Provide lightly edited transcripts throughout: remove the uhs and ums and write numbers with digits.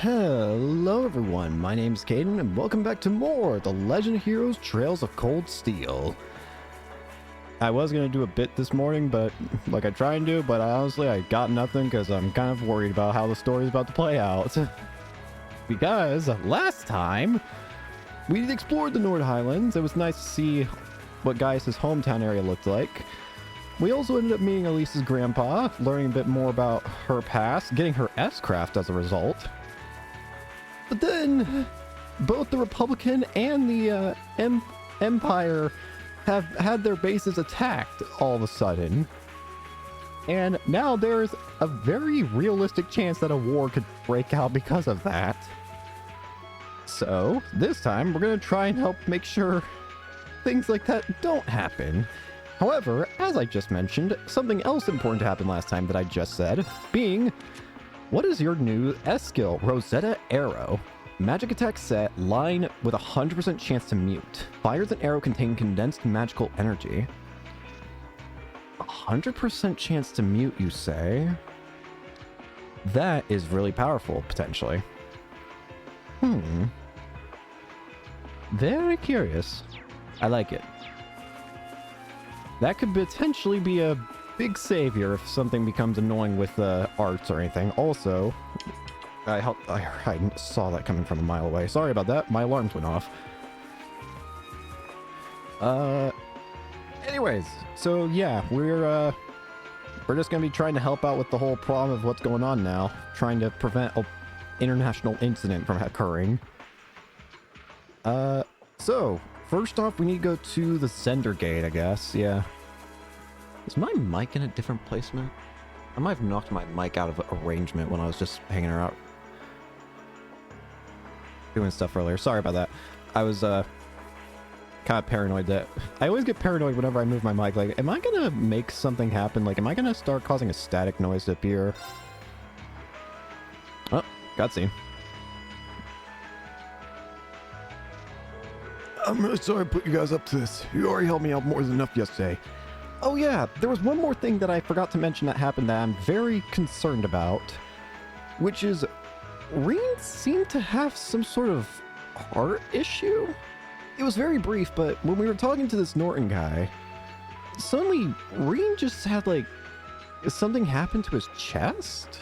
Hello everyone, my name is Caden and welcome back to more The Legend of Heroes Trails of Cold Steel. I was going to do a bit this morning, but like I try and do, but honestly I got nothing because I'm kind of worried about how the story is about to play out. Because last time we explored the Nord Highlands. It was nice to see what Gaius' hometown area looked like. We also ended up meeting Elise's grandpa, learning a bit more about her past, getting her S-Craft as a result. But then, both the Republican and the Empire have had their bases attacked all of a sudden. And now there's a very realistic chance that a war could break out because of that. So, this time, we're going to try and help make sure things like that don't happen. However, as I just mentioned, something else important happened last time that I just said, being... What is your new S skill? Rosetta Arrow. Magic attack set, line with 100% chance to mute. Fires an arrow containing condensed magical energy. 100% chance to mute, you say? That is really powerful, potentially. Very curious. I like it. That could potentially be a big savior if something becomes annoying with arts or anything. Also, I saw that coming from a mile away. Sorry about that. My alarms went off. Anyways, so yeah, we're just gonna be trying to help out with the whole problem of what's going on now, trying to prevent an international incident from occurring. So first off, we need to go to the Zender Gate, I guess. Yeah. Is my mic in a different placement? I might have knocked my mic out of arrangement when I was just hanging out doing stuff earlier. Sorry about that. I was kind of paranoid that... I always get paranoid whenever I move my mic. Like, am I gonna make something happen? Like, am I gonna start causing a static noise to appear? Oh, cutscene. I'm really sorry I put you guys up to this. You already helped me out more than enough yesterday. Oh yeah, there was one more thing that I forgot to mention that happened that I'm very concerned about, which is Rean seemed to have some sort of heart issue. It was very brief, but when we were talking to this Norton guy, suddenly Rean just had like something happen to his chest.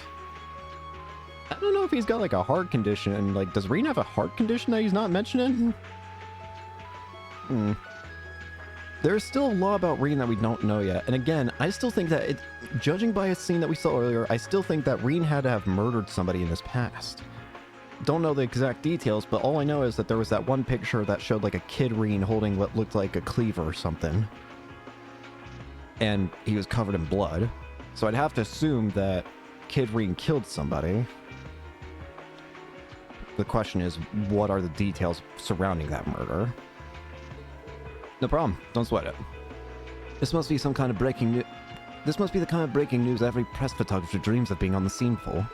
I don't know if he's got like a heart condition. Like, does Rean have a heart condition that he's not mentioning? There's still a lot about Rean that we don't know yet. And again, I still think that, judging by a scene that we saw earlier, I still think that Rean had to have murdered somebody in his past. Don't know the exact details, but all I know is that there was that one picture that showed like a kid Rean holding what looked like a cleaver or something. And he was covered in blood. So I'd have to assume that kid Rean killed somebody. The question is, what are the details surrounding that murder? No problem. Don't sweat it. This must be some kind of breaking news. This must be the kind of breaking news every press photographer dreams of being on the scene for.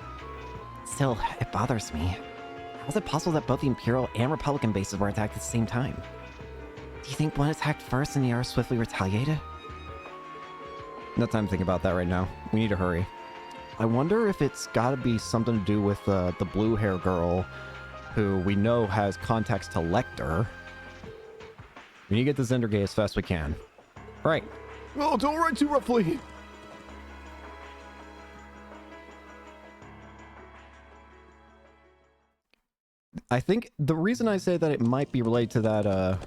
Still, it bothers me. How is it possible that both the Imperial and Republican bases were attacked at the same time? Do you think one attacked first and the other swiftly retaliated? No time to think about that right now. We need to hurry. I wonder if it's gotta be something to do with the blue hair girl who we know has contacts to Lecter. We need to get to Zender Gate as fast as we can. Right. Oh, don't run too roughly. I think the reason I say that it might be related to that,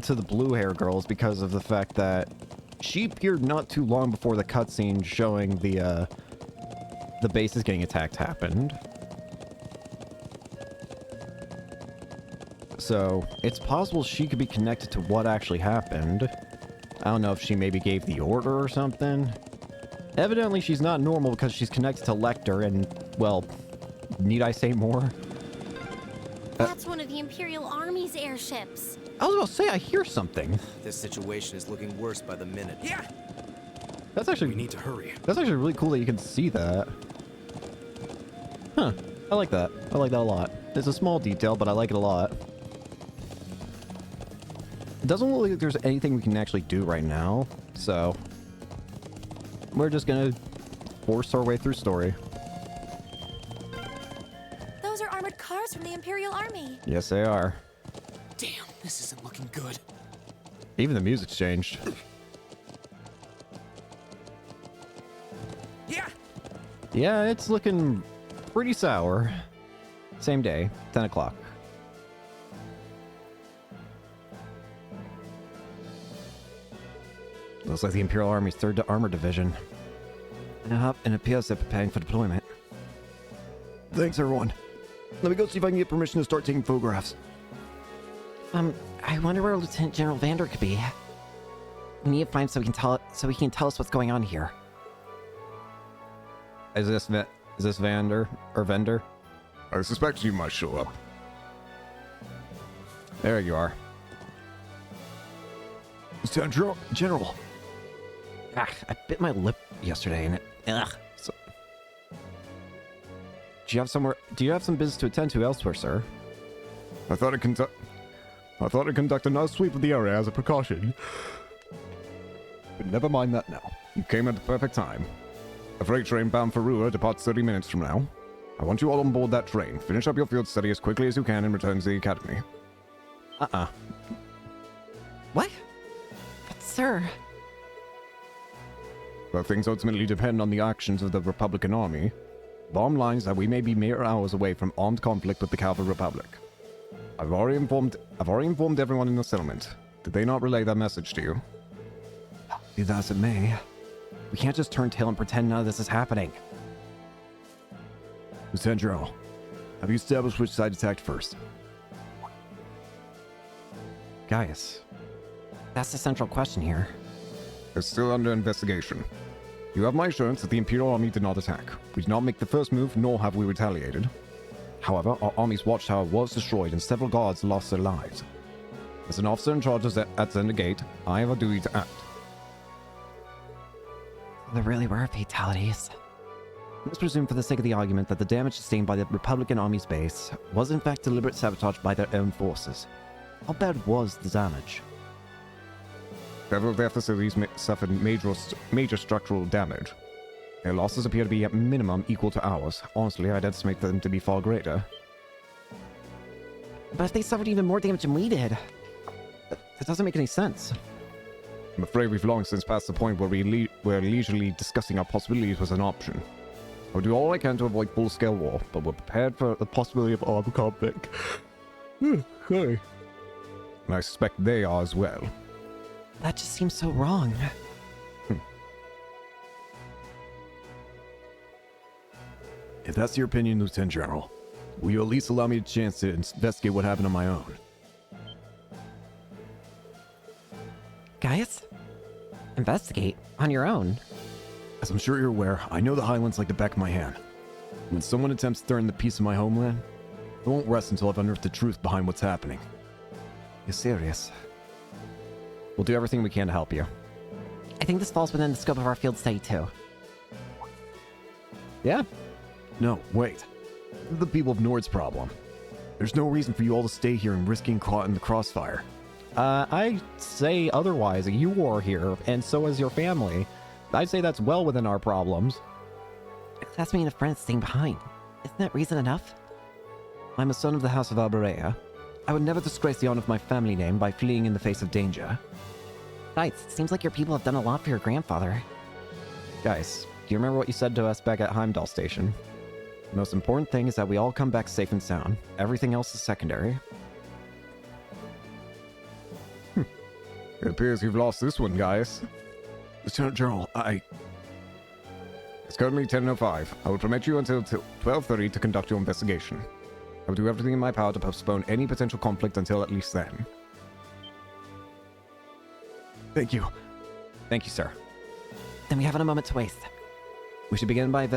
to the blue hair girl is because of the fact that she appeared not too long before the cutscene showing the bases getting attacked happened. So, it's possible she could be connected to what actually happened. I don't know if she maybe gave the order or something. Evidently, she's not normal because she's connected to Lecter and, well, need I say more? That's one of the Imperial Army's airships. I was about to say, I hear something. This situation is looking worse by the minute. Yeah! That's actually... We need to hurry. That's actually really cool that you can see that. Huh. I like that. I like that a lot. It's a small detail, but I like it a lot. It doesn't look like there's anything we can actually do right now, so we're just gonna force our way through story. Those Those are armored cars from the Imperial Army. Yes, they are. Damn, this isn't looking good. Even the music's changed. Yeah. Yeah, it's looking pretty sour. Same day, 10 o'clock. Looks like the Imperial Army's 3rd Armored Division. Yep, and it appears they're preparing for deployment. Thanks, everyone. Let me go see if I can get permission to start taking photographs. I wonder where Lieutenant General Vander could be. We need to find so he can tell us what's going on here. Is this Vander or Vendor? I suspect you might show up. There you are. Lieutenant General. Ah, I bit my lip yesterday and it... Ugh. Do you have some business to attend to elsewhere, sir? I thought I'd conduct another sweep of the area as a precaution. But never mind that now. You came at the perfect time. A freight train bound for Rua departs 30 minutes from now. I want you all on board that train. Finish up your field study as quickly as you can and return to the academy. What? But sir... Well, things ultimately depend on the actions of the Republican Army. Bottom line is that we may be mere hours away from armed conflict with the Calvary Republic. I've already informed everyone in the settlement. Did they not relay that message to you? Be that as it may, we can't just turn tail and pretend none of this is happening. Lieutenant General, have you established which side attacked first? Gaius, that's the central question here. It's still under investigation. You have my assurance that the Imperial Army did not attack. We did not make the first move, nor have we retaliated. However, our army's watchtower was destroyed and several guards lost their lives. As an officer in charge at Zenda Gate, I have a duty to act. There really were fatalities. Let's presume for the sake of the argument that the damage sustained by the Republican Army's base was in fact deliberate sabotage by their own forces. How bad was the damage? Several of their facilities suffered major structural damage. Their losses appear to be at minimum equal to ours. Honestly, I'd estimate them to be far greater. But if they suffered even more damage than we did, that doesn't make any sense. I'm afraid we've long since passed the point where where leisurely discussing our possibilities was an option. I'll do all I can to avoid full-scale war, but we're prepared for the possibility of armed conflict. Sorry. And I suspect they are as well. That just seems so wrong. If that's your opinion, Lieutenant General, will you at least allow me a chance to investigate what happened on my own? Gaius? Investigate? On your own? As I'm sure you're aware, I know the Highlands like the back of my hand. When someone attempts to threaten the peace of my homeland, I won't rest until I've unearthed the truth behind what's happening. You're serious? We'll do everything we can to help you. I think this falls within the scope of our field study too. Yeah. No, wait. This is the people of Nord's problem. There's no reason for you all to stay here and risking caught in the crossfire. I say otherwise. You are here, and so is your family. I'd say that's well within our problems. That's me and a friend staying behind. Isn't that reason enough? I'm a son of the House of Alberea. I would never disgrace the honor of my family name by fleeing in the face of danger. Besides, it seems like your people have done a lot for your grandfather. Guys, do you remember what you said to us back at Heimdall Station? The most important thing is that we all come back safe and sound. Everything else is secondary. It appears you've lost this one, guys. Lieutenant General, It's currently 10:05. I will permit you until 12:30 to conduct your investigation. I will do everything in my power to postpone any potential conflict until at least then. Thank you. Thank you, sir. Then we haven't a moment to waste. We should begin by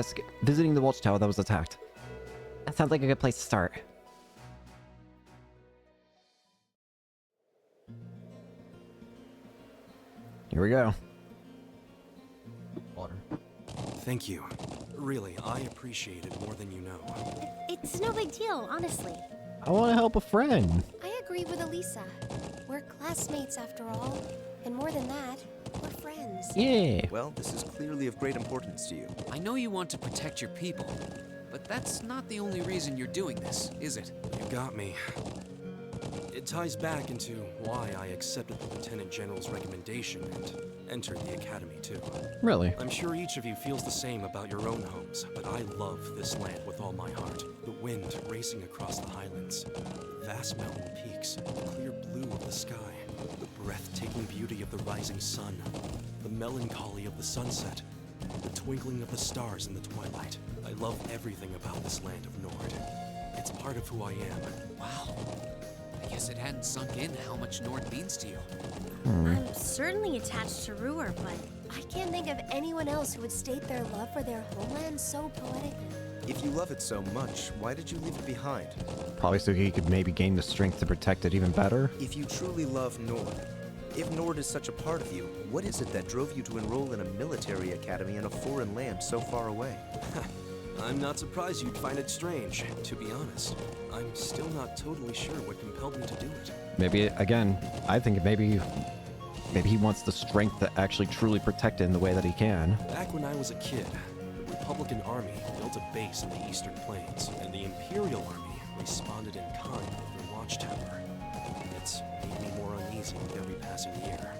visiting the watchtower that was attacked. That sounds like a good place to start. Here we go. Water. Thank you. Really, I appreciate it more than you know. It's no big deal, honestly. I want to help a friend. I agree with Elisa. We're classmates after all. And more than that, we're friends. Yeah. Well, this is clearly of great importance to you. I know you want to protect your people, but that's not the only reason you're doing this, is it? You got me. It ties back into why I accepted the Lieutenant General's recommendation and entered the Academy too. Really? I'm sure each of you feels the same about your own homes, but I love this land with all my heart. The wind racing across the highlands, the vast mountain peaks, the clear blue of the sky, the breathtaking beauty of the rising sun, the melancholy of the sunset, the twinkling of the stars in the twilight. I love everything about this land of Nord. It's part of who I am. Wow. I guess it hadn't sunk in how much Nord means to you. I'm certainly attached to Ruhr, but I can't think of anyone else who would state their love for their homeland so poetically. If you love it so much, why did you leave it behind? Probably so he could maybe gain the strength to protect it even better. If you truly love Nord, if Nord is such a part of you, what is it that drove you to enroll in a military academy in a foreign land so far away? I'm not surprised you'd find it strange, to be honest. I'm still not totally sure what compelled me to do it. Maybe, again, I think maybe he wants the strength to actually truly protect it in the way that he can. Back when I was a kid, the Republican Army built a base in the Eastern Plains, and the Imperial Army responded in kind with their watchtower. It's made me more uneasy with every passing year.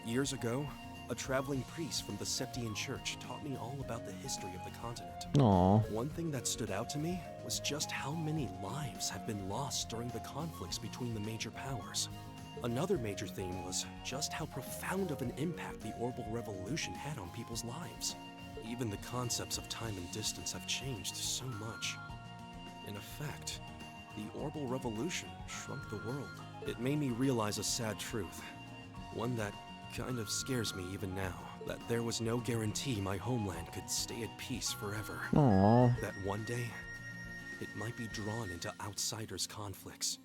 Years ago, a traveling priest from the Septian Church taught me all about the history of the continent. Aww. One thing that stood out to me was just how many lives have been lost during the conflicts between the major powers. Another major theme was just how profound of an impact the Orbital Revolution had on people's lives. Even the concepts of time and distance have changed so much. In effect, the Orbital Revolution shrunk the world. It made me realize a sad truth, one that kind of scares me even now, that there was no guarantee my homeland could stay at peace forever. Aww. That one day, it might be drawn into outsiders' conflicts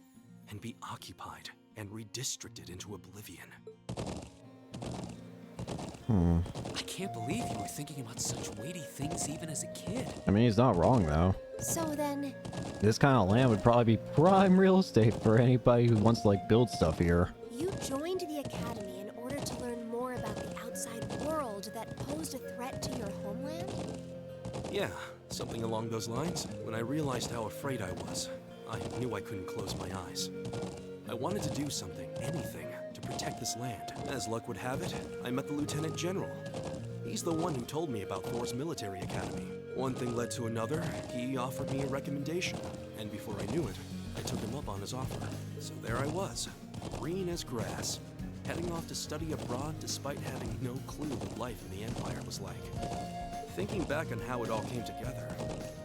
and be occupied and redistricted into oblivion. I can't believe you were thinking about such weighty things even as a kid. I mean, he's not wrong, though. So then, This kind of land would probably be prime real estate for anybody who wants to, like, build stuff here. you joined the Academy in order to learn more about the outside world that posed a threat to your homeland? Yeah, something along those lines. When I realized how afraid I was, I knew I couldn't close my eyes. I wanted to do something, anything, to protect this land. As luck would have it, I met the Lieutenant General. He's the one who told me about Thor's military academy. One thing led to another, he offered me a recommendation, and before I knew it, I took him up on his offer. So there I was, green as grass, heading off to study abroad despite having no clue what life in the Empire was like. Thinking back on how it all came together,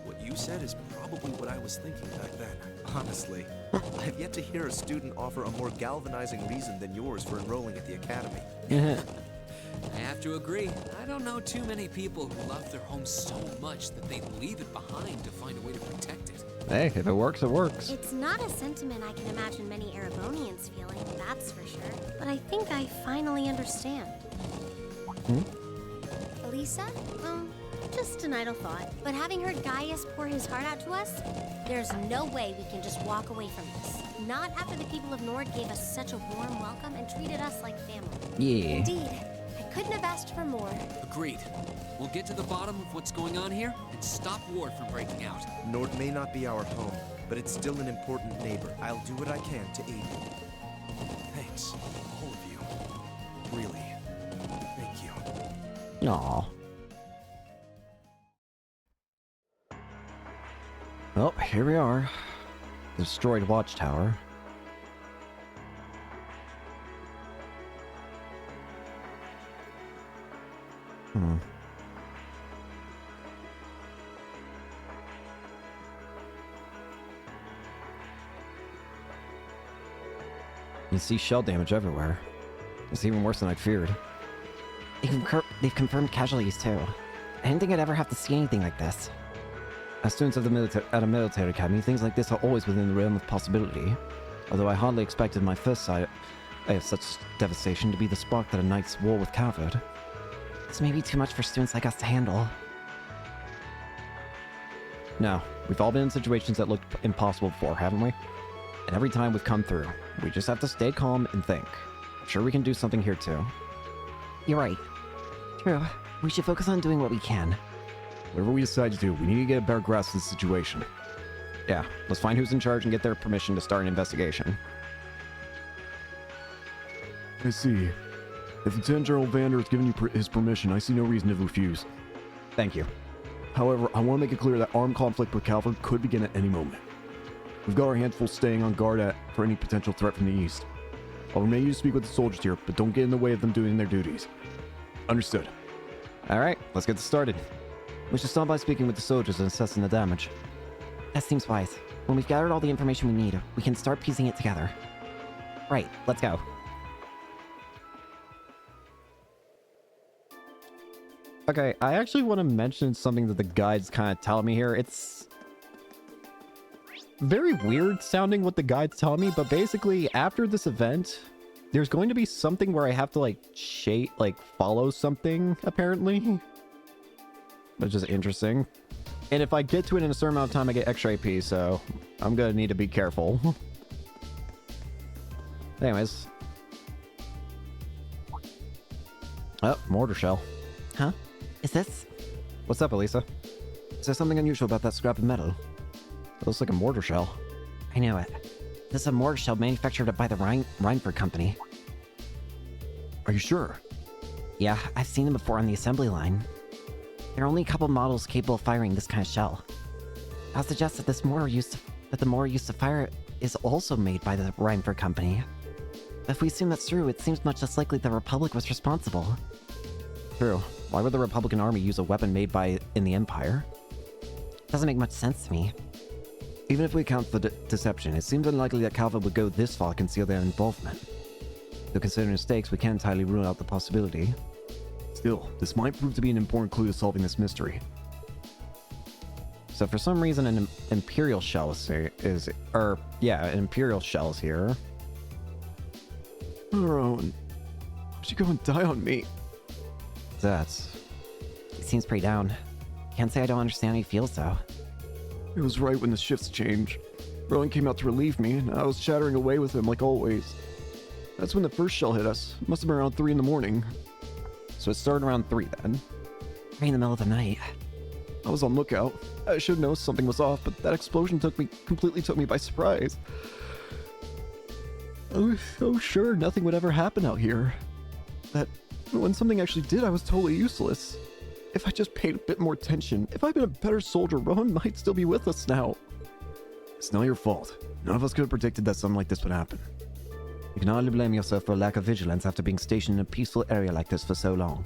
what you said is probably what I was thinking back then. Honestly, I've yet to hear a student offer a more galvanizing reason than yours for enrolling at the academy. I have to agree. I don't know too many people who love their home so much that they'd leave it behind to find a way to protect it. Hey, if it works, it works. It's not a sentiment I can imagine many Erebonians feeling, that's for sure. But I think I finally understand. Elisa? Just an idle thought. But having heard Gaius pour his heart out to us, there's no way we can just walk away from this. Not after the people of Nord gave us such a warm welcome and treated us like family. Yeah. Indeed. I couldn't have asked for more. Agreed. We'll get to the bottom of what's going on here and stop war from breaking out. Nord may not be our home, but it's still an important neighbor. I'll do what I can to aid you. Thanks, all of you. Really, thank you. Aw. Well, here we are. The destroyed watchtower. You see shell damage everywhere. It's even worse than I'd feared. They've confirmed casualties too. I didn't think I'd ever have to see anything like this. As students of the at a military academy, things like this are always within the realm of possibility. Although I hardly expected my first sight of such devastation to be the spark that ignites war with Calvard. This may be too much for students like us to handle. No, we've all been in situations that looked impossible before, haven't we? And every time we've come through, we just have to stay calm and think. I'm sure we can do something here too. You're right. True. We should focus on doing what we can. Whatever we decide to do, we need to get a better grasp of the situation. Yeah, let's find who's in charge and get their permission to start an investigation. I see. If Lieutenant General Vander has given you his permission, I see no reason to refuse. Thank you. However, I want to make it clear that armed conflict with Calvert could begin at any moment. We've got our hands full staying on guard for any potential threat from the east. I'll remain you to speak with the soldiers here, but don't get in the way of them doing their duties. Understood. All right, let's get this started. We should start by speaking with the soldiers and assessing the damage. That seems wise. When we've gathered all the information we need, we can start piecing it together. Right, let's go. Okay, I actually want to mention something that the guides kind of tell me here. It's very weird sounding what the guides tell me, but basically after this event, there's going to be something where I have to follow something, apparently. Which is interesting. And if I get to it in a certain amount of time, I get extra AP, so I'm gonna need to be careful. Anyways. Oh, mortar shell. Huh? Is this? What's up, Elisa? Is there something unusual about that scrap of metal? It looks like a mortar shell. I know it. This is a mortar shell manufactured by the Reinford Company. Are you sure? Yeah, I've seen them before on the assembly line. There are only a couple models capable of firing this kind of shell. I'll suggest that the mortar used to fire it is also made by the Reinford Company. If we assume that's true, it seems much less likely the Republic was responsible. True. Why would the Republican Army use a weapon made in the Empire? Doesn't make much sense to me. Even if we account for deception, it seems unlikely that Calvert would go this far to conceal their involvement. Though considering the stakes, we can't entirely rule out the possibility. Still, this might prove to be an important clue to solving this mystery. So for some reason an Imperial shell an Imperial shell is here. Owen, would you go and die on me? He seems pretty down. Can't say I don't understand how he feels, though. It was right when the shifts changed. Rowan came out to relieve me, and I was chattering away with him like always. That's when the first shell hit us. Must have been around 3 in the morning. So it started around 3 then. Right in the middle of the night. I was on lookout. I should know something was off, but that explosion completely took me by surprise. I was so sure nothing would ever happen out here. That when something actually did, I was totally useless. If I just paid a bit more attention, if I'd been a better soldier, Rowan might still be with us now. It's not your fault. None of us could have predicted that something like this would happen. You can hardly blame yourself for a lack of vigilance after being stationed in a peaceful area like this for so long.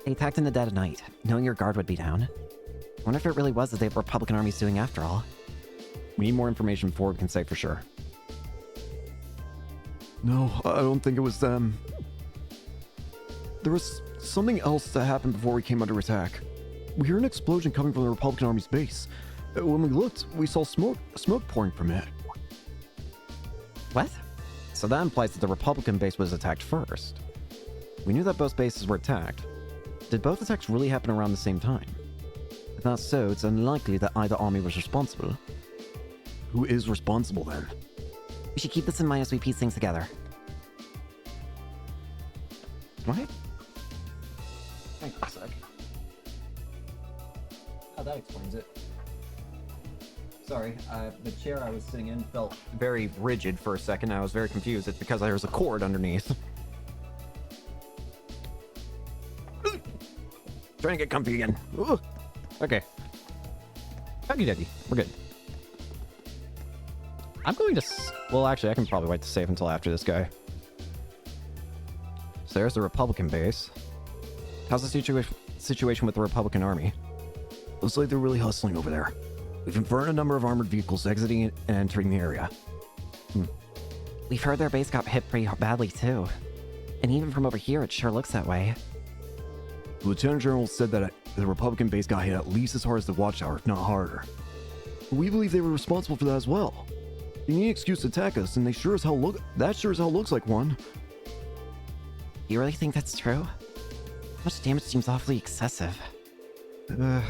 They attacked in the dead of night, knowing your guard would be down. I wonder if it really was what the Republican Army's doing after all. We need more information before we can say for sure. No, I don't think it was them. There was something else that happened before we came under attack. We heard an explosion coming from the Republican Army's base. When we looked, we saw smoke pouring from it. What? So that implies that the Republican base was attacked first. We knew that both bases were attacked. Did both attacks really happen around the same time? If that's so, it's unlikely that either army was responsible. Who is responsible then? We should keep this in mind as we piece things together. Right? Hang on a sec. Oh, that explains it. Sorry, the chair I was sitting in felt very rigid for a second. I was very confused. It's because there was a cord underneath. Trying to get comfy again. Ooh. Okay. Okie dokie. We're good. I'm going to... Well, actually, I can probably wait to save until after this guy. So there's the Republican base. How's the situation with the Republican Army? Looks like they're really hustling over there. We've inferred a number of armored vehicles exiting and entering the area. We've heard their base got hit pretty badly, too. And even from over here, it sure looks that way. The Lieutenant General said that the Republican base got hit at least as hard as the Watchtower, if not harder. We believe they were responsible for that as well. They need an excuse to attack us, and that sure as hell looks like one. You really think that's true? Much damage seems awfully excessive.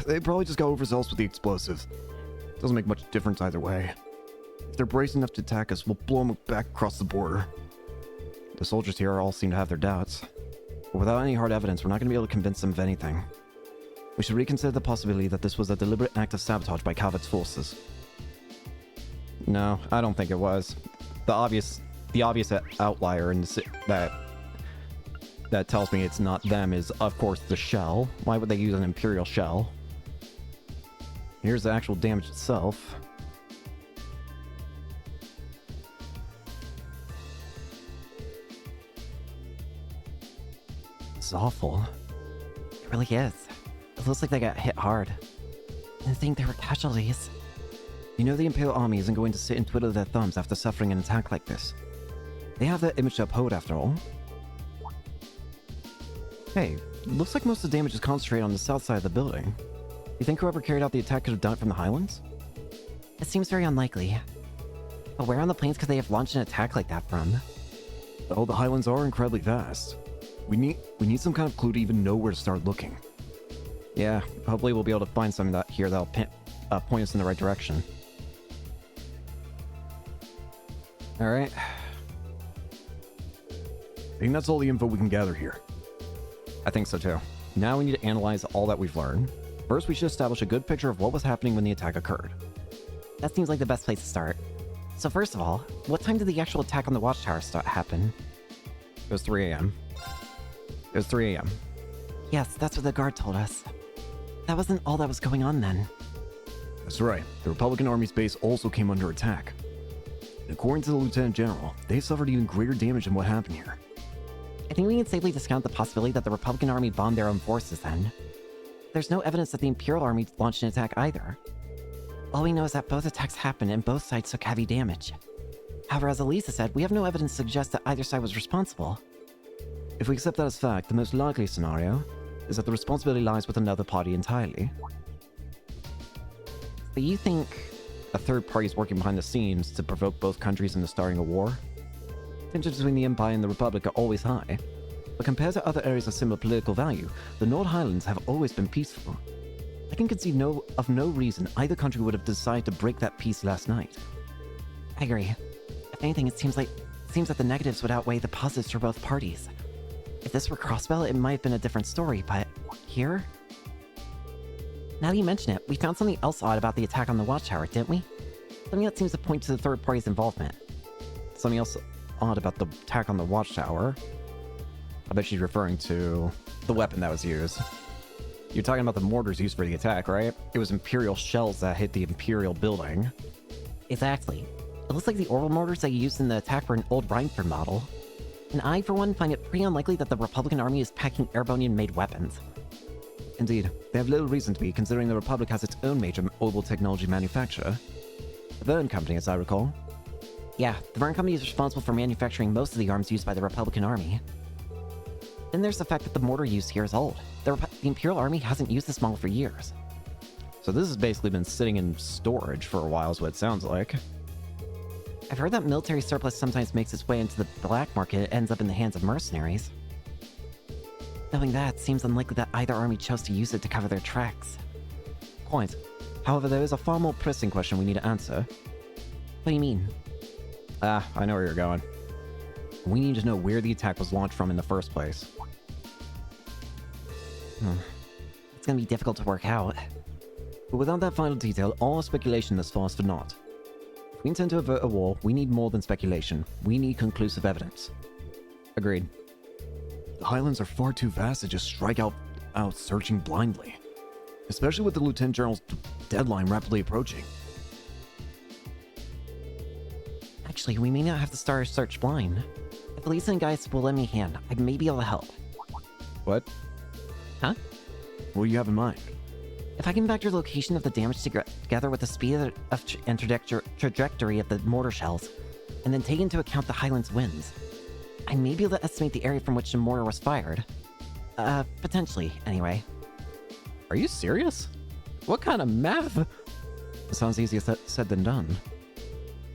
They probably just got overzealous with the explosives. Doesn't make much difference either way. If they're braced enough to attack us, we'll blow them back across the border. The soldiers here all seem to have their doubts. But without any hard evidence, we're not going to be able to convince them of anything. We should reconsider the possibility that this was a deliberate act of sabotage by Calvert's forces. No, I don't think it was. The obvious outlier in that tells me it's not them is, of course, the shell. Why would they use an Imperial shell? Here's the actual damage itself. It's awful. It really is. It looks like they got hit hard. And I think there were casualties. You know the Imperial Army isn't going to sit and twiddle their thumbs after suffering an attack like this. They have their image to uphold, after all. Hey, looks like most of the damage is concentrated on the south side of the building. You think whoever carried out the attack could have done it from the Highlands? It seems very unlikely. But where on the plains could they have launched an attack like that from? Oh, the Highlands are incredibly vast. We need some kind of clue to even know where to start looking. Yeah, hopefully we'll be able to find something that'll point us in the right direction. Alright. I think that's all the info we can gather here. I think so too. Now we need to analyze all that we've learned. First, we should establish a good picture of what was happening when the attack occurred. That seems like the best place to start. So first of all, what time did the actual attack on the watchtower happen? It was 3 a.m. It was 3 a.m. Yes, that's what the guard told us. That wasn't all that was going on then. That's right. The Republican Army's base also came under attack. And according to the Lieutenant General, they suffered even greater damage than what happened here. I think we can safely discount the possibility that the Republican Army bombed their own forces then. There's no evidence that the Imperial Army launched an attack either. All we know is that both attacks happened and both sides took heavy damage. However, as Elisa said, we have no evidence to suggest that either side was responsible. If we accept that as fact, the most likely scenario is that the responsibility lies with another party entirely. But you think... A third party is working behind the scenes to provoke both countries into starting a war? Tensions between the Empire and the Republic are always high, but compared to other areas of similar political value, the Nord Highlands have always been peaceful. I can conceive of no reason either country would have decided to break that peace last night. I agree. If anything, it seems that the negatives would outweigh the positives for both parties. If this were Crossbell, it might have been a different story, but here? Now that you mention it, we found something else odd about the attack on the watchtower, didn't we? Something that seems to point to the third party's involvement. Something else odd about the attack on the watchtower? I bet she's referring to the weapon that was used. You're talking about the mortars used for the attack, right? It was Imperial shells that hit the Imperial building. Exactly. It looks like the orbital mortars they used in the attack were an old Reinford model. And I, for one, find it pretty unlikely that the Republican Army is packing Airbonian-made weapons. Indeed, they have little reason to be, considering the Republic has its own major orbital technology manufacturer. The Verne Company, as I recall. Yeah, the Verne Company is responsible for manufacturing most of the arms used by the Republican Army. Then there's the fact that the mortar used here is old. The Imperial Army hasn't used this model for years. So this has basically been sitting in storage for a while, is what it sounds like. I've heard that military surplus sometimes makes its way into the black market and ends up in the hands of mercenaries. Knowing that, it seems unlikely that either army chose to use it to cover their tracks. Quite. However, there is a far more pressing question we need to answer. What do you mean? Ah, I know where you're going. We need to know where the attack was launched from in the first place. It's gonna be difficult to work out. But without that final detail, all our speculation thus far is for naught. If we intend to avert a war, we need more than speculation. We need conclusive evidence. Agreed. The Highlands are far too vast to just strike out searching blindly. Especially with the Lieutenant General's deadline rapidly approaching. Actually, we may not have to start our search blind. If Elisa and Gaius will lend me a hand, I may be able to help. What? Huh? What do you have in mind? If I can vector location of the damage together with the speed and trajectory of the mortar shells, and then take into account the Highlands winds, I may be able to estimate the area from which the mortar was fired. Potentially, anyway. Are you serious? What kind of math? It sounds easier said than done.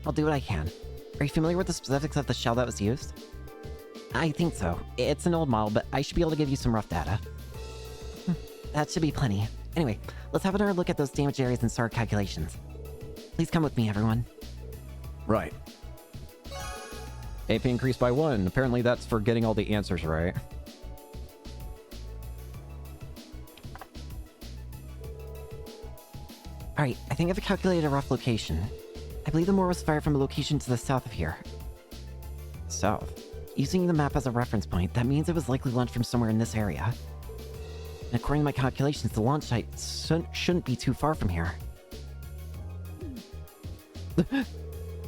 I'll do what I can. Are you familiar with the specifics of the shell that was used? I think so. It's an old model, but I should be able to give you some rough data. That should be plenty. Anyway, let's have another look at those damaged areas and start calculations. Please come with me, everyone. Right. AP increased by 1. Apparently that's for getting all the answers right. Alright, I think I've calculated a rough location. I believe the Moor was fired from a location to the south of here. South? Using the map as a reference point, that means it was likely launched from somewhere in this area. And according to my calculations, the launch site shouldn't be too far from here.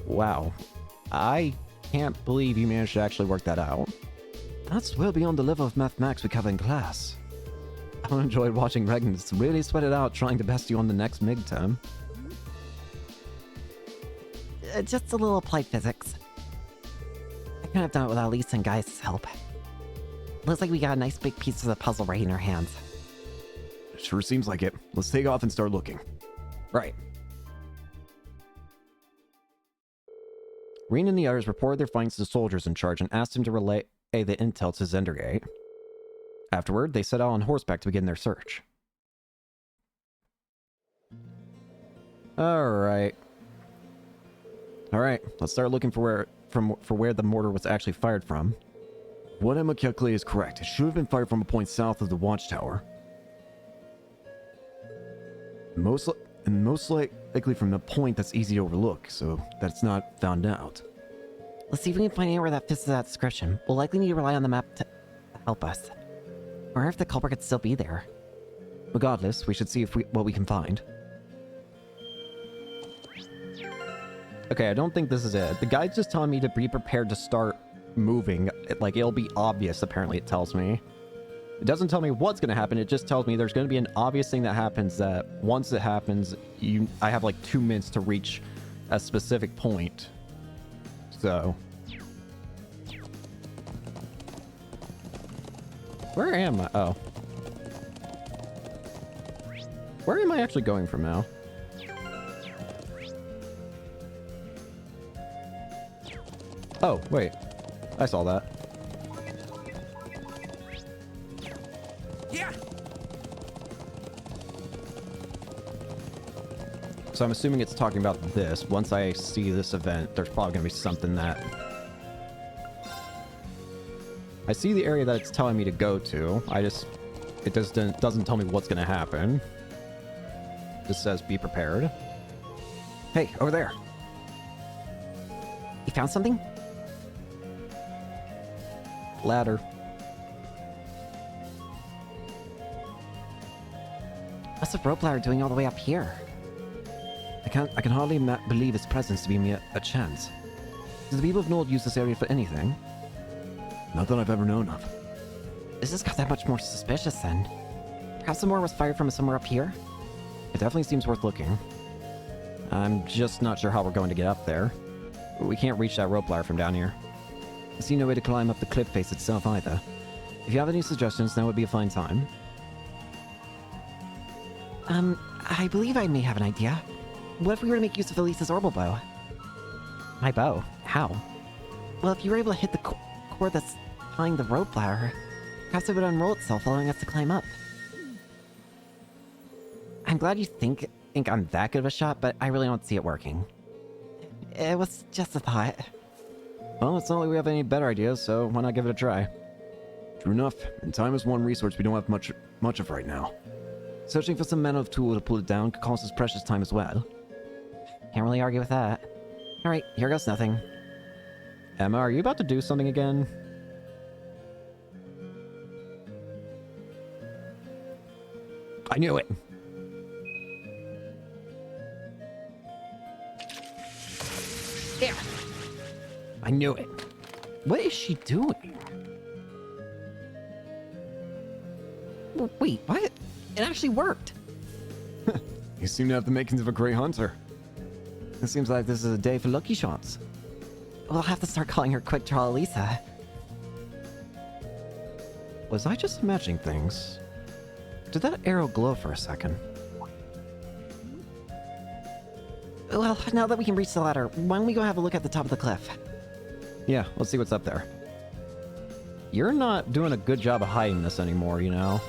Wow. I can't believe you managed to actually work that out. That's well beyond the level of mathematics we cover in class. I enjoyed watching Regnus really sweat it out trying to best you on the next midterm. Just a little applied physics. I couldn't have done it without Lisa and Gaius' help. Looks like we got a nice big piece of the puzzle right in our hands. Sure seems like it. Let's take off and start looking. Right. Reen and the others reported their findings to the soldiers in charge and asked him to relay the intel to Zendergate. Afterward, they set out on horseback to begin their search. Alright, let's start looking for where the mortar was actually fired from. What Emma calculated is correct. It should have been fired from a point south of the watchtower. Most likely from a point that's easy to overlook, so that it's not found out. Let's see if we can find anywhere that fits that description. We'll likely need to rely on the map to help us. Or if the culprit could still be there. Regardless, we should see what we can find. Okay, I don't think this is it. The guide's just telling me to be prepared to start moving. Like, it'll be obvious, apparently, it tells me. It doesn't tell me what's going to happen, it just tells me there's going to be an obvious thing that happens that once it happens, I have like 2 minutes to reach a specific point. So... where am I? Oh. Where am I actually going from now? Oh, wait. I saw that. Yeah. So I'm assuming it's talking about this. Once I see this event, there's probably going to be something that... I see the area that it's telling me to go to. It doesn't tell me what's going to happen. It just says be prepared. Hey, over there. You found something? Ladder. What's the rope ladder doing all the way up here? I can hardly believe its presence to be me a chance. Do the people of Nord use this area for anything? Not that I've ever known of. This just got that much more suspicious then. Perhaps the Moor was fired from somewhere up here? It definitely seems worth looking. I'm just not sure how we're going to get up there. We can't reach that rope ladder from down here. I see no way to climb up the cliff face itself either. If you have any suggestions, now would be a fine time. I believe I may have an idea. What if we were to make use of Elisa's orbital bow? My bow? How? Well, if you were able to hit the cord that's tying the rope ladder, perhaps it would unroll itself, allowing us to climb up. I'm glad you think I'm that good of a shot, but I really don't see it working. It was just a thought. Well, it's not like we have any better ideas, so why not give it a try? True enough, and time is one resource we don't have much of right now. Searching for some manner of tool to pull it down could cost us precious time as well. Can't really argue with that. Alright, here goes nothing. Emma, are you about to do something again? I knew it! There! I knew it! What is she doing? Wait, what? It actually worked! You seem to have the makings of a great hunter. It seems like this is a day for lucky shots. We'll have to start calling her Quick Draw Elisa. Was I just imagining things? Did that arrow glow for a second? Well, now that we can reach the ladder, why don't we go have a look at the top of the cliff? Yeah, let's see what's up there. You're not doing a good job of hiding this anymore, you know?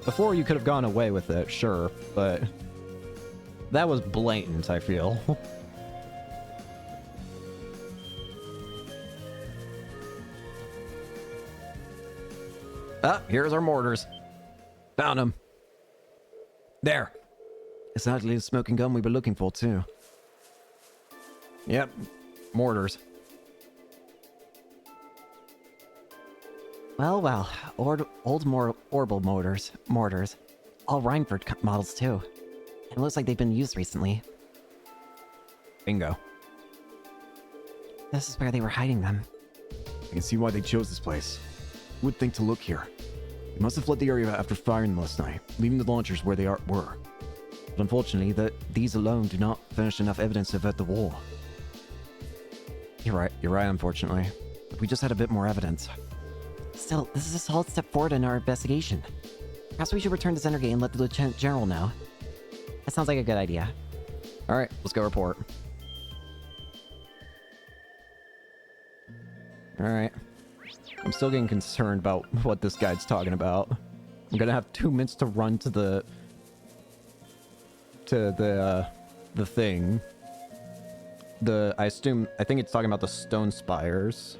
Before you could have gone away with it, sure, but... that was blatant, I feel. Ah, here's our mortars. Found them. There. It's actually the smoking gun we were looking for, too. Yep. Mortars. Well, old orbital mortars. All Reinford models, too. And it looks like they've been used recently. Bingo. This is where they were hiding them. I can see why they chose this place. Who would think to look here? They must have fled the area after firing last night, leaving the launchers where they were. But unfortunately, these alone do not furnish enough evidence to avert the war. You're right, unfortunately. If we just had a bit more evidence. Still, this is a solid step forward in our investigation. Perhaps we should return to Zendergate and let the Lieutenant General know. That sounds like a good idea. Alright, let's go report. Alright. I'm still getting concerned about what this guy's talking about. I'm gonna have 2 minutes to run to the thing. I think it's talking about the stone spires.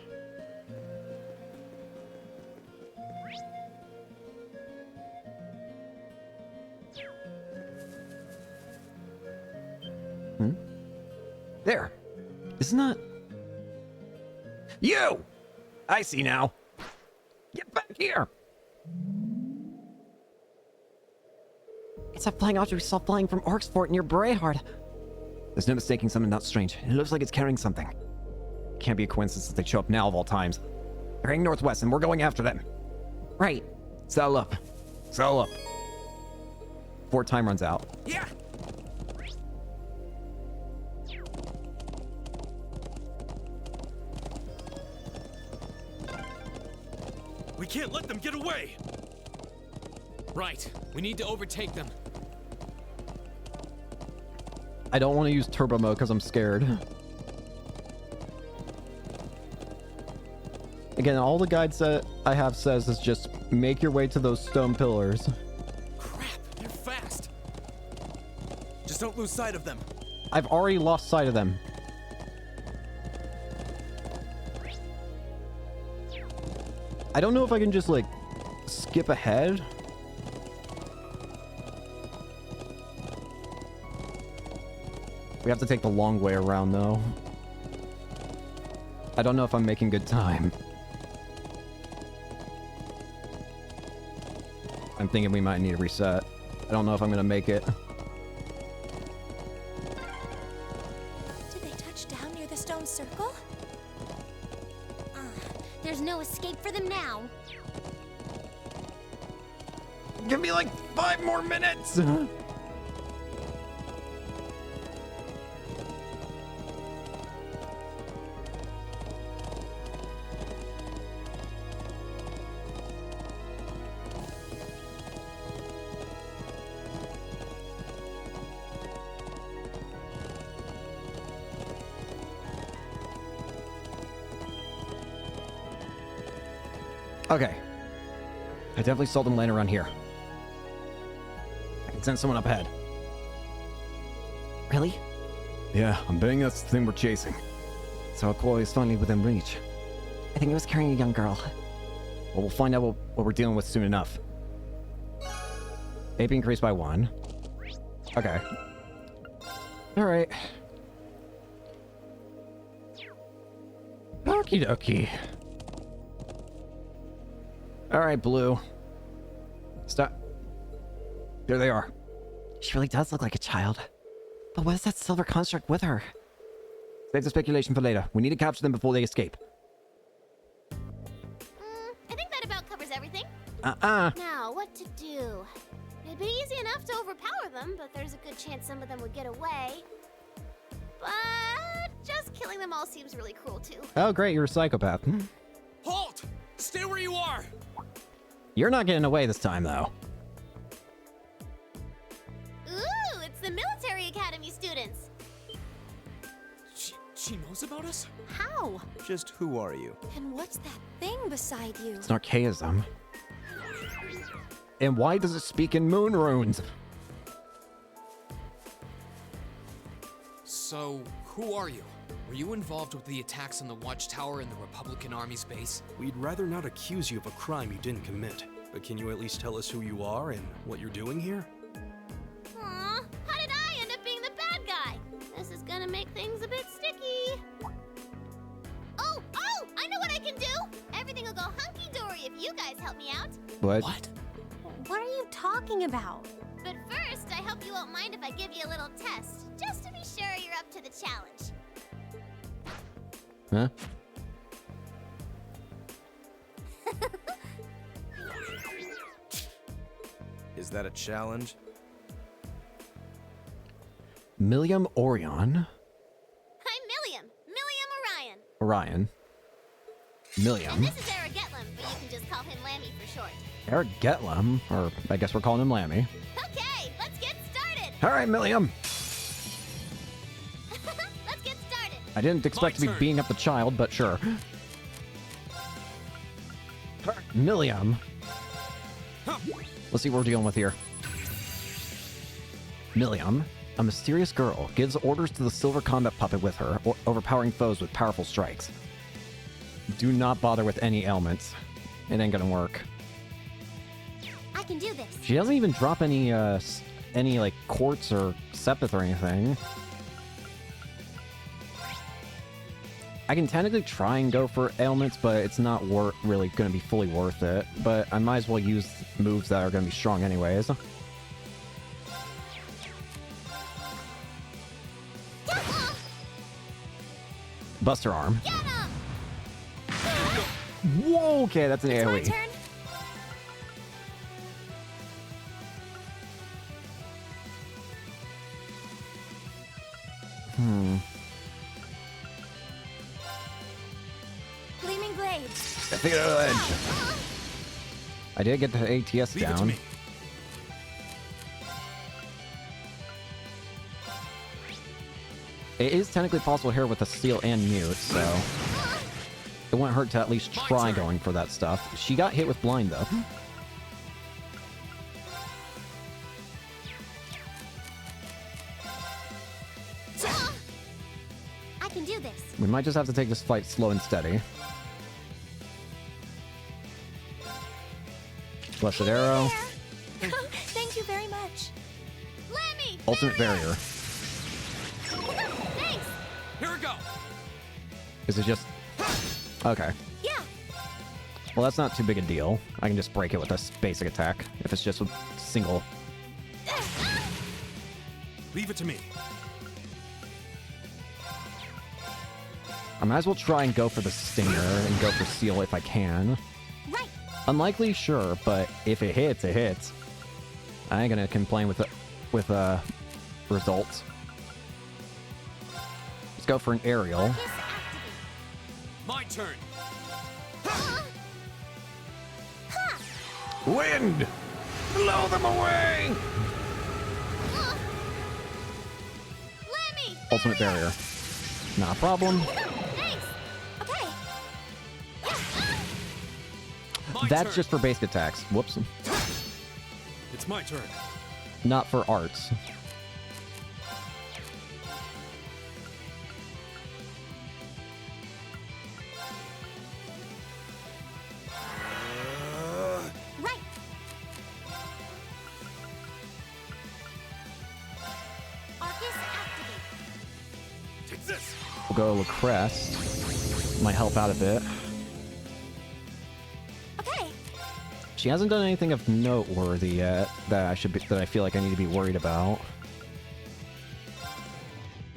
There. Isn't that... You! I see now. Get back here! It's a flying object we saw flying from Orc's Fort near Brayhard. There's no mistaking something that strange. It looks like it's carrying something. Can't be a coincidence that they show up now of all times. They're heading northwest and we're going after them. Right. Saddle up. Saddle up. Before time runs out. Yeah! We can't let them get away! Right. We need to overtake them. I don't want to use turbo mode because I'm scared. Again, all the guide that I have says is just make your way to those stone pillars. Crap, they're fast. Just don't lose sight of them. I've already lost sight of them. I don't know if I can just, like, skip ahead. We have to take the long way around, though. I don't know if I'm making good time. I'm thinking we might need a reset. I don't know if I'm gonna make it. Did they touch down near the stone circle? There's no escape for them now. Give me like 5 more minutes! Okay. I definitely saw them land around here. I can send someone up ahead. Really? Yeah, I'm betting that's the thing we're chasing. So our quarry is finally within reach. I think it was carrying a young girl. Well, we'll find out what we're dealing with soon enough. AP increased by 1. Okay. Alright. Okie dokie. Alright, Blue. Stop. There they are. She really does look like a child. But what is that silver construct with her? Save the speculation for later. We need to capture them before they escape. I think that about covers everything. Now, what to do? It'd be easy enough to overpower them, but there's a good chance some of them would get away. But just killing them all seems really cruel, too. Oh, great, you're a psychopath. Halt! Stay where you are! You're not getting away this time, though. Ooh, it's the military academy students. She knows about us? How? Just who are you? And what's that thing beside you? It's an archaism. And why does it speak in moon runes? So, who are you? Were you involved with the attacks on the Watchtower and the Republican Army's base? We'd rather not accuse you of a crime you didn't commit. But can you at least tell us who you are and what you're doing here? Aw, how did make things a bit sticky. Oh, I know what I can do! Everything will go hunky-dory if you guys help me out. What? What? What are you talking about? But first, I hope you won't mind if I give you a little test, just to be sure you're up to the challenge. Huh? Is that a challenge? Milliam Orion? I'm Milliam. Milliam Orion. Orion. And Milliam. this is Eric Getlam, but you can just call him Lammy for short. Eric Getlam, or I guess we're calling him Lammy. Okay, let's get started. Alright, Milliam! Let's get started. I didn't expect to be turn. beating up the child, but sure. Milliam. Let's see what we're dealing with here. Milliam, a mysterious girl, gives orders to the silver combat puppet with her, overpowering foes with powerful strikes. Do not bother with any ailments. It ain't gonna work. I can do this. She doesn't even drop any like quartz or sepith or anything. I can technically try and go for ailments, but it's not really going to be fully worth it. But I might as well use moves that are going to be strong anyways. Buster Arm. Get him! Whoa, okay, that's an It's my AoE. turn. Gleaming blade. I figured out the edge. I did get the ATS Leave it to down. me. It is technically possible here with a steal and mute, so it wouldn't hurt to at least My try turn. going for that stuff. She got hit with blind though. I can do this. We might just have to take this fight slow and steady. Blessed Arrow, Thank you very much. Lammy! Ultimate Barrier. Thanks! Here we go. Is it just... Okay. Yeah. Well, that's not too big a deal. I can just break it with a basic attack, if it's just a single... Leave it to me. I might as well try and go for the Stinger and go for Seal if I can. Right. Unlikely, sure, but if it hits, it hits. I ain't gonna complain with results. Let's go for an aerial. Focus activate. My turn. Wind! Blow them away! Lammy! Ultimate barrier. Not a problem. Thanks! Okay. My That's turn. just for basic attacks. Whoops. It's my turn. Not for arts. Right. Arcus activate. Take this. We'll go Lucrest. Might help out a bit. Okay. She hasn't done anything of noteworthy yet that I feel like I need to be worried about.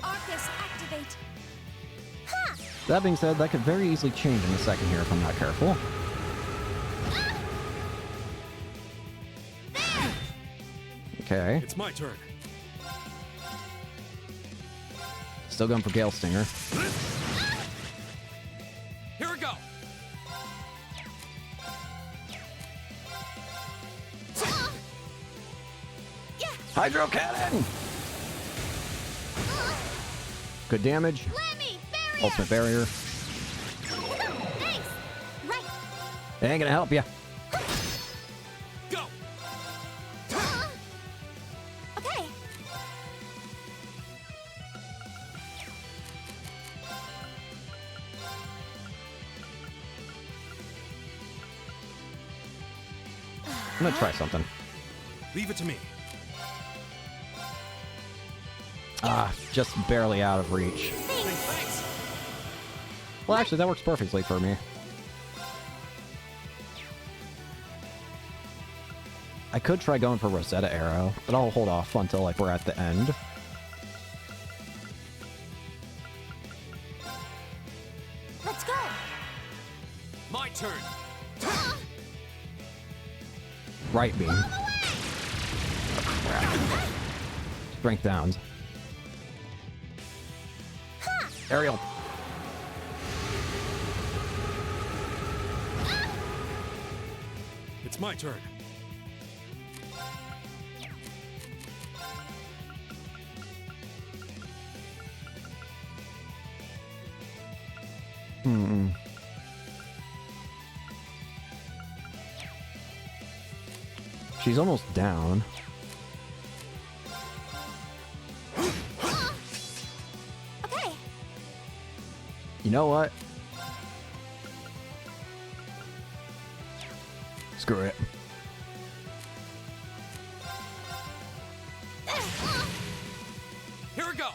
Arcus activate. That being said, that could very easily change in a second here if I'm not careful. Okay. It's my turn. Still going for Gale Stinger. Here we go. Hydro Cannon! Good damage. Lammy! Barrier! Ultimate barrier. Thanks! Right. It ain't gonna help you. Go. Okay. I'm gonna try something. Leave it to me. Just barely out of reach. Thanks. Well, actually, that works perfectly for me. I could try going for Rosetta Arrow, but I'll hold off until like we're at the end. Let's go. My turn. Right beam. Strength downs. Aerial. It's my turn. She's almost down. Okay. You know what? Screw it. Here we go.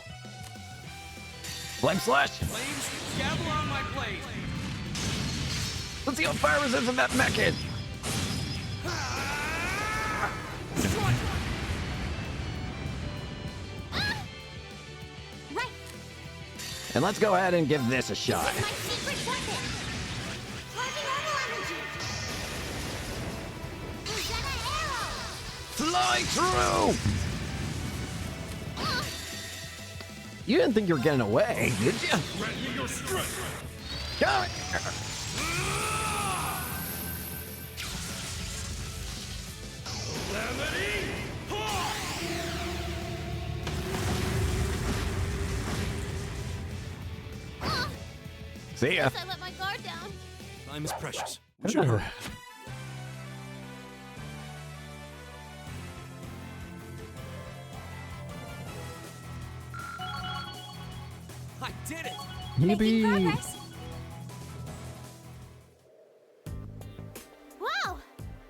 Flame Slash! Flames, gavel on my blade. Let's see how fire resistant that mech is! Right. And let's go ahead and give this a shot. My secret weapon. Charging orbital energy. Rosetta Arrow. Fly through! You didn't think you were getting away, did you? Come here! See ya. I let my guard down. Time is precious. I We don't should know. hurry. I did it. Making Yippee! progress. Wow,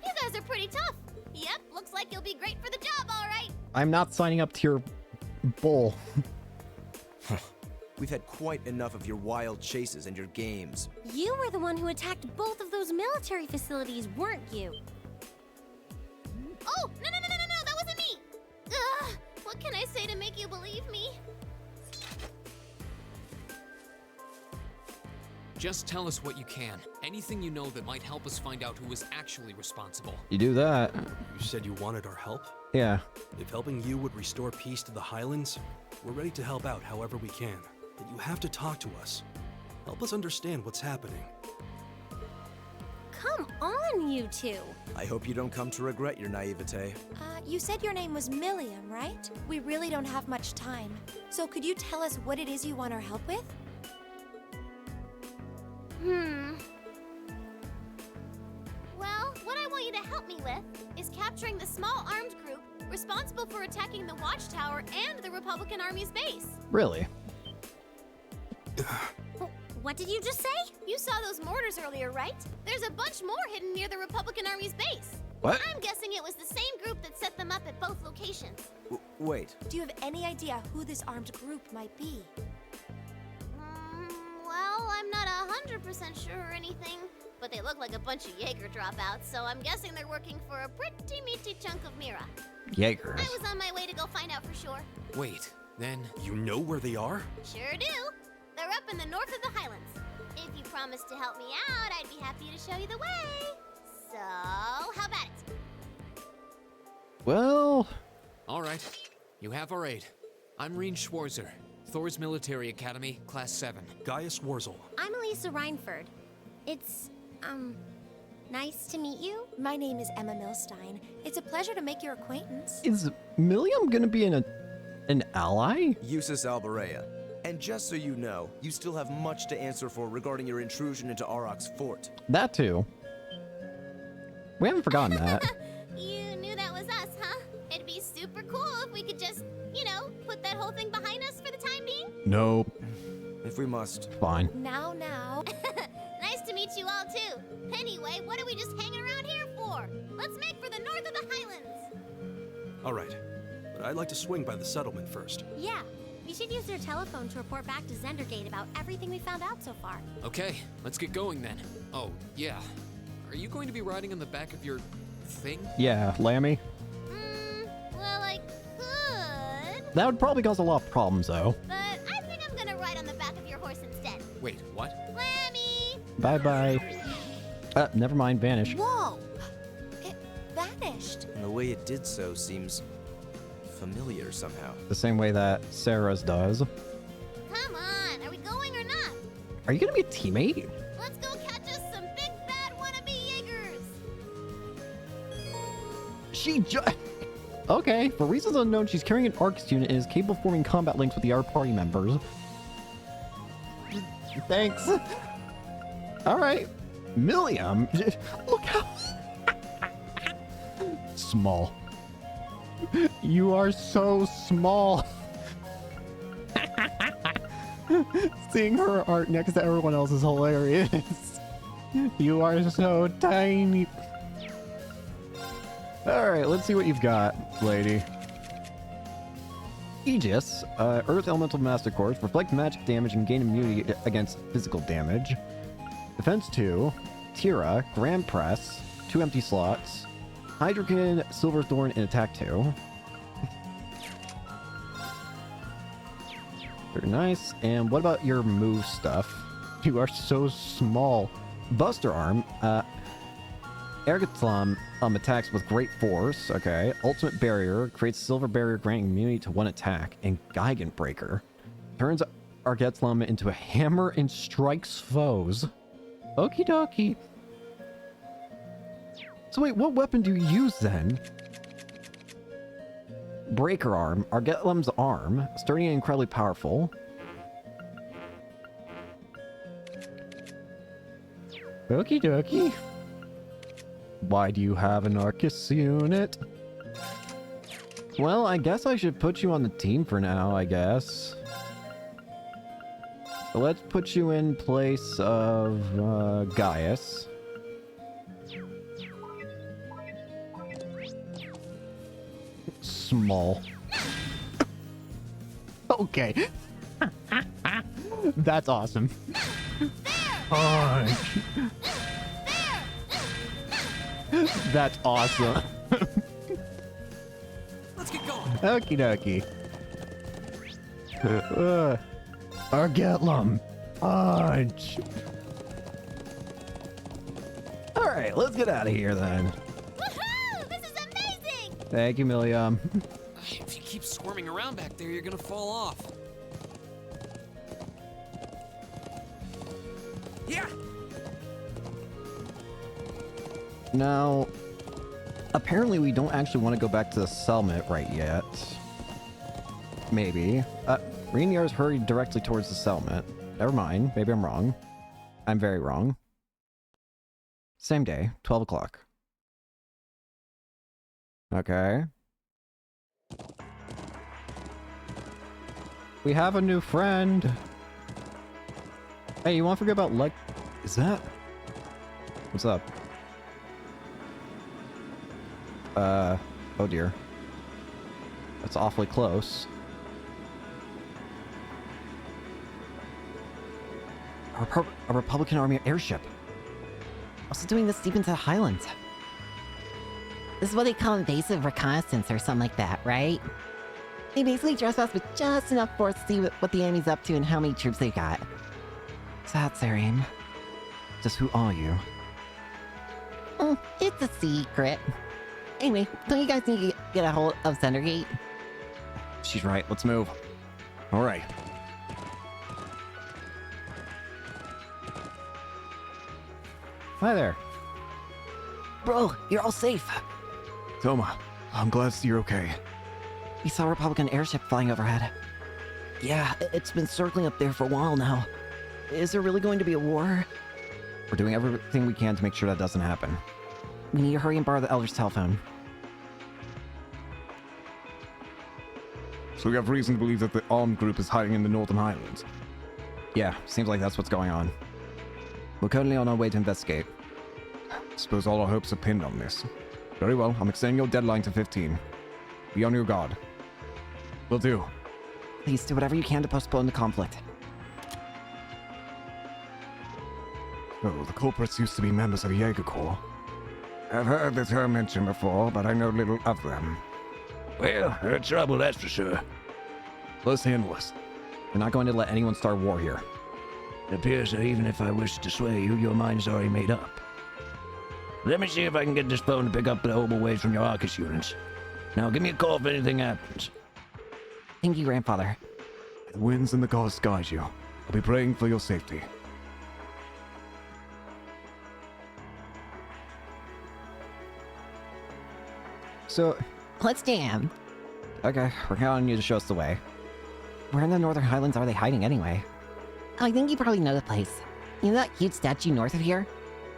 you guys are pretty tough. Yep, looks like you'll be great for the job, all right. I'm not signing up to your bull. We've had quite enough of your wild chases and your games. You were the one who attacked both of those military facilities, weren't you? Oh, no, that wasn't me. Ugh, what can I say to make you believe me? Just tell us what you can. Anything you know that might help us find out who was actually responsible. You do that. You said you wanted our help? Yeah. If helping you would restore peace to the Highlands, we're ready to help out however we can. But you have to talk to us. Help us understand what's happening. Come on, you two. I hope you don't come to regret your naivete. You said your name was Milliam, right? We really don't have much time. So could you tell us what it is you want our help with? Well, what I want you to help me with is capturing the small armed group responsible for attacking the Watchtower and the Republican Army's base. Really? What did you just say? You saw those mortars earlier, right? There's a bunch more hidden near the Republican Army's base. What? I'm guessing it was the same group that set them up at both locations. Wait, Do you have any idea who this armed group might be? Well, I'm not 100% sure or anything, but they look like a bunch of Jaeger dropouts, so I'm guessing they're working for a pretty meaty chunk of Mira. Jaegers. I was on my way to go find out for sure. Wait, then You know where they are? Sure do. They're up in the north of the Highlands. If you promise to help me out, I'd be happy to show you the way. So, how about it? Well, all right. You have our aid. I'm Reen Schwarzer, Thor's Military Academy, Class 7. Gaius Warzel. I'm Elisa Reinford. It's, nice to meet you. My name is Emma Milstein. It's a pleasure to make your acquaintance. is Milliam gonna be an ally? Eustace Alberea. And just so you know, you still have much to answer for regarding your intrusion into Auroch's fort. That too. We haven't forgotten that. You knew that was us, huh? It'd be super cool if we could just, put that whole thing behind us for the time being. Nope. If we must. Fine. Now. Nice to meet you all, too. Anyway, what are we just hanging around here for? Let's make for the north of the Highlands. All right. But I'd like to swing by the settlement first. Yeah, You should use your telephone to report back to Zendergate about everything we found out so far. Okay, let's get going then. Oh, yeah. Are you going to be riding on the back of your thing? Yeah, Lammy. Well, I could, That would probably cause a lot of problems, though. but I think I'm gonna ride on the back of your horse instead. Wait, what? Lammy! Bye-bye. Never mind, vanish. Whoa! It vanished. And the way it did so seems familiar somehow. The same way that Sarah's does. Come on, are we going or not? Are you gonna be a teammate? Let's go catch us some big bad wannabe Jaegers! She just... Okay, for reasons unknown, she's carrying an ARCS unit and is capable of forming combat links with the other party members. Thanks. Alright. Milliam? Look how... Small. You are so small. Seeing her art next to everyone else is hilarious. You are so tiny. Alright, let's see what you've got, lady. Aegis, Earth Elemental Master Course, reflect magic damage and gain immunity against physical damage. Defense 2, Tira, Grand Press, 2 empty slots, Hydrokin, Silverthorn, and Attack 2. Very nice. And what about your move stuff? You are so small. Buster Arm, Ergothlam attacks with great force. Okay. Ultimate Barrier creates Silver Barrier granting immunity to 1 attack. And Gigant Breaker turns Ergothlam into a hammer and strikes foes. Okie dokie. So wait, what weapon do you use then? Breaker Arm, Argetlam's arm, sturdy and incredibly powerful. Okie dokie. Why do you have an Arcus unit? Well, I guess I should put you on the team for now, I guess. So let's put you in place of Gaius. Small. Okay. That's awesome. Punch. That's awesome. Let's get going. Okie dokie. Argetlam. Punch. Alright, let's get out of here then. Woohoo! This is amazing! Thank you, Milliam. If you keep squirming around back there, you're gonna fall off. Yeah. Now, apparently we don't actually want to go back to the settlement right yet. Maybe. Rainier's hurried directly towards the settlement. Never mind. Maybe I'm wrong. I'm very wrong. Same day, 12 o'clock. Okay. We have a new friend. Hey, you want to forget about like... Is that... What's up? Oh dear. That's awfully close. A Republican Army airship. Also doing this deep into the Highlands. This is what they call invasive reconnaissance or something like that, right? They basically dress us with just enough force to see what the enemy's up to and how many troops they got. So that's their aim. Just who are you? It's a secret. Anyway, don't you guys need to get a hold of Zendergate? She's right. Let's move. All right. Hi there. Bro, you're all safe. Toma, I'm glad to see you're okay. We saw a Republican airship flying overhead. Yeah, it's been circling up there for a while now. Is there really going to be a war? We're doing everything we can to make sure that doesn't happen. We need to hurry and borrow the Elder's telephone. So we have reason to believe that the armed group is hiding in the Northern Highlands. Yeah, seems like that's what's going on. We're currently on our way to investigate. Suppose all our hopes are pinned on this. Very well, I'm extending your deadline to 15. Be on your guard. Will do. Please do whatever you can to postpone the conflict. Oh, the culprits used to be members of Jaeger Corps. I've heard the term mentioned before, but I know little of them. Well, they're trouble, that's for sure. Let's handle this. We're not going to let anyone start war here. It appears that even if I wish to sway you, your mind is already made up. Let me see if I can get this phone to pick up the hobel waves from your Arcus units. Now give me a call if anything happens. Thank you, Grandfather. The winds and the gods guide you. I'll be praying for your safety. So, Let's jam. okay, we're counting on you to show us the way. Where in the Northern Highlands are they hiding anyway? Oh, I think you probably know the place. You know that huge statue north of here?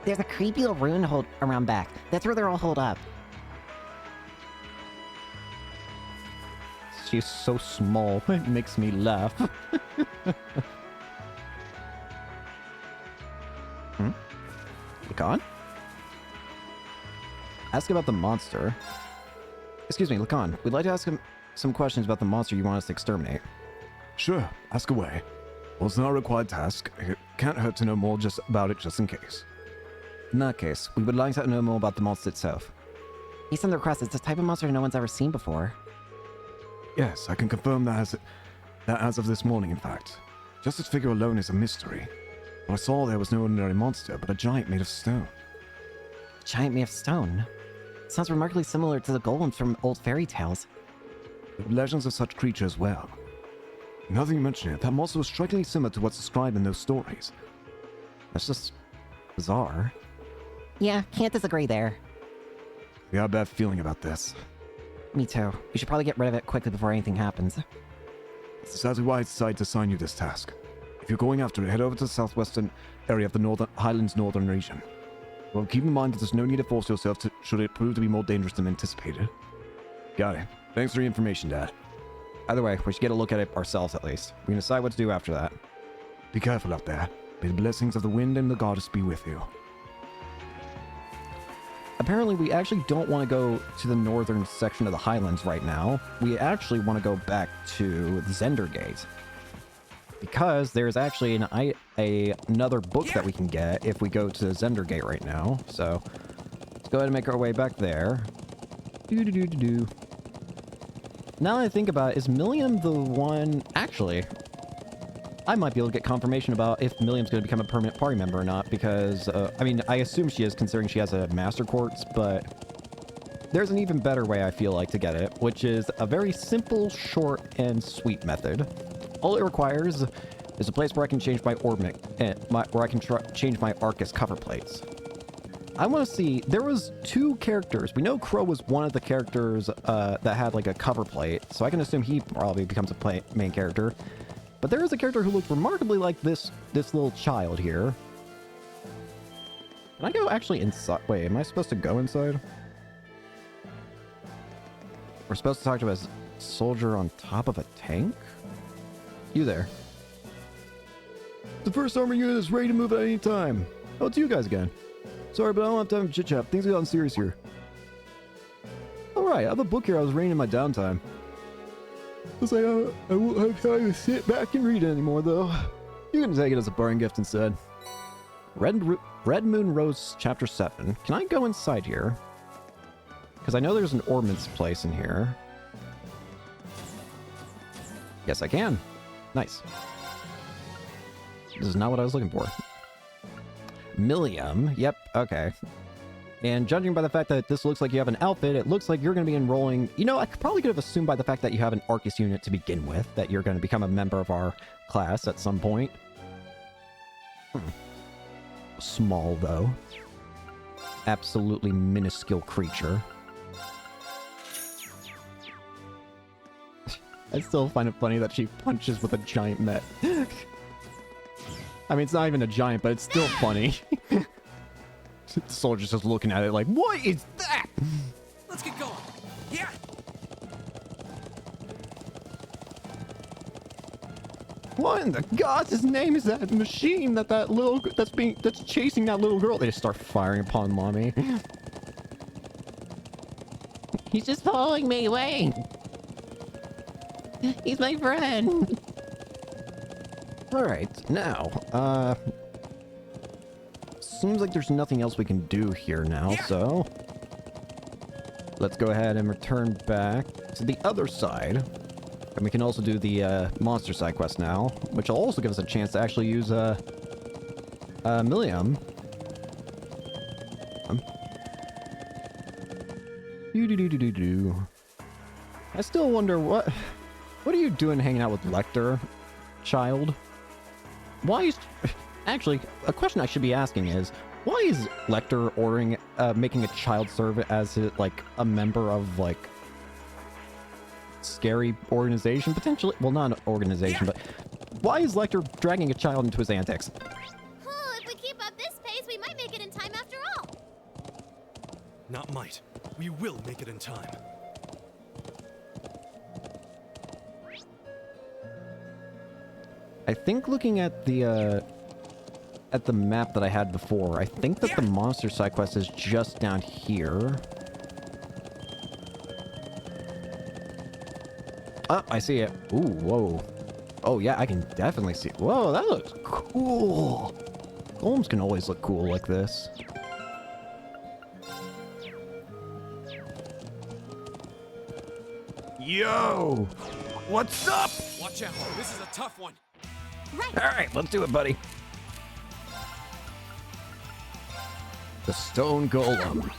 There's a creepy little ruin hold around back. That's where they're all holed up. She's so small, it makes me laugh. Lacan? Ask about the monster. Excuse me, Lacan. We'd like to ask him some questions about the monster you want us to exterminate. Sure, ask away. Well, it's not a required task. It can't hurt to know more just about it just in case. In that case, we would like to know more about the monster itself. He sent the request. It's a type of monster no one's ever seen before. Yes, I can confirm that as of this morning, in fact. Just its figure alone is a mystery. What I saw there was no ordinary monster, but a giant made of stone. A giant made of stone? Sounds remarkably similar to the golems from old fairy tales. There are legends of such creatures as well. Now that you mention it, that monster was strikingly similar to what's described in those stories. That's just bizarre. Yeah, can't disagree there. I got a bad feeling about this. Me too. We should probably get rid of it quickly before anything happens. This is exactly why I decided to assign you this task. If you're going after it, head over to the southwestern area of the Highlands Northern region. Well, keep in mind that there's no need to force yourself should it prove to be more dangerous than anticipated. Got it. Thanks for the information, Dad. Either way, we should get a look at it ourselves at least. We can decide what to do after that. Be careful out there. May the blessings of the wind and the goddess be with you. Apparently, we actually don't want to go to the northern section of the Highlands right now. We actually want to go back to Zendergate. Because there's actually another book that we can get if we go to Zendergate right now. So, let's go ahead and make our way back there. Do-do-do-do-do. Now that I think about it, is Milliam the one... Actually, I might be able to get confirmation about if Milliam's going to become a permanent party member or not, because, I mean, I assume she is, considering she has a Master Quartz, but there's an even better way, I feel like, to get it, which is a very simple, short, and sweet method. All it requires is a place where I can change my Orbnic, where I can change my Arcus cover plates. I want to see, there was 2 characters. We know Crow was one of the characters that had like a cover plate, so I can assume he probably becomes a main character. But there is a character who looks remarkably like this little child here. Can I go actually inside? Wait, am I supposed to go inside? We're supposed to talk to a soldier on top of a tank? You there. The first armor unit is ready to move at any time. Oh, it's you guys again. Sorry, but I don't have time to chit-chat. Things have gotten serious here. Alright, I have a book here I was reading in my downtime. Looks like I won't have time to sit back and read it anymore, though. You can take it as a parting gift instead. Red Moon Rose Chapter 7. Can I go inside here? Because I know there's an ordnance place in here. Yes, I can. Nice. This is not what I was looking for. Milliam. Yep, okay. And judging by the fact that this looks like you have an outfit, it looks like you're going to be enrolling... You know, I probably could have assumed by the fact that you have an Arcus unit to begin with, that you're going to become a member of our class at some point. Small, though. Absolutely minuscule creature. I still find it funny that she punches with a giant mech. I mean, it's not even a giant, but it's still funny. The soldier's just looking at it like, what is that? Let's get going. Yeah. What in the gods' name is that machine that's chasing that little girl? They just start firing upon Mommy. He's just following me away. He's my friend. All right, now, seems like there's nothing else we can do here now, so let's go ahead and return back to the other side. And we can also do the monster side quest now, which will also give us a chance to actually use Millium. I still wonder what are you doing hanging out with Lecter, child? Why is... Actually, a question I should be asking is, why is Lecter ordering, making a child serve as, like, a member of, like, scary organization, potentially? Well, not an organization, but why is Lecter dragging a child into his antics? Oh, if we keep up this pace, we might make it in time after all. Not might. We will make it in time. I think looking at the map that I had before, I think that the monster side quest is just down here. Oh, I see it. Ooh, whoa. Oh yeah, I can definitely see. Whoa, that looks cool. Golems can always look cool like this. Yo! What's up? Watch out, this is a tough one. Right. All right, let's do it, buddy. The stone golem.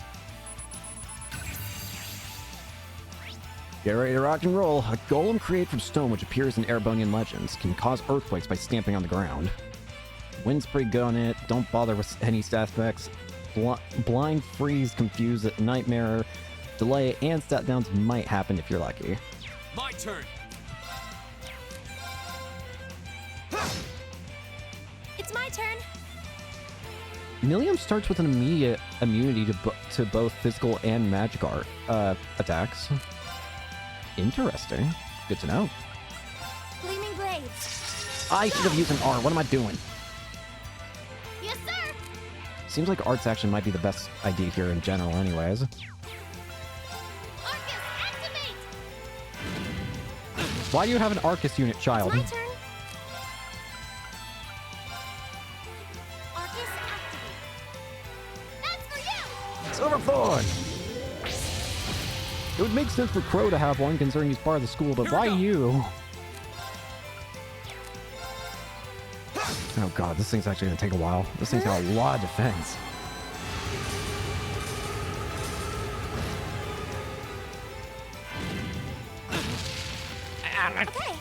Get ready to rock and roll. A golem created from stone, which appears in Erebonian legends, can cause earthquakes by stamping on the ground. Wind's pretty good on it. Don't bother with any stat effects. Blind, freeze, confuse, nightmare, delay, and stat downs might happen if you're lucky. My turn. It's my turn. Millium starts with an immediate immunity to both physical and magic art attacks. Interesting. Good to know. Gleaming blades. I should have used an R. What am I doing? Yes, sir. Seems like arts actually might be the best idea here in general anyways. Arcus, activate. Why do you have an Arcus unit, child? My turn. Arcus, activate. That's for you. Silverthorn! It would make sense for Crow to have one, considering he's part of the school, but why you? Oh god, this thing's actually gonna take a while. This thing's got a lot of defense. Okay.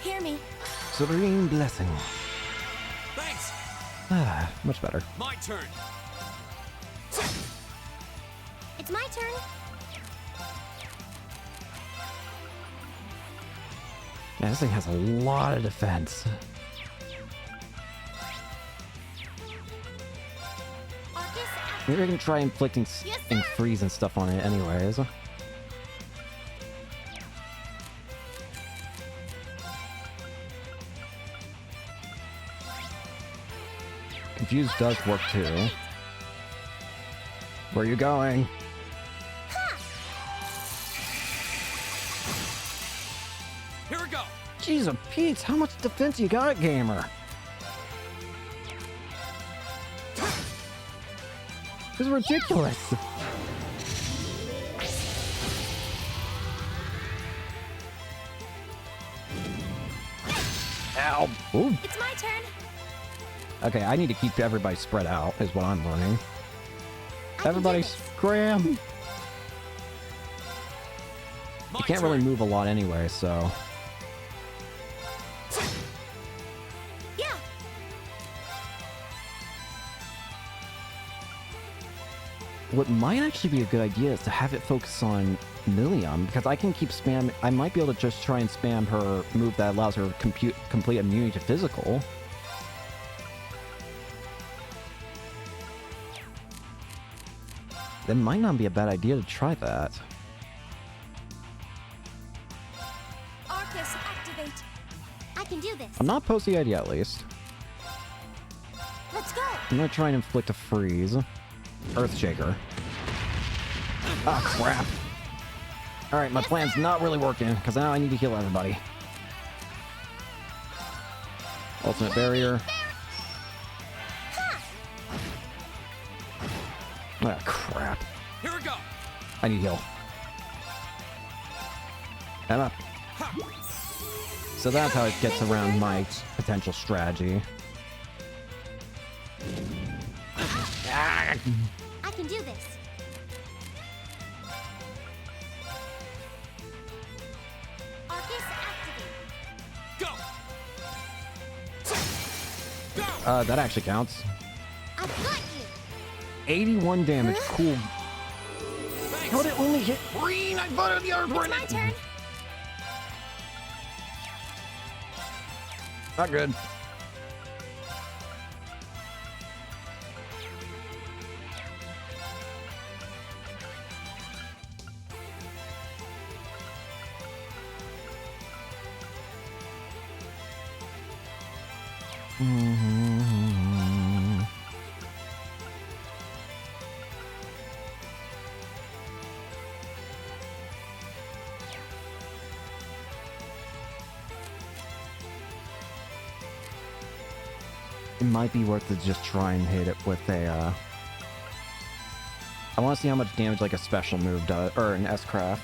Hear me. Serene Blessing. Thanks. Ah, much better. My turn. It's my turn. Yeah, this thing has a lot of defense. Arcus, activate. We're gonna try inflicting Yes, and sir. freeze and stuff on it anyways. Confuse does work too. Where are you going? Here we go. Jeez, a Pete, how much defense you got, gamer? This is ridiculous. Ow. Ooh. It's my turn. Okay, I need to keep everybody spread out, is what I'm learning. I can Everybody do this. scram. My You can't turn. really move a lot anyway, so... Yeah. What might actually be a good idea is to have it focus on Millium, because I can keep spam. I might be able to just try and spam her move that allows her complete immunity to physical. That might not be a bad idea to try that. Arcus, activate. I can do this. I'm not opposed to the idea, at least. Let's go. I'm gonna try and inflict a freeze. Earthshaker. Oh, crap. Alright, my plan's not really working, because now I need to heal everybody. Ultimate barrier. Ah, crap. Here we go. I need heal. Emma. So that's how it gets around my potential strategy. I can do this. Arcus activate. Go. That actually counts. I've got you. 81 damage, cool. Thanks. How did it only hit green? I thought the others were in It's my it. turn. Not good. It might be worth it just try and hit it with a, I want to see how much damage like a special move does, or an S-Craft.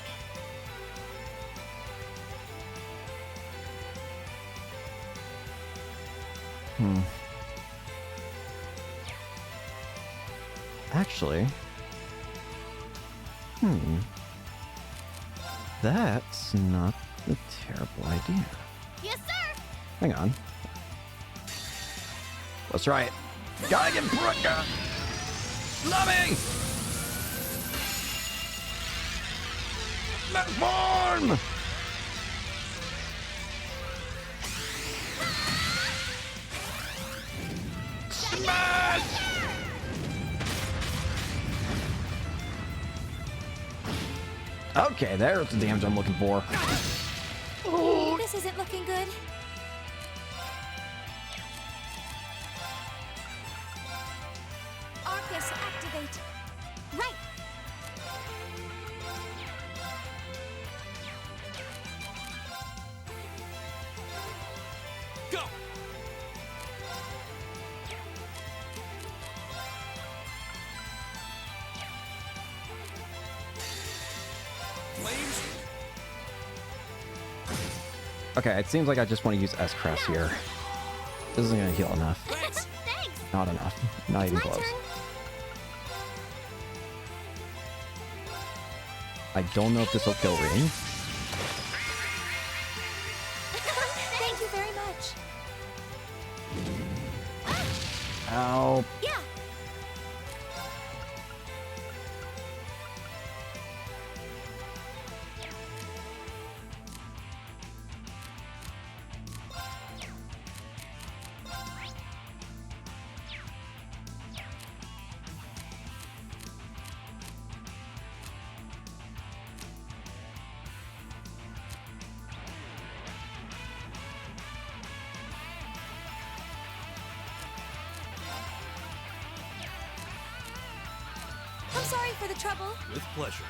Actually, that's not a terrible idea. Yes, sir. Hang on. Let's try it. Gotta get Brooke. Loving. Let's form. Smash. Okay, there's the damage I'm looking for. This isn't looking good. Arcus activate. Right. Go. Flames. Okay, it seems like I just want to use S-Crafts here. This isn't gonna heal enough. Thanks. Thanks. Not enough. Not even My close. turn. I don't know if this will kill Ring. Thank you very much. Ow. Yeah. I'm sorry for the trouble. With pleasure.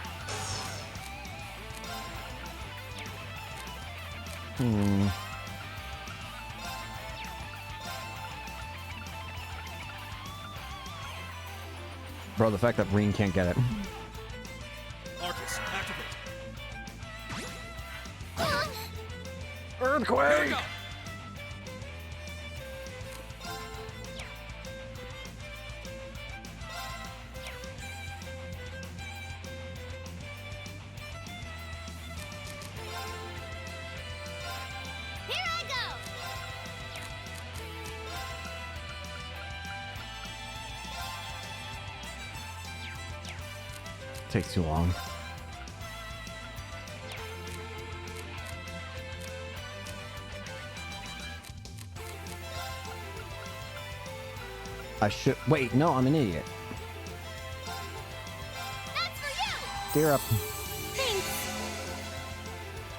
Bro, the fact that Ring can't get it. Arcus, activate. Here Earthquake! we go. Here I go. Takes too long. I should wait. No, I'm an idiot. That's for you. Dear up. Thanks.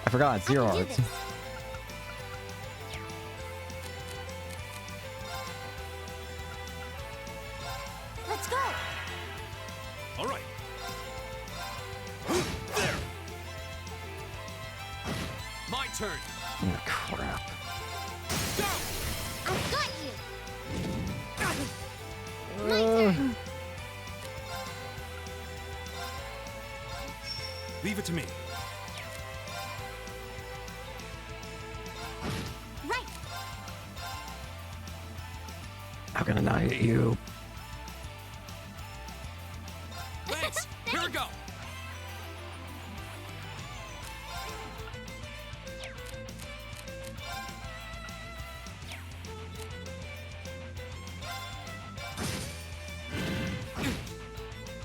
I forgot. Zero I can do hearts. this. Let's go. All right. My turn. Oh, crap. Go! I've got you! My turn! Leave it to me. Right! How can I hit you? Thanks. Here we go.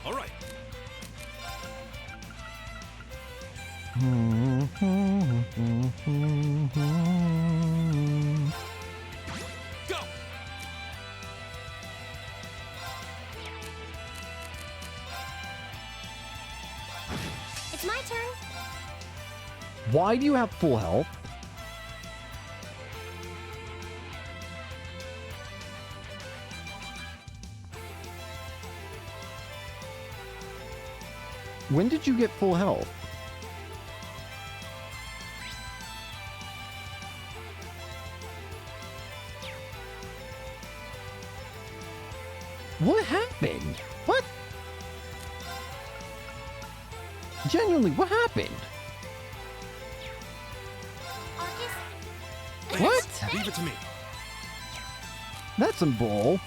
All right. Go. It's my turn! Why do you have full health? When did you get full health? What happened? What? Genuinely, what happened? Arcus? What? Leave it to me. That's some bull.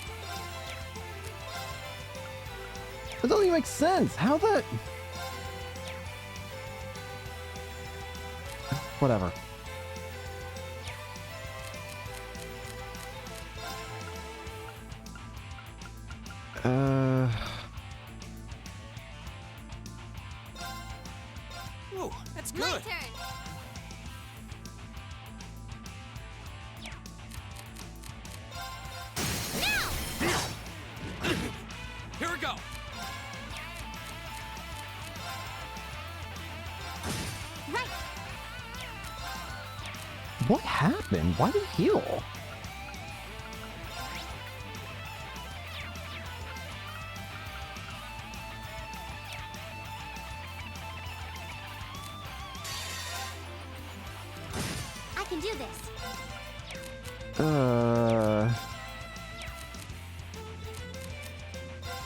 That doesn't even make sense. How that? Whatever. Whoa, that's My good. turn! Now! Here we go. Right! What happened? Why did he heal? I can do this!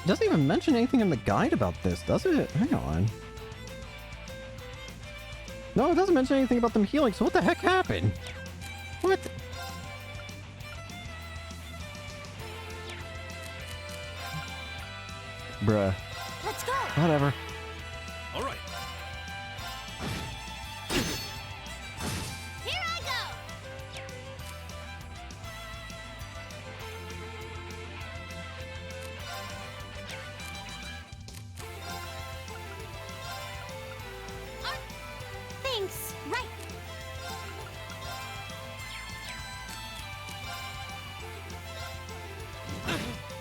Doesn't even mention anything in the guide about this, does it? Hang on. No, it doesn't mention anything about them healing, so what the heck happened? What? Bruh. Let's go! Whatever. All right. Here I go! Thanks! Right!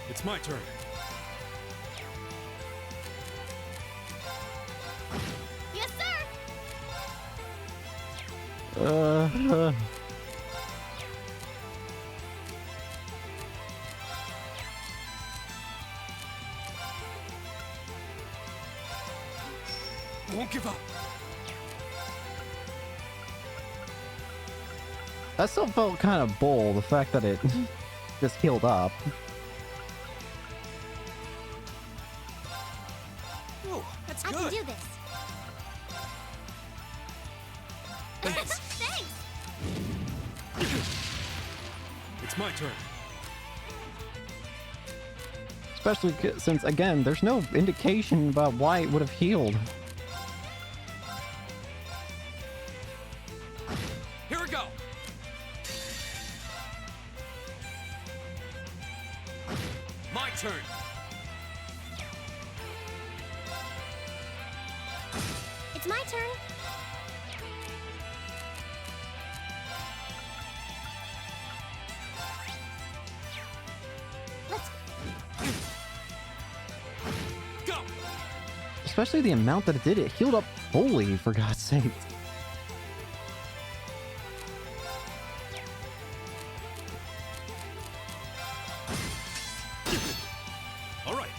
It's my turn. Yes, sir! Won't give up. That still felt kind of bull, the fact that it just healed up. Whoa, that's I good. can do this! Thanks. Thanks! It's my turn. Especially since, again, there's no indication about why it would have healed. Here we go. My turn. It's my turn! Let's... Go. Especially the amount that it did. It healed up fully, for God's sake. All right.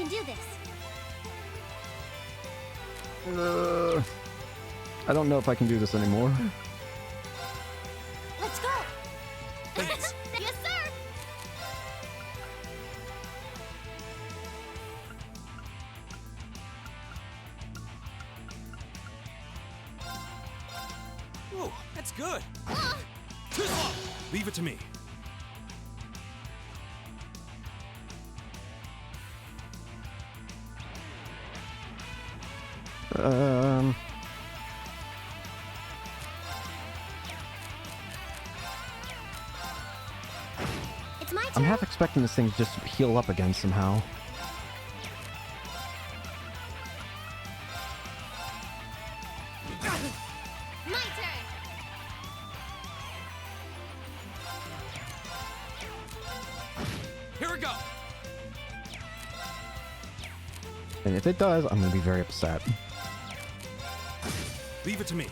can do this. I don't know if I can do this anymore. Let's go. Thanks. Yes, sir. Whoa, that's good. Too slow. Leave it to me. It's my I'm turn. half expecting this thing to just heal up again somehow. My turn. Here we go. And if it does, I'm gonna be very upset. Leave it to me.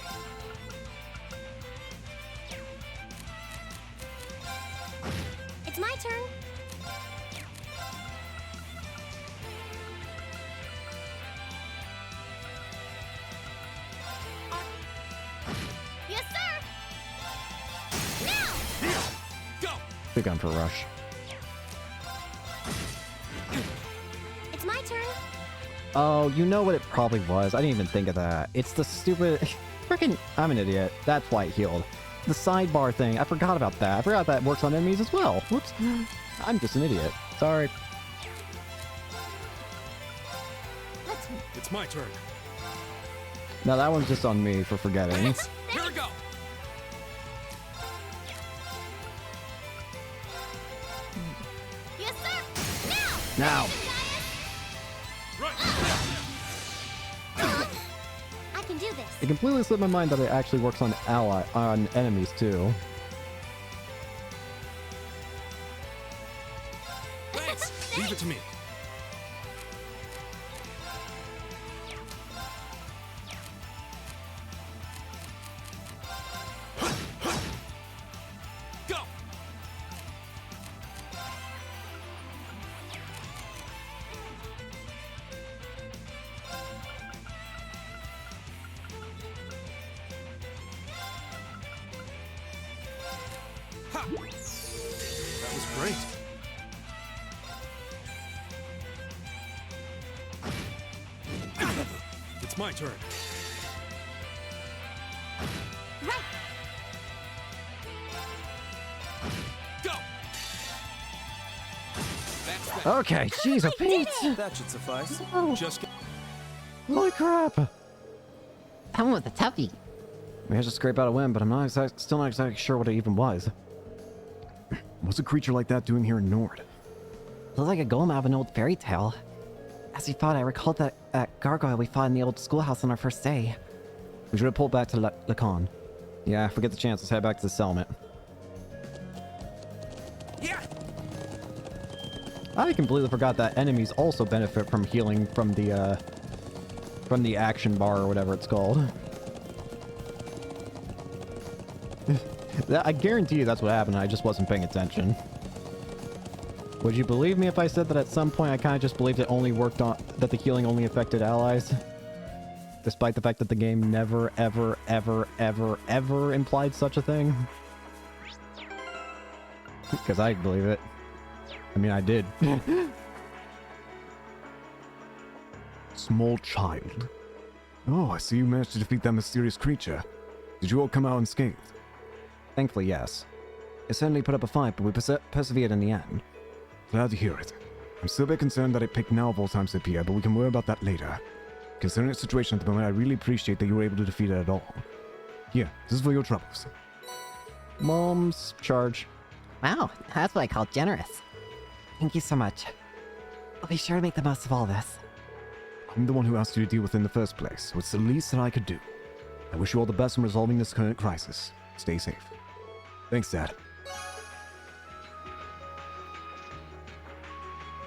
It's my turn. Yes, sir. Now. Here. Go. Big gun for rush. It's my turn. Oh, you know what it probably was. I didn't even think of that. It's the stupid... Freaking... I'm an idiot. That's why it healed. The sidebar thing. I forgot about that. I forgot that works on enemies as well. Whoops. I'm just an idiot. Sorry. It's my turn. Now that one's just on me for forgetting. Here we go. Yes, sir. Now. Now. Right. I can do this. It completely slipped my mind that it actually works on enemies too. Thanks. Leave it to me. Go. Ha! That was great. It's my turn. Right. Go. That's that. Okay, jeez, oh Pete! That should suffice. Just get Holy crap! That one was a toughie. We had to scrape out a win, but I'm not still not exactly sure what it even was. What's a creature like that doing here in Nord? Looks like a golem out of an old fairy tale. As we fought, I recalled that gargoyle we fought in the old schoolhouse on our first day. We should have pulled back to Lacan. Yeah, forget the chance. Let's head back to the settlement. yeah. I completely forgot that enemies also benefit from healing from the action bar or whatever it's called. I guarantee you that's what happened. I just wasn't paying attention. Would you believe me if I said that at some point I kind of just believed it only worked on that the healing only affected allies? Despite the fact that the game never, ever, ever, ever, ever implied such a thing. Because I believe it. I mean, I did. Small child. Oh, I see you managed to defeat that mysterious creature. Did you all come out unscathed? Thankfully, yes. It certainly put up a fight, but we persevered in the end. Glad to hear it. I'm still a bit concerned that it picked now of all times to appear, but we can worry about that later. Considering the situation at the moment, I really appreciate that you were able to defeat it at all. Here, this is for your troubles. Mom's charge. Wow, that's what I call generous. Thank you so much. I'll be sure to make the most of all this. I'm the one who asked you to deal with it in the first place, so it's the least that I could do. I wish you all the best in resolving this current crisis. Stay safe. Thanks, Dad.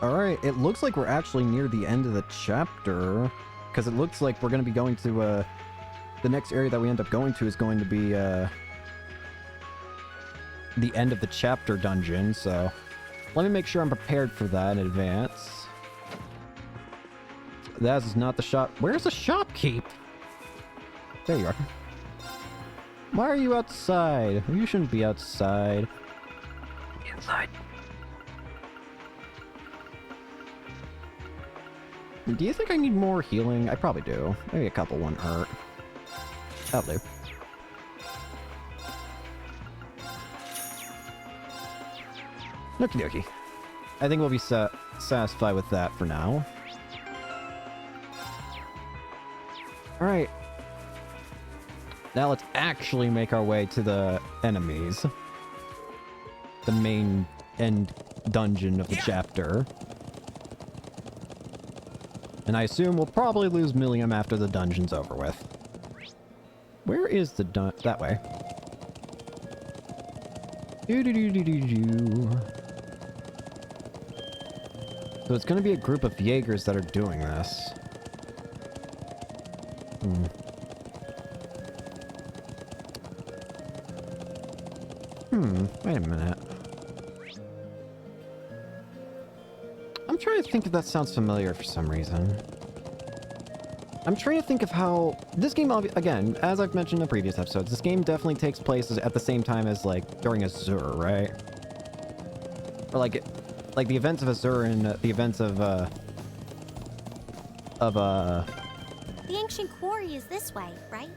Alright, it looks like we're actually near the end of the chapter. Because it looks like we're going to be going to, the next area that we end up going to is going to be, the end of the chapter dungeon, so... Let me make sure I'm prepared for that in advance. That is not the shop. Where's the shopkeep? There you are. Why are you outside? You shouldn't be outside. Inside. Do you think I need more healing? I probably do. Maybe a couple wouldn't hurt. That'll do. Okie dokie. I think we'll be satisfied with that for now. Alright. Now let's actually make our way to the enemies. The main end dungeon of the chapter. And I assume we'll probably lose Millium after the dungeon's over with. Where is the that way? Do-do-do-do-do-do. So it's going to be a group of Jaegers that are doing this. Wait a minute. I'm trying to think if that sounds familiar for some reason. I'm trying to think of how... This game, again, as I've mentioned in previous episodes, this game definitely takes place at the same time as, like, during Azure, right? Or, like the events of Azure and the events of... The ancient quarry is this way, right?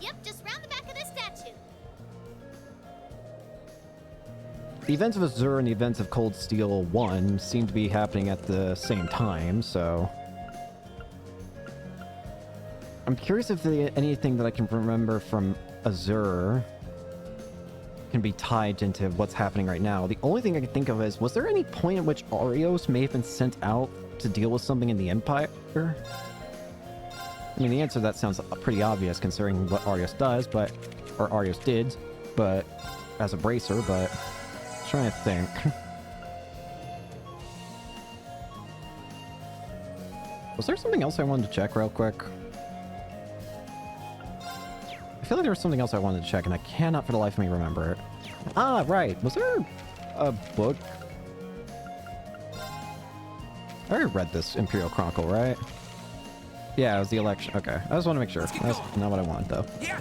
Yep, just round the back of this statue. The events of Azure and the events of Cold Steel 1 seem to be happening at the same time, so... I'm curious if anything that I can remember from Azure can be tied into what's happening right now. The only thing I can think of is, was there any point at which Arios may have been sent out to deal with something in the Empire? I mean, the answer to that sounds pretty obvious considering what Arios does, but... Or Arios did, but... As a bracer, but... I'm trying to think. Was there something else I wanted to check real quick? I feel like there was something else I wanted to check, and I cannot for the life of me remember it. Ah, right. Was there a book? I already read this Imperial Chronicle, right? Yeah, it was the election. Okay, I just want to make sure. That's not what I wanted, though. Yeah.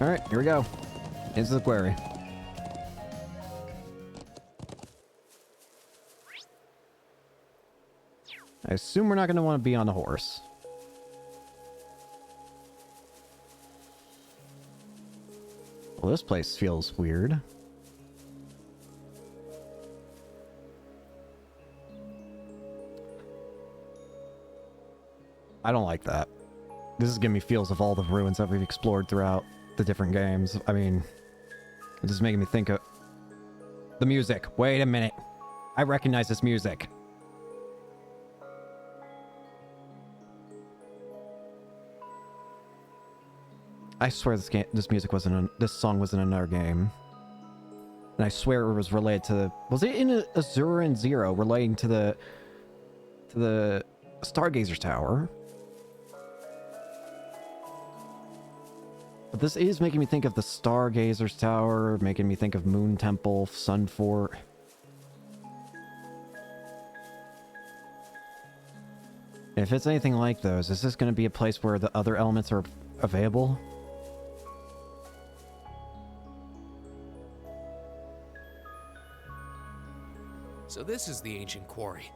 Alright, here we go. Into the quarry. I assume we're not going to want to be on a horse. Well, this place feels weird. I don't like that. This is giving me feels of all the ruins that we've explored throughout the different games. I mean, this is making me think of... The music. Wait a minute. I recognize this music. I swear this music wasn't this song was in another game. And I swear it was related to... Was it in Azure and Zero relating to the Stargazer Tower? But this is making me think of the Stargazer's Tower, making me think of Moon Temple, Sun Fort. If it's anything like those, is this going to be a place where the other elements are available? So this is the ancient quarry.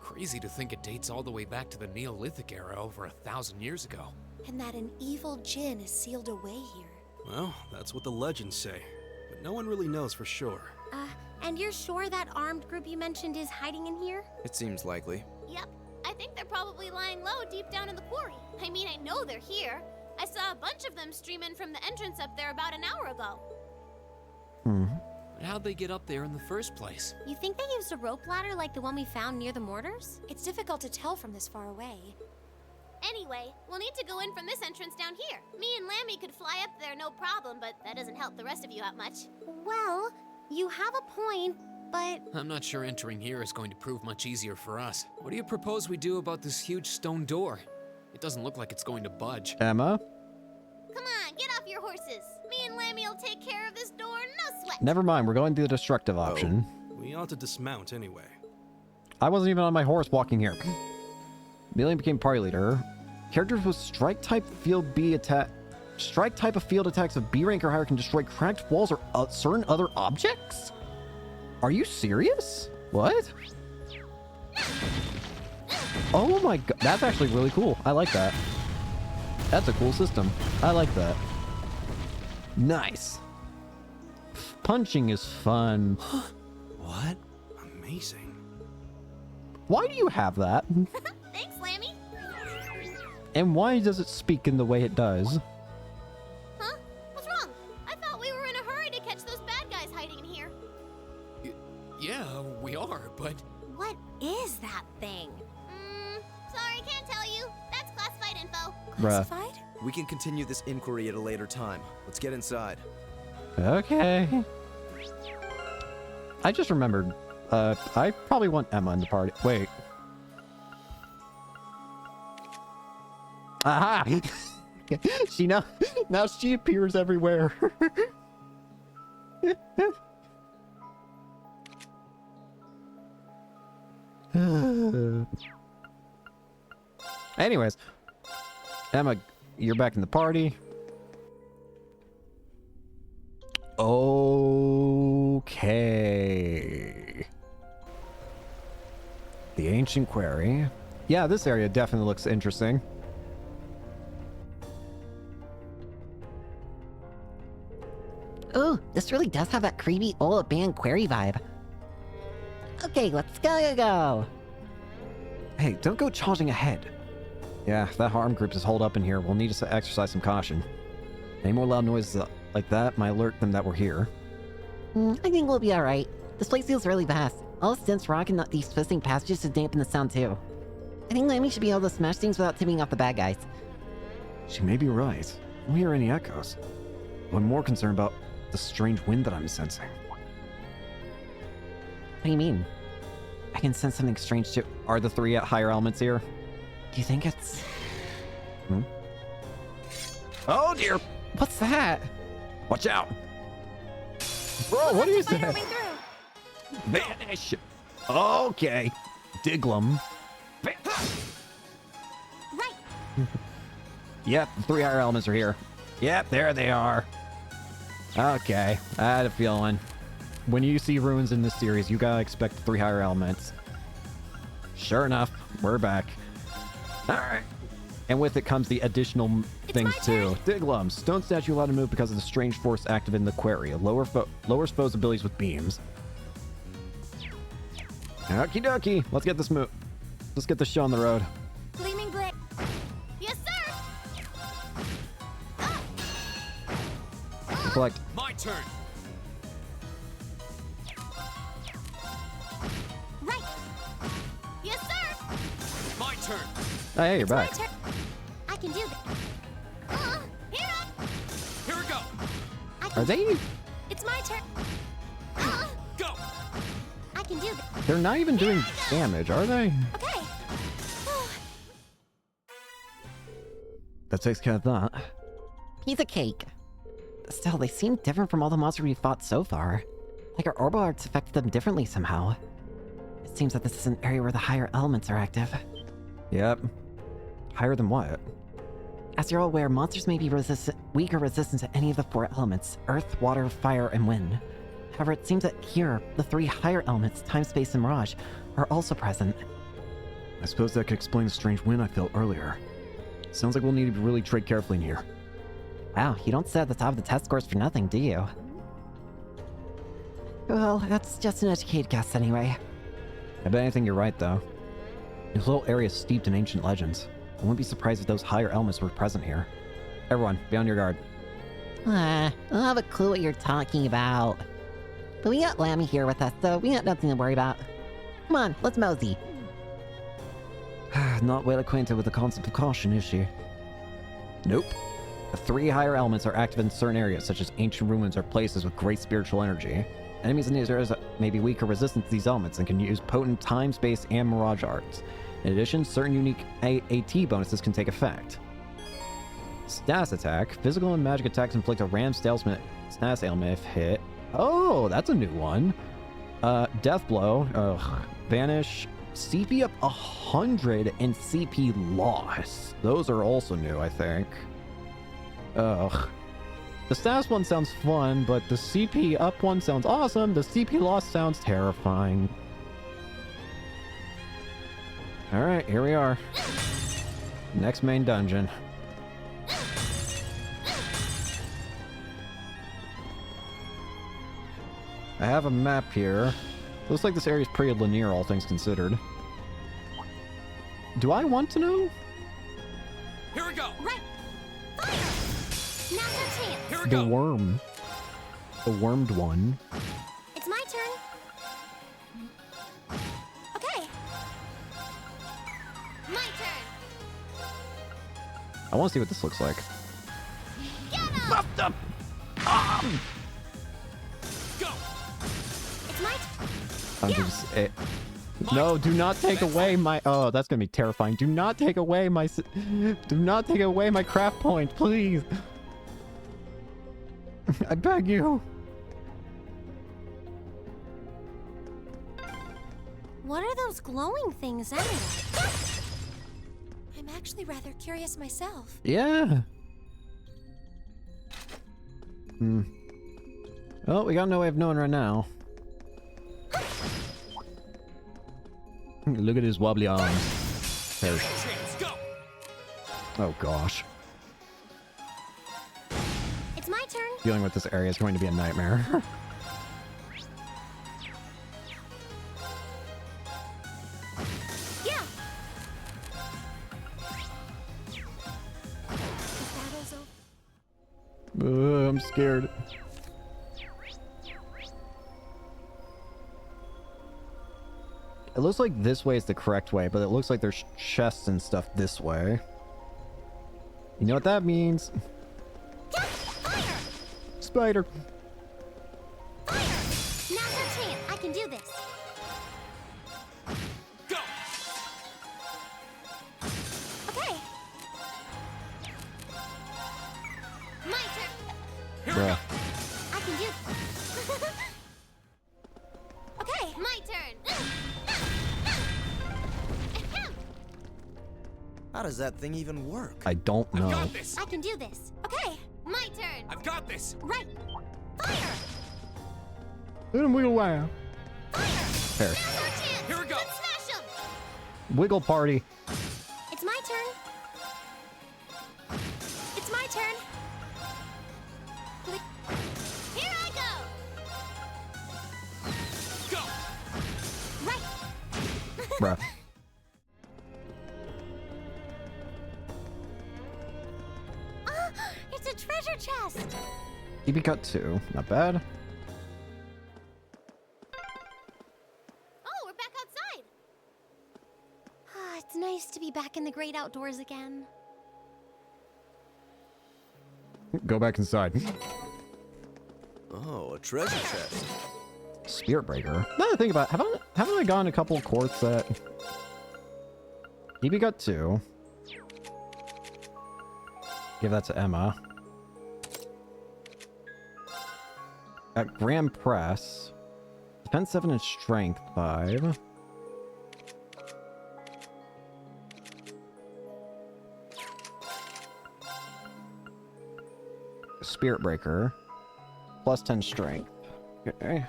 Crazy to think it dates all the way back to the Neolithic era over 1,000 years ago. And that an evil djinn is sealed away here. Well, that's what the legends say, but no one really knows for sure. And you're sure that armed group you mentioned is hiding in here? It seems likely. Yep. I think they're probably lying low deep down in the quarry. I mean, I know they're here. I saw a bunch of them stream in from the entrance up there about an hour ago. But how'd they get up there in the first place? You think they used a rope ladder like the one we found near the mortars? It's difficult to tell from this far away. Anyway, we'll need to go in from this entrance down here. Me and Lammy could fly up there no problem, but that doesn't help the rest of you out much. Well, you have a point, but... I'm not sure entering here is going to prove much easier for us. What do you propose we do about this huge stone door? It doesn't look like it's going to budge. Emma? Come on, get off your horses. Me and Lammy will take care of this door, no sweat. Never mind, we're going to the destructive option. We ought to dismount anyway. I wasn't even on my horse walking here. Million became party leader. Characters with strike type field B attack. Strike type of field attacks of B rank or higher can destroy cracked walls or certain other objects? Are you serious? What? Oh my god, that's actually really cool. I like that. That's a cool system. I like that. Nice. Punching is fun. What? Amazing. Why do you have that? Thanks, Lammy. And why does it speak in the way it does? Huh? What's wrong? I thought we were in a hurry to catch those bad guys hiding in here. Yeah, we are, but What is that thing? Sorry, can't tell you. That's classified info. Classified? We can continue this inquiry at a later time. Let's get inside. Okay. I just remembered. I probably want Emma in the party. Wait. Aha! She now she appears everywhere. Anyways, Emma, you're back in the party. Okay. The Ancient Quarry. Yeah, this area definitely looks interesting. Ooh, this really does have that creepy old abandoned quarry vibe. Okay, let's go. Hey, don't go charging ahead. Yeah, if that harm group is holed up in here, we'll need to exercise some caution. Any more loud noises like that might alert them that we're here. I think we'll be alright. This place feels really vast. All this dense rock and these twisting passages to dampen the sound too. I think Lammy should be able to smash things without tipping off the bad guys. She may be right. I don't hear any echoes. But I'm more concerned about the strange wind that I'm sensing. What do you mean? I can sense something strange too. Are the three higher elements here? Do you think it's... Oh dear! What's that? Watch out! Bro, what is Find our that? way through. Vanish! Okay. Diglum. Right. Yep, the three higher elements are here. Yep, there they are. Okay, I had a feeling. When you see ruins in this series, you gotta expect three higher elements. Sure enough, we're back. Alright. And with it comes the additional things too. Diglum, stone statue allowed to move because of the strange force active in the quarry. Lowers foes' abilities with beams. Okie dokie, let's get this move. Let's get this show on the road. Gleaming Blade. Yes, sir. Collect. my turn. Right. Yes, sir. My turn. Hey, you're back. My turn. I can do that. Here up. Here we go. Are they? It's my turn. Go. I can do that. They're not even doing damage, are they? Okay. That takes care of that. Piece of cake. Still, they seem different from all the monsters we've fought so far. Like our orbital arts affected them differently somehow. It seems that this is an area where the higher elements are active. Yep. Higher than what? As you're all aware, monsters may be weak or resistant to any of the four elements: earth, water, fire, and wind. However, it seems that here, the three higher elements, time, space, and mirage, are also present. I suppose that could explain the strange wind I felt earlier. Sounds like we'll need to really tread carefully in here. Wow, you don't sit at the top of the test scores for nothing, do you? Well, that's just an educated guess anyway. I bet anything you're right, though. This whole area is steeped in ancient legends. I wouldn't be surprised if those higher elements were present here. Everyone, be on your guard. I don't have a clue what you're talking about. But we got Lammy here with us, so we got nothing to worry about. Come on, let's mosey. Not well acquainted with the concept of caution, is she? Nope. The three higher elements are active in certain areas, such as ancient ruins or places with great spiritual energy. Enemies in these areas may be weak or resistant to these elements and can use potent time, space, and mirage arts. In addition, certain unique AT bonuses can take effect. Status attack. Physical and magic attacks inflict a random status ailment if hit. Oh, that's a new one. Death blow. Ugh. Vanish. CP up 100 and CP loss. Those are also new, I think. Ugh. The status one sounds fun, but the CP up one sounds awesome. The CP loss sounds terrifying. Alright, here we are. Next main dungeon. I have a map here. Looks like this area is pretty linear, all things considered. Do I want to know? Here we go. Right. Fire! Now's our chance. Here we The go. worm. The wormed one. It's my turn. Okay. My turn. I want to see what this looks like. Get him! Go. It's my turn. No, do not take away my... Oh, that's gonna be terrifying. Do not take away my... Do not take away my craft point, please. I beg you. What are those glowing things anyway? I'm actually rather curious myself. Yeah. Well, we got no way of knowing right now. Look at his wobbly arms. There. Chance. Go. Oh gosh. It's my turn. Dealing with this area is going to be a nightmare. Yeah. The battle's over. I'm scared. It looks like this way is the correct way, but it looks like there's chests and stuff this way. You know what that means? Fire! Spider. Fire! Now's our chance. I can do this. Go. Okay. My turn. Here we Bruh. go. I can do. Okay. My turn. How does that thing even work? I don't I've know. got this. I can do this. Okay. My turn. I've got this. Right. Fire! Wiggle wow. There. Now's our chance. Here we go. Let's smash 'em. Wiggle party. It's my turn. It's my turn. Click. Here I go. Go. Right. Bruh. It's a treasure chest. EB cut 2. Not bad. Oh, we're back outside. It's nice to be back in the great outdoors again. Go back inside. Oh, a treasure chest. Spirit breaker. Now that I think about it, haven't I gotten a couple quartz at EB got 2. Give that to Emma. At Grand Press. Defense 7 and Strength 5. Spirit breaker. Plus 10 strength. Okay.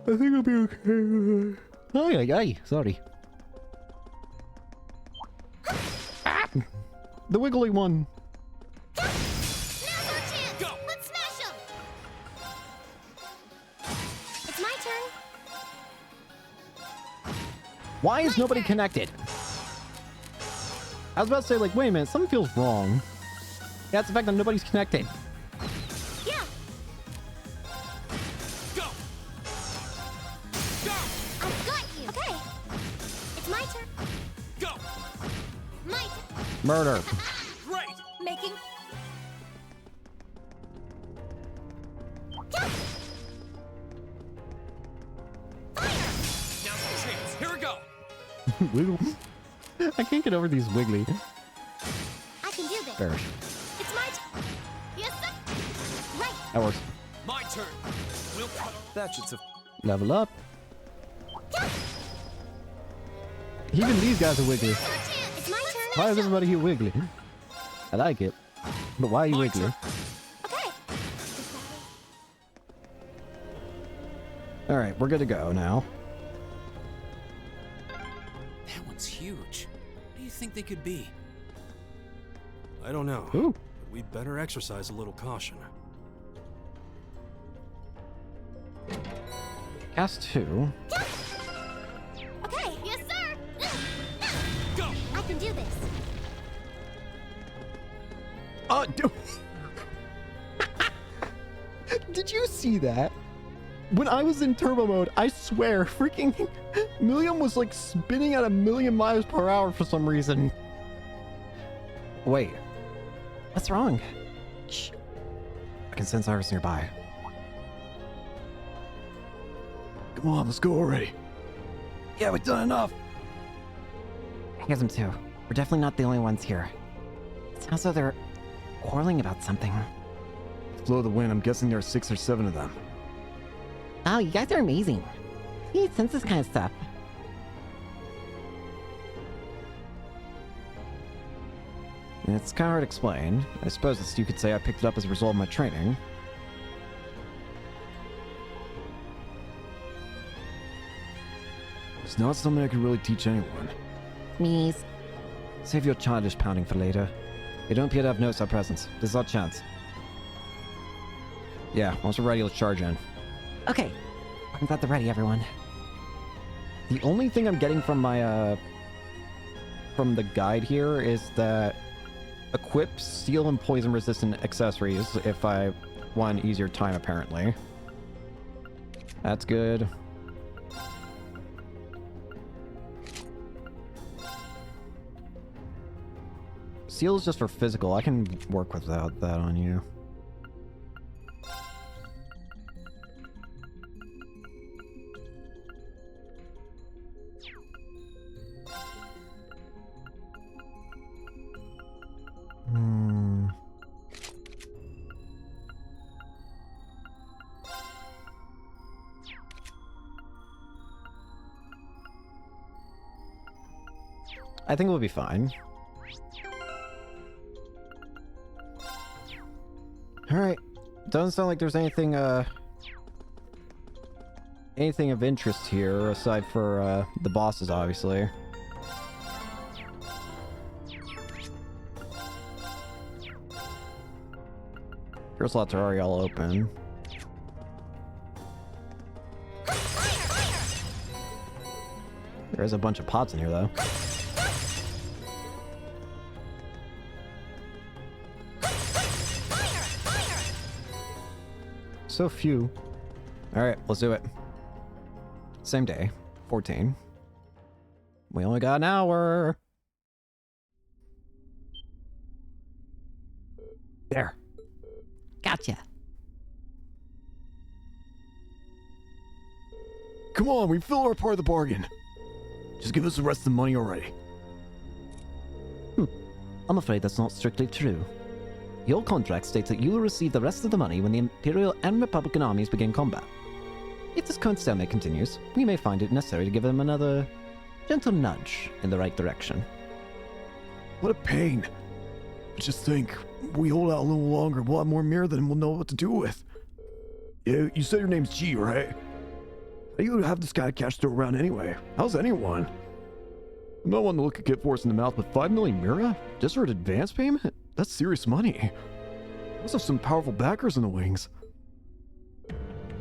I think I'll be okay. Ay, sorry. The wiggly one. Now's our chance. Go. Let's smash 'em. It's my turn. Why is nobody connected? I was about to say, like, wait a minute, something feels wrong. Yeah, it's the fact that nobody's connected. Yeah. Go. Go. I've got you. Okay. It's my turn. Go. My turn. Murder. Great. Making Now's the chance. Here we go. Wiggle. I can't get over these wiggly. I can do this. There. It's my turn. Yes, sir. Right. That works. My turn. We'll cut. That should Level up. Even these guys are wiggly. It's my turn. Why is everybody here wiggly? I like it. But why are you wiggly? Okay. Alright, we're good to go now. That one's huge. What do you think they could be? I don't know. Ooh. But we'd better exercise a little caution. Cast 2. Okay. Yes, sir. Go! I can do this. Oh, dude. Did you see that? When I was in turbo mode, I swear, freaking Milliam was like spinning at 1,000,000 miles per hour for some reason. Wait. What's wrong? Shh. I can sense Iris nearby. Come on, let's go already. Yeah, we've done enough. I hear them too. We're definitely not the only ones here. It sounds like they're quarreling about something. Flow the wind, I'm guessing there are 6 or 7 of them. Wow, you guys are amazing. You sense this kind of stuff. It's kind of hard to explain. I suppose you could say I picked it up as a result of my training. It's not something I could really teach anyone. Mees. Save your childish pounding for later. They don't appear to have noticed our presence. This is our chance. Yeah, once we're ready, let's charge in. Okay. I'm glad they're ready, everyone. The only thing I'm getting from my, from the guide here is that equip steel and poison resistant accessories if I want an easier time, apparently. That's good. Steel is just for physical. I can work without that on you. I think we'll be fine. Alright. Doesn't sound like there's anything, anything of interest here, aside for, the bosses, obviously. Your slots are already all open. There's a bunch of pots in here, though. So few. Alright, let's do it. Same day, 14. We only got an hour. There. Gotcha. Come on, we fill our part of the bargain. Just give us the rest of the money already. I'm afraid that's not strictly true. Your contract states that you will receive the rest of the money when the Imperial and Republican armies begin combat. If this current stalemate continues, we may find it necessary to give them another gentle nudge in the right direction. What a pain. But just think, we hold out a little longer, we'll have more mirror than we'll know what to do with. Yeah, you said your name's G, right? How do you have this kind of cash to throw around anyway? How's anyone? I'm not one to look a kid force in the mouth, but 5 million mirror? Just for an advance payment? That's serious money. We must have some powerful backers in the wings.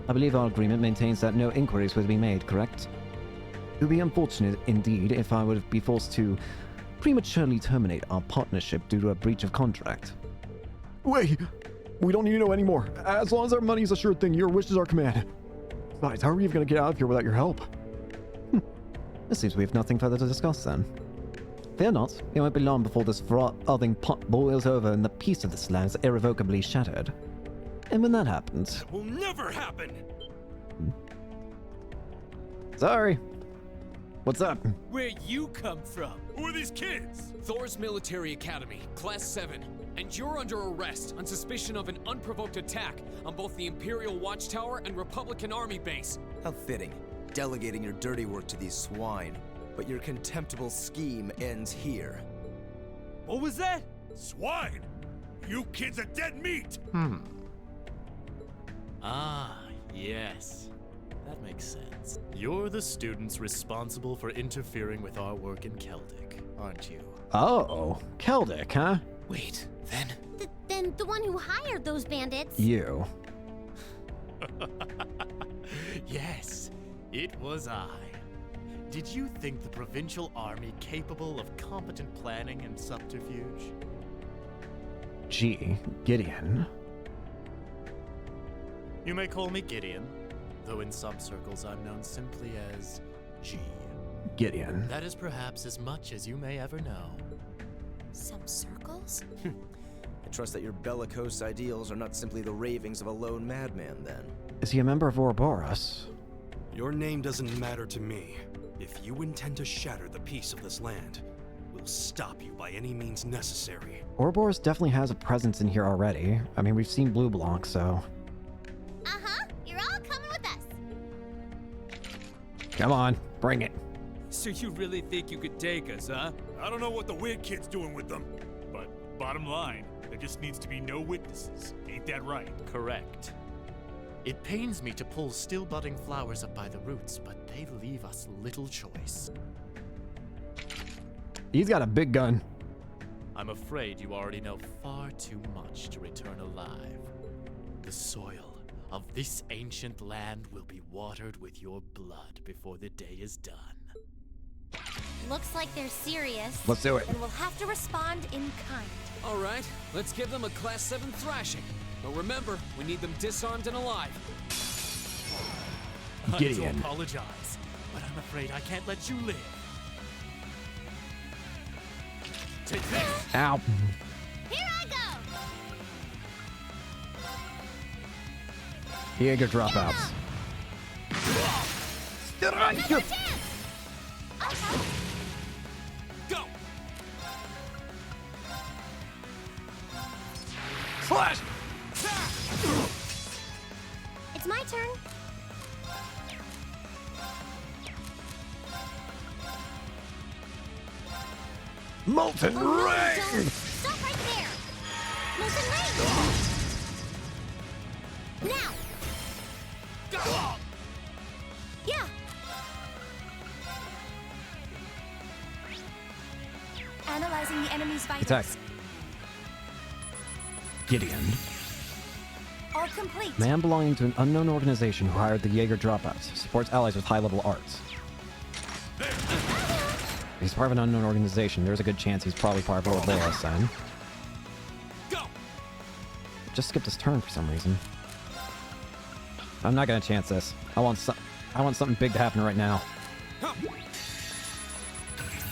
I believe our agreement maintains that no inquiries will be made, correct? It would be unfortunate indeed if I would be forced to prematurely terminate our partnership due to a breach of contract. Wait! We don't need to know anymore. As long as our money is a sure thing, your wish is our command. Besides, how are we even gonna get out of here without your help? It seems we have nothing further to discuss then. Fear not, it won't be long before this frothing pot boils over and the peace of this land is irrevocably shattered. And when that happens... Will never happen! Sorry. What's up? Where you come from? Who are these kids? Thor's Military Academy, Class 7. And you're under arrest on suspicion of an unprovoked attack on both the Imperial Watchtower and Republican Army base. How fitting, delegating your dirty work to these swine. But your contemptible scheme ends here. What was that? Swine! You kids are dead meat! Ah, yes. That makes sense. You're the students responsible for interfering with our work in Keldic, aren't you? Oh, Keldic, huh? Wait, then? Then the one who hired those bandits. You. Yes, it was I. Did you think the provincial army capable of competent planning and subterfuge? Gee, Gideon. You may call me Gideon, though in some circles I'm known simply as G. Gideon. That is perhaps as much as you may ever know. Some circles? I trust that your bellicose ideals are not simply the ravings of a lone madman, then. Is he a member of Ouroboros? Your name doesn't matter to me. If you intend to shatter the peace of this land, we'll stop you by any means necessary. Ouroboros definitely has a presence in here already. I mean, we've seen Blue Blanc, so... Uh-huh. You're all coming with us. Come on, bring it. So you really think you could take us, huh? I don't know what the weird kid's doing with them. But bottom line, there just needs to be no witnesses. Ain't that right? Correct. It pains me to pull still budding flowers up by the roots, but they leave us little choice. He's got a big gun. I'm afraid you already know far too much to return alive. The soil of this ancient land will be watered with your blood before the day is done. Looks like they're serious. Let's do it. Then we'll have to respond in kind. All right, let's give them a Class 7 thrashing. But remember, we need them disarmed and alive. I Gideon. do apologize, but I'm afraid I can't let you live. Take this! Ow. Here I go. Jaeger dropouts. Another chance. Go! Slash! It's my turn. Molten Oh, no, Rain! don't. Stop right there. Molten Rain. Now. Yeah. Analyzing the enemy's vitals. Attack. Gideon. All complete. Man belonging to an unknown organization who hired the Jaeger dropouts. Supports allies with high-level arts. He's part of an unknown organization. There's a good chance he's probably part of Ouroboros then. Go! Just skipped his turn for some reason. I'm not gonna chance this. I want something big to happen right now.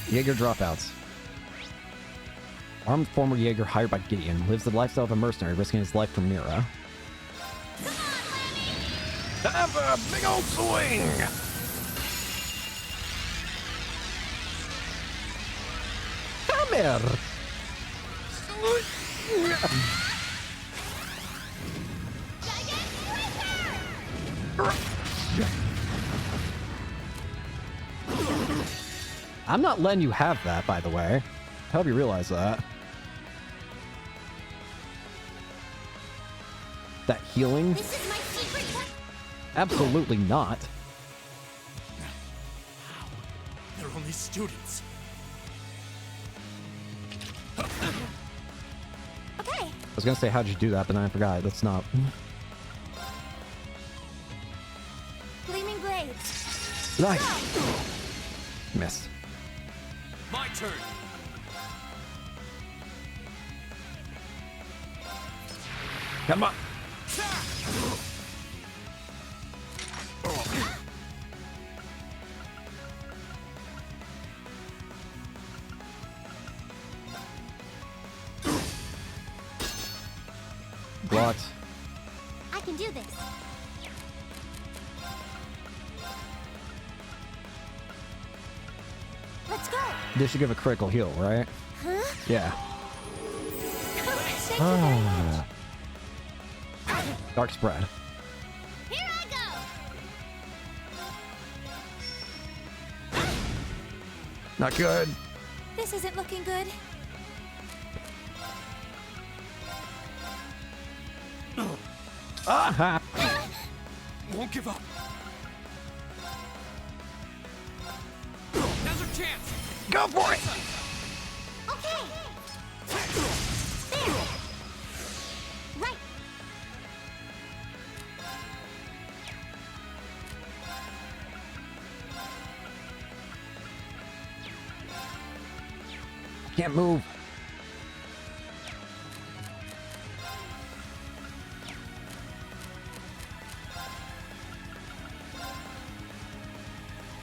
Jaeger dropouts. Armed former Jaeger hired by Gideon lives the lifestyle of a mercenary, risking his life for Mira. Time for a big old swing! Come here! I'm not letting you have that, by the way. I hope you realize that. That healing? This is my secret weapon. Absolutely not. They're only students. Okay. I was gonna say, how'd you do that, but then I forgot. That's not. Gleaming blades. Nice. Missed. My turn. Come on. Blocked. I can do this. This should give a critical heal, right? Huh? Yeah. Thank Ah. Dark spread. you. Here I go. Not good. This isn't looking good. Aha! Won't give up. Now's our chance. Go for it! Okay. There. Right. Can't move.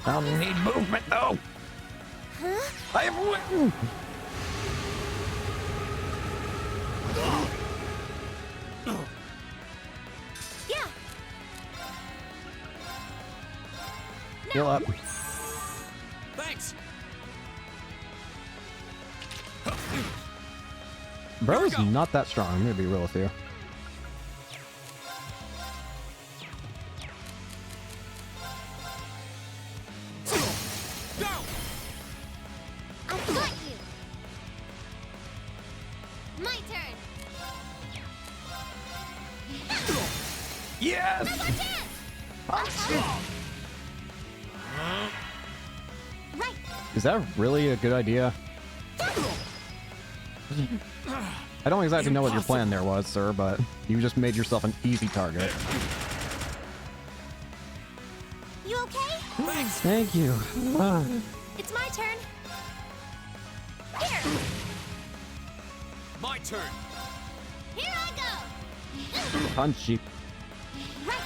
I'll need movement though. Huh? I am winning! Yeah. Heal up. Thanks. Bro is not that strong, I'm gonna be real with you. Go. I've got you. My turn. Yes! Now's our chance. Right. Is that really a good idea? I don't exactly know what your plan there was, sir, but you just made yourself an easy target. You okay? Thanks. Thank you. It's my turn. Here. My turn. Here I go. Punchy. Right.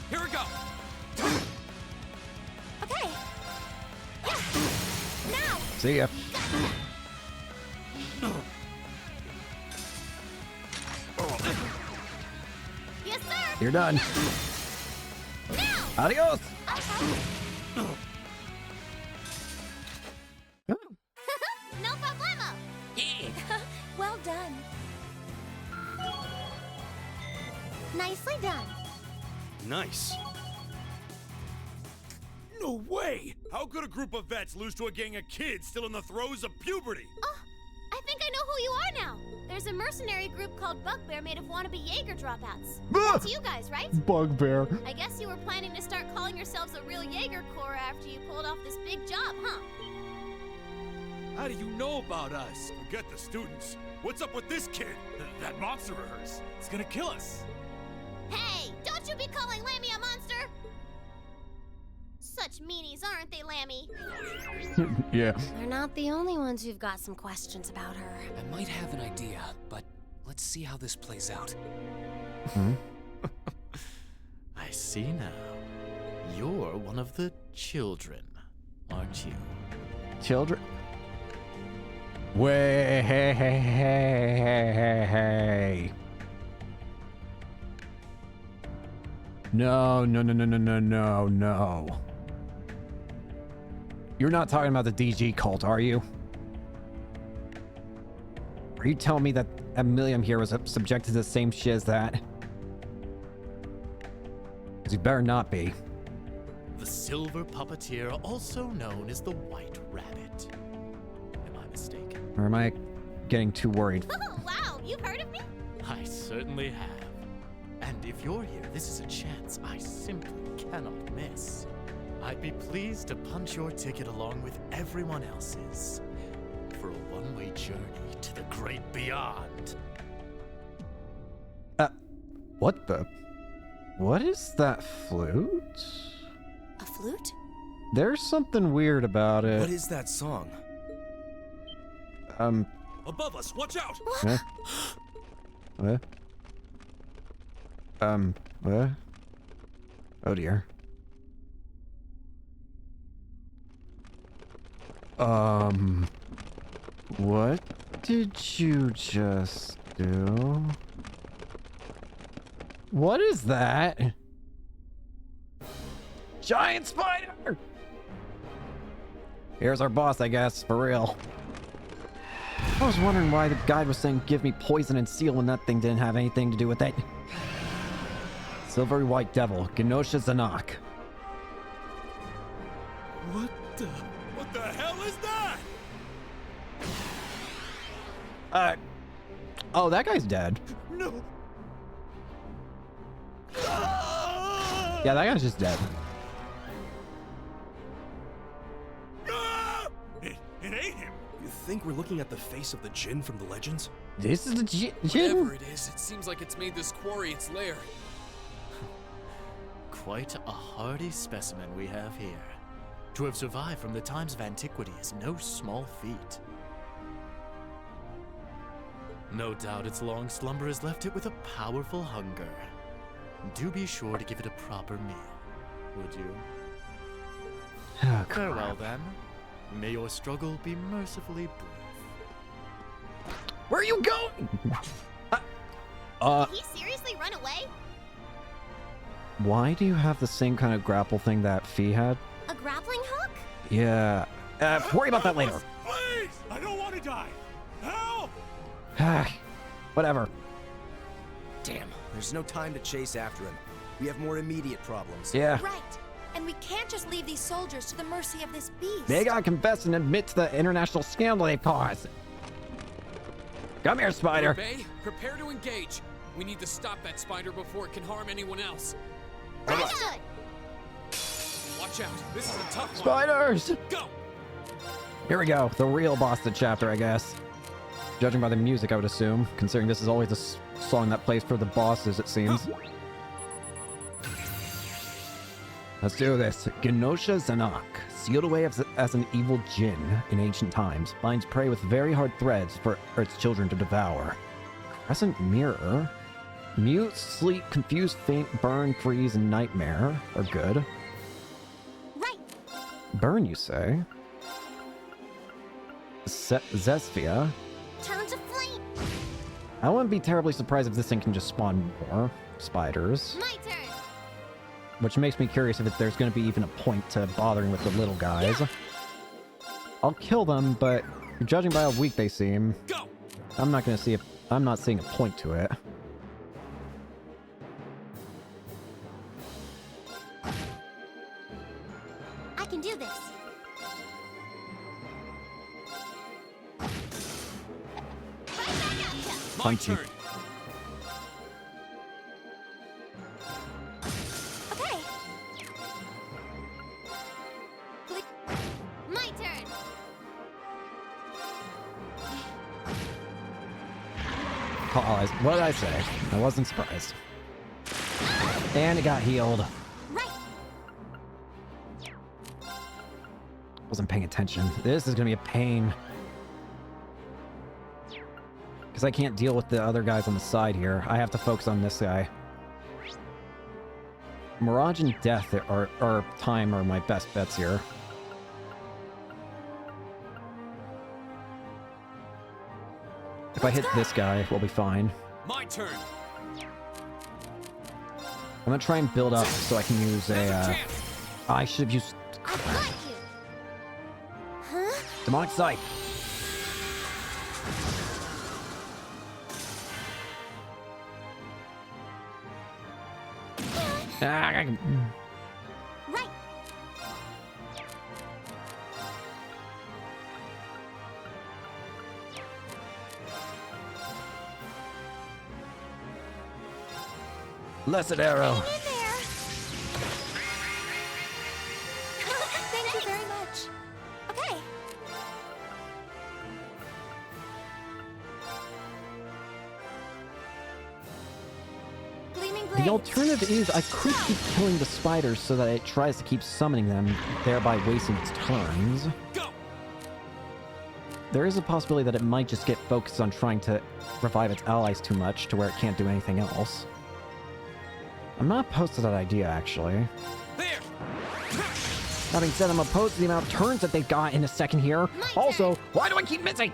Here we go. Okay. Yeah. Now. See ya. Yes, sir. You're done. Now. Adios! No problemo. Well done. Nicely done. Nice. No way! How could a group of vets lose to a gang of kids still in the throes of puberty? Oh, I think I know who you are now. There's a mercenary group called Bugbear made of wannabe Jaeger dropouts. That's you guys, right? Bugbear. I guess you were planning to start calling yourselves a real Jaeger Corps after you pulled off this big job, huh? How do you know about us? Forget the students. What's up with this kid? That monster of hers. It's gonna kill us. Hey, don't you be calling Lammy a monster! Such meanies, aren't they, Lammy? Yeah. They're not the only ones who've got some questions about her. I might have an idea, but let's see how this plays out. I see now. You're one of the children, aren't you? Children? Way, hey, hey, hey, hey, hey. No, no, no, no, no, no, no, no. You're not talking about the DG cult, are you? Are you telling me that Emilium here was subjected to the same shit as that? Because you better not be. The Silver Puppeteer, also known as the White Rabbit. Am I mistaken? Or am I getting too worried? Oh, wow, you've heard of me? I certainly have. And if you're here, this is a chance I simply cannot miss. I'd be pleased to punch your ticket along with everyone else's for a one-way journey to the great beyond. What the? What is that flute? A flute? There's something weird about it. What is that song? Above us, watch out! Huh? What? What? Oh dear. What did you just do? What is that? Giant spider! Here's our boss, I guess, for real. I was wondering why the guide was saying give me poison and seal when that thing didn't have anything to do with it. Silvery White Devil, Genosha Zanak. What the hell is that? Oh, that guy's dead. No. Yeah, that guy's just dead. It ate him. You think we're looking at the face of the Jinn from the legends? This is the Jinn? Whatever it is, it seems like it's made this quarry its lair. Quite a hardy specimen we have here. To have survived from the times of antiquity is no small feat. No doubt its long slumber has left it with a powerful hunger. Do be sure to give it a proper meal, would you? Oh, Farewell then. May your struggle be mercifully brief. Where are you going? Did he seriously run away? Why do you have the same kind of grapple thing that Fee had? A grappling hook? Yeah. Worry about that later. Please! I don't want to die. Help! Whatever. Damn, there's no time to chase after him. We have more immediate problems. Yeah. Right. And we can't just leave these soldiers to the mercy of this beast. They gotta confess and admit to the international scandal they've caused. Come here, Spider. Bay, prepare to engage. We need to stop that spider before it can harm anyone else. Understood. Watch out. This is a tough one. Spiders! Go! Here we go. The real boss of the chapter, I guess. Judging by the music, I would assume, considering this is always a song that plays for the bosses, it seems. Let's do this. Genosha Zanak, sealed away as an evil djinn in ancient times, binds prey with very hard threads for its children to devour. Crescent Mirror. Mute, sleep, confuse, faint, burn, freeze, and nightmare are good. Right. Burn, you say? Zesphia. Turn to flame. I wouldn't be terribly surprised if this thing can just spawn more spiders. My turn. Which makes me curious if there's going to be even a point to bothering with the little guys. Yeah. I'll kill them, but judging by how weak they seem, Go! I'm not seeing a point to it. I can do this. Right back at ya. My Punchy. turn. Okay. My turn. Oh, what did I say? I wasn't surprised. And it got healed. Right. Wasn't paying attention. This is gonna be a pain. Because I can't deal with the other guys on the side here. I have to focus on this guy. Mirage and Death or Time are my best bets here. If I hit this guy, we'll be fine. My turn. I'm gonna try and build up so I can use There's a a. chance. I should have used I've got you. Huh? Demonic Sight. Right. Blessed arrow. Hang in there. Thank you very much. Okay. Gleaming blades. The alternative is I could keep killing the spiders so that it tries to keep summoning them, thereby wasting its turns. Go! There is a possibility that it might just get focused on trying to revive its allies too much to where it can't do anything else. I'm not opposed to that idea, actually. There! That being said, I'm opposed to the amount of turns that they've got in a second here. Also, why do I keep missing?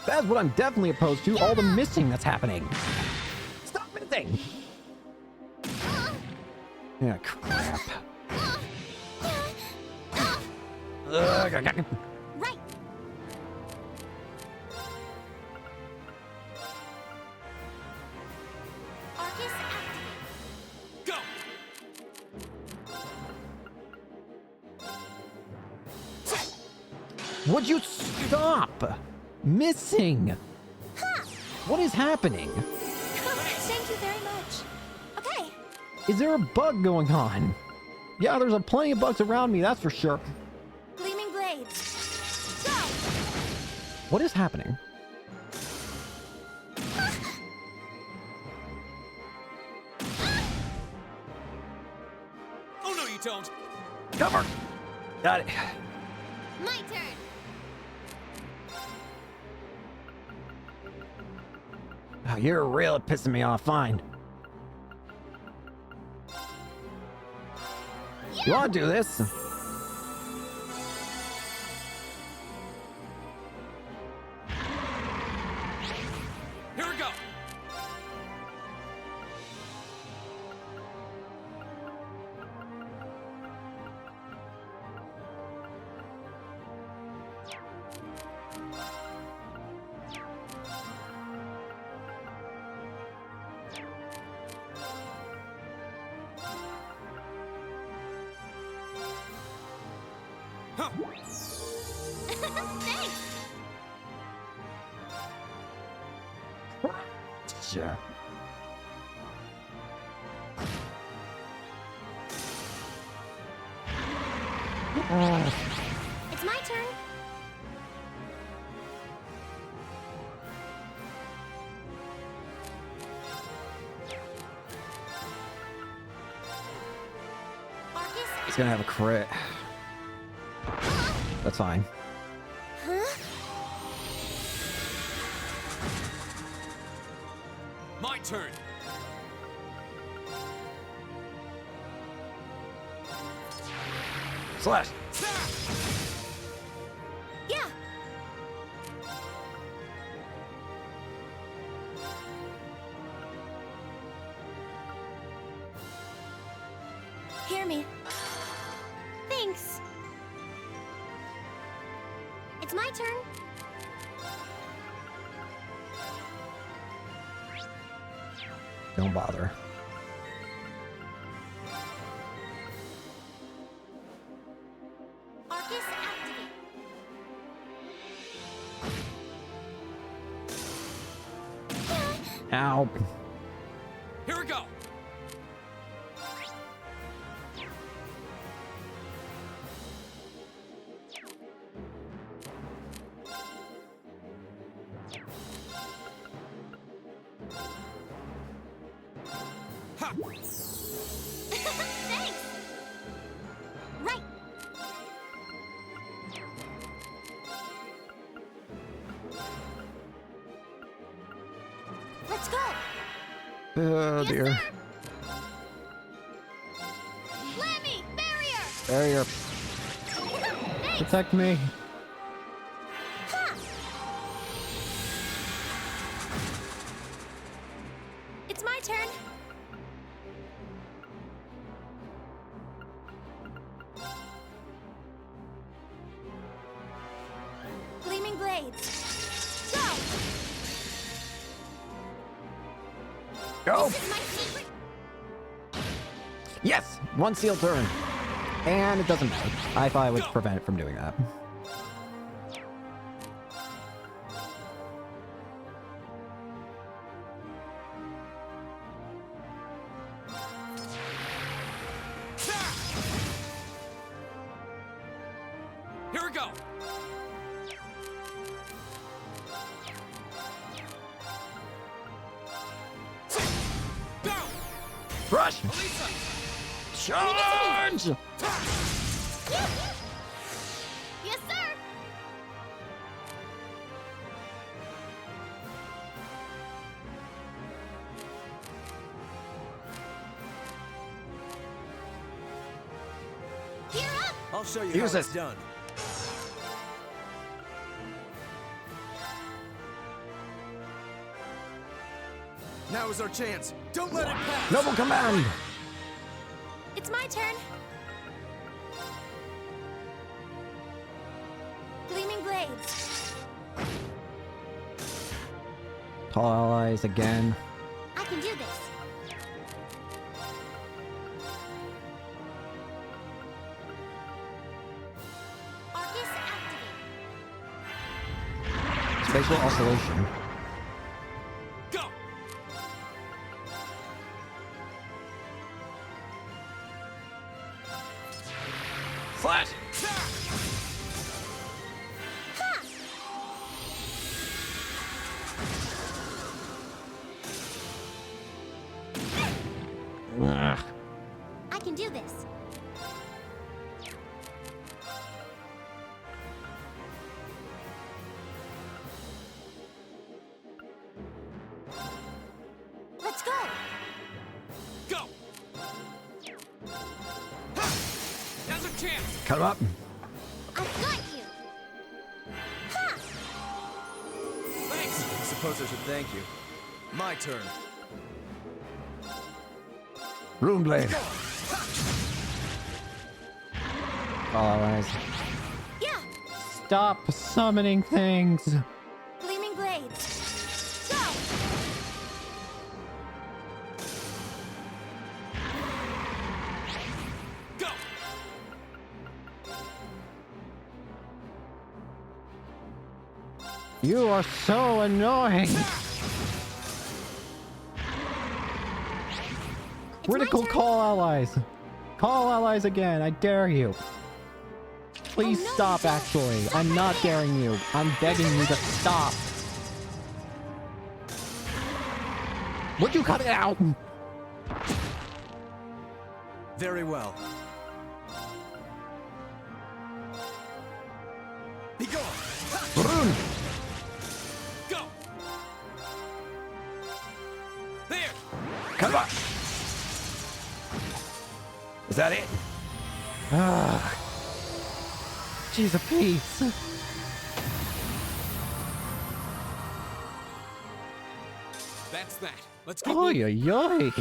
That's what I'm definitely opposed to. All the missing that's happening. Stop missing. Yeah, crap. Right. Arcus activate. Go! Would you stop missing? What is happening? Thank you very much. Okay. Is there a bug going on? Yeah, there's plenty of bugs around me, that's for sure. Gleaming blades. Go! What is happening? Oh no, you don't! Cover! Got it. My turn. Oh, you're really pissing me off. Fine. You want to do this? Here we go! Thanks. Sure. It's my turn. Arcus. He's gonna have a crit. That's fine. Huh? My turn! Slash. Yeah. Hear me. Thanks. It's my turn. Don't bother. Arcus activate. Ow. Here we go! Ha! Thanks. Right. Let's go. Oh dear. Yes, sir. Lammy, barrier. Barrier. Thanks. Protect me. Ha. It's my turn. Gleaming blades. Go! Go. This is my secret. Yes! One seal turn. And it doesn't matter. I thought I would prevent it from doing that. Here we go! Go! Rush! Elisa! Charge! Yes, sir. Gear up. I'll show you Use how it's it. done. Now is our chance. Don't let it pass. Noble command! It's my turn. Gleaming blades. Call allies again. I can do this. Arcus activate. Spatial oscillation. Go! Flash! Ugh. I can do this. Let's go. Go! Ha! Now's a chance! Come up. I've got you. Ha! Thanks! I suppose I should thank you. My turn. Rune blade. Call allies. Yeah. Stop summoning things. Gleaming blades. Go. Go! You are so annoying. Critical call allies. Call allies again. I dare you. Please Oh, no, stop, you don't. actually. I'm not daring you. I'm begging you to stop. Would you cut it out? Very well. Be gone. Rune. Go! There! Come up. Is that it? Ah. Jeez, a piece. That's that. Let's get Oy, moving. oy, oy.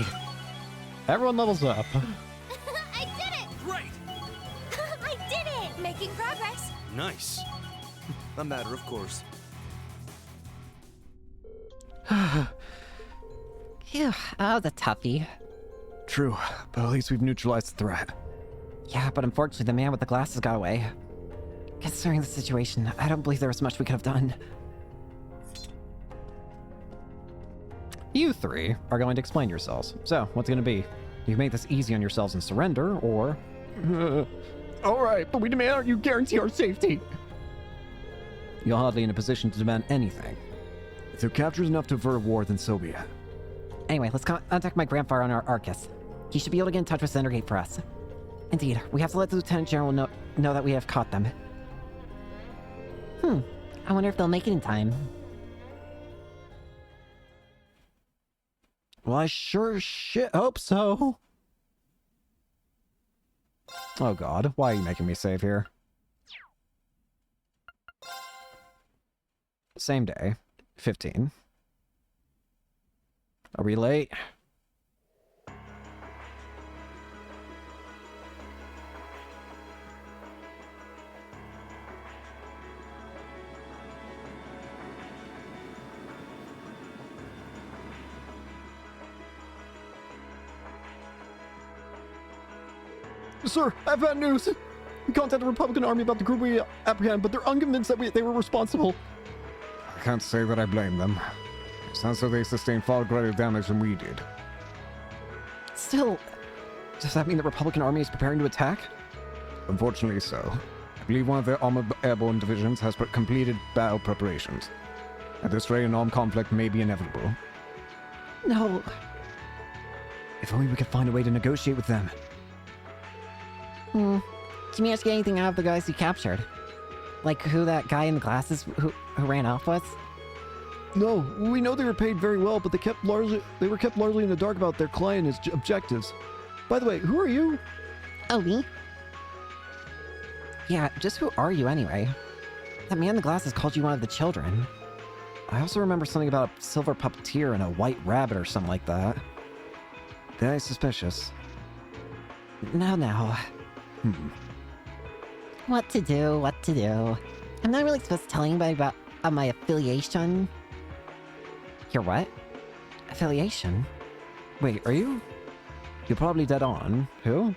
Everyone levels up. I did it. Great! I did it. Making progress. Nice. A matter of course. Phew, that was a toughie. True, but at least we've neutralized the threat. Yeah, but unfortunately the man with the glasses got away. Considering the situation, I don't believe there was much we could have done. You three are going to explain yourselves. So, what's it going to be? You make this easy on yourselves and surrender, or... Alright, but we demand you guarantee our safety. You're hardly in a position to demand anything. If their capture is enough to avert a war, then so be it. Anyway, let's contact my grandfather on our Arcus. He should be able to get in touch with Cindergate for us. Indeed, we have to let the Lieutenant General know that we have caught them. I wonder if they'll make it in time. Well, I sure shit hope so. Oh god, why are you making me save here? Same day, 15. Are we late? Sir, I've had news. We contacted the Republican Army about the group we apprehended, but they're unconvinced that they were responsible. I can't say that I blame them. It sounds like they sustained far greater damage than we did. Still, does that mean the Republican Army is preparing to attack? Unfortunately so. I believe one of their armored airborne divisions has completed battle preparations. At this rate, an armed conflict may be inevitable. No. If only we could find a way to negotiate with them. Did you manage to get anything out of the guys you captured? Like who that guy in the glasses who ran off was? No, we know they were paid very well, but they were kept largely in the dark about their client and his objectives. By the way, who are you? Oh, me? Yeah, just who are you anyway? That man in the glasses called you one of the children. I also remember something about a silver puppeteer and a white rabbit or something like that. Very suspicious. Now. What to do? I'm not really supposed to tell anybody about my affiliation. Your what? Affiliation? Wait, are you? You're probably dead on. Who?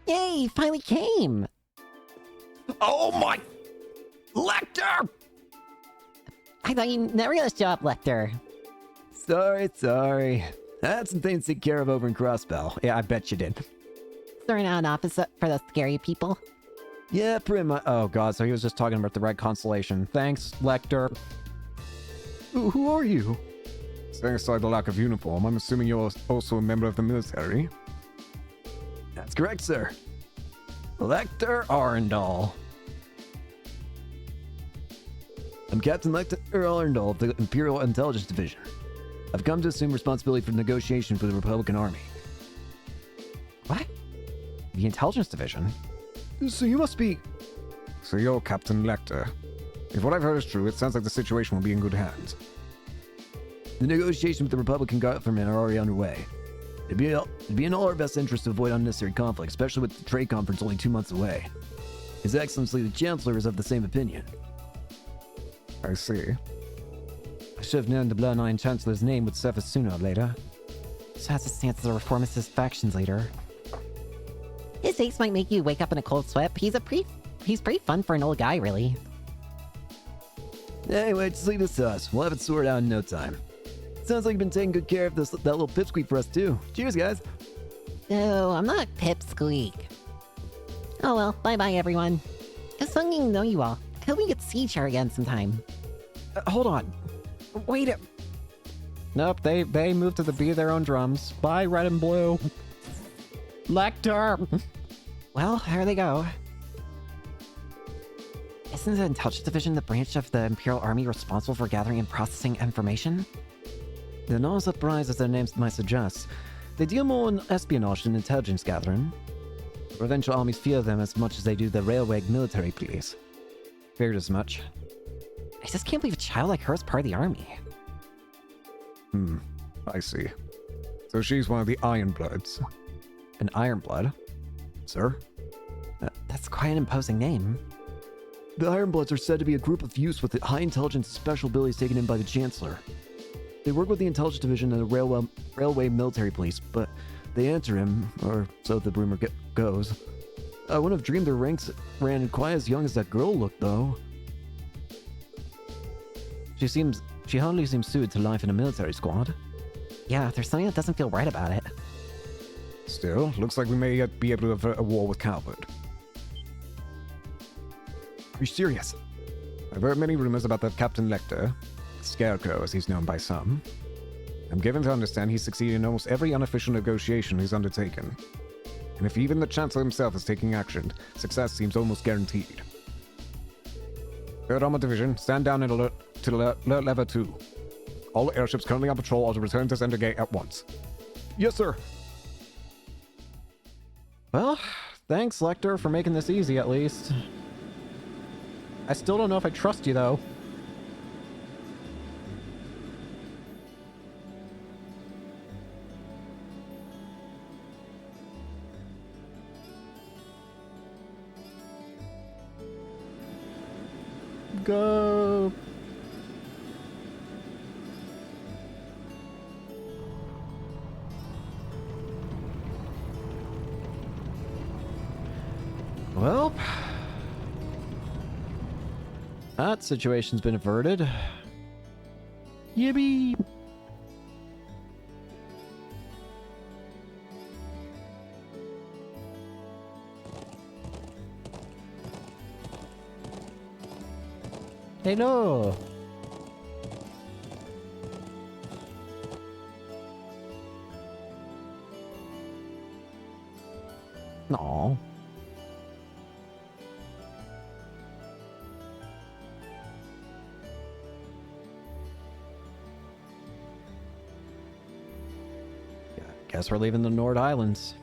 Yay, finally came! Oh my... Lecter! I thought you never gonna show up, Lecter. Sorry. I had some things to take care of over in Crossbell. Yeah, I bet you did. Sorting out an office for those scary people. Yeah, pretty much. Oh god, so he was just talking about the Red Constellation. Thanks, Lecter. Who are you? Setting aside the lack of uniform, I'm assuming you're also a member of the military. That's correct, sir. Lecter Arundel. I'm Captain Lecter Arundel of the Imperial Intelligence Division. I've come to assume responsibility for the negotiation for the Republican Army. What? The Intelligence Division? So you must be... So you're Captain Lecter. If what I've heard is true, it sounds like the situation will be in good hands. The negotiations with the Republican government are already underway. It'd be in all our best interest to avoid unnecessary conflict, especially with the trade conference only 2 months away. His Excellency the Chancellor is of the same opinion. I see. I should have known the Blood-9 Chancellor's name would surface sooner or later. So has a stance as a reformist factions leader. His ace might make you wake up in a cold sweat, but he's pretty fun for an old guy, really. Anyway, just leave this to us. We'll have it sorted out in no time. Sounds like you've been taking good care of that little pipsqueak for us too. Cheers, guys. No, I'm not pipsqueak. Oh well, bye-bye everyone. It was fun getting to know you all. I hope we get to see each other again sometime. Hold on. Wait a... Nope, they moved to the beat of their own drums. Bye, red and blue. Lecter! Well, there they go. Isn't the Intelligence Division the branch of the Imperial Army responsible for gathering and processing information? They're not as surprised as their names might suggest. They deal more in espionage than intelligence gathering. The provincial armies fear them as much as they do the railway military police. Figured as much. I just can't believe a child like her is part of the army. I see. So she's one of the Ironbloods. An Ironblood? Sir? That's quite an imposing name. The Ironbloods are said to be a group of youths with high intelligence and special abilities taken in by the Chancellor. They work with the Intelligence Division and the Railway Military Police, but they answer him, or so the rumor goes. I wouldn't have dreamed their ranks ran quite as young as that girl looked, though. She hardly seems suited to life in a military squad. Yeah, there's something that doesn't feel right about it. Still, looks like we may yet be able to avert a war with Calvert. Are you serious? I've heard many rumors about that Captain Lecter, Scarecrow as he's known by some. I'm given to understand he's succeeded in almost every unofficial negotiation he's undertaken. And if even the Chancellor himself is taking action, success seems almost guaranteed. 3rd Armored Division, stand down and alert level 2. All airships currently on patrol are to return to Center Gate at once. Yes, sir. Well, thanks, Lecter, for making this easy at least. I still don't know if I trust you, though. Go. Well, that situation's been averted. Yippee! Hello! No. Guess we're leaving the Nord Islands.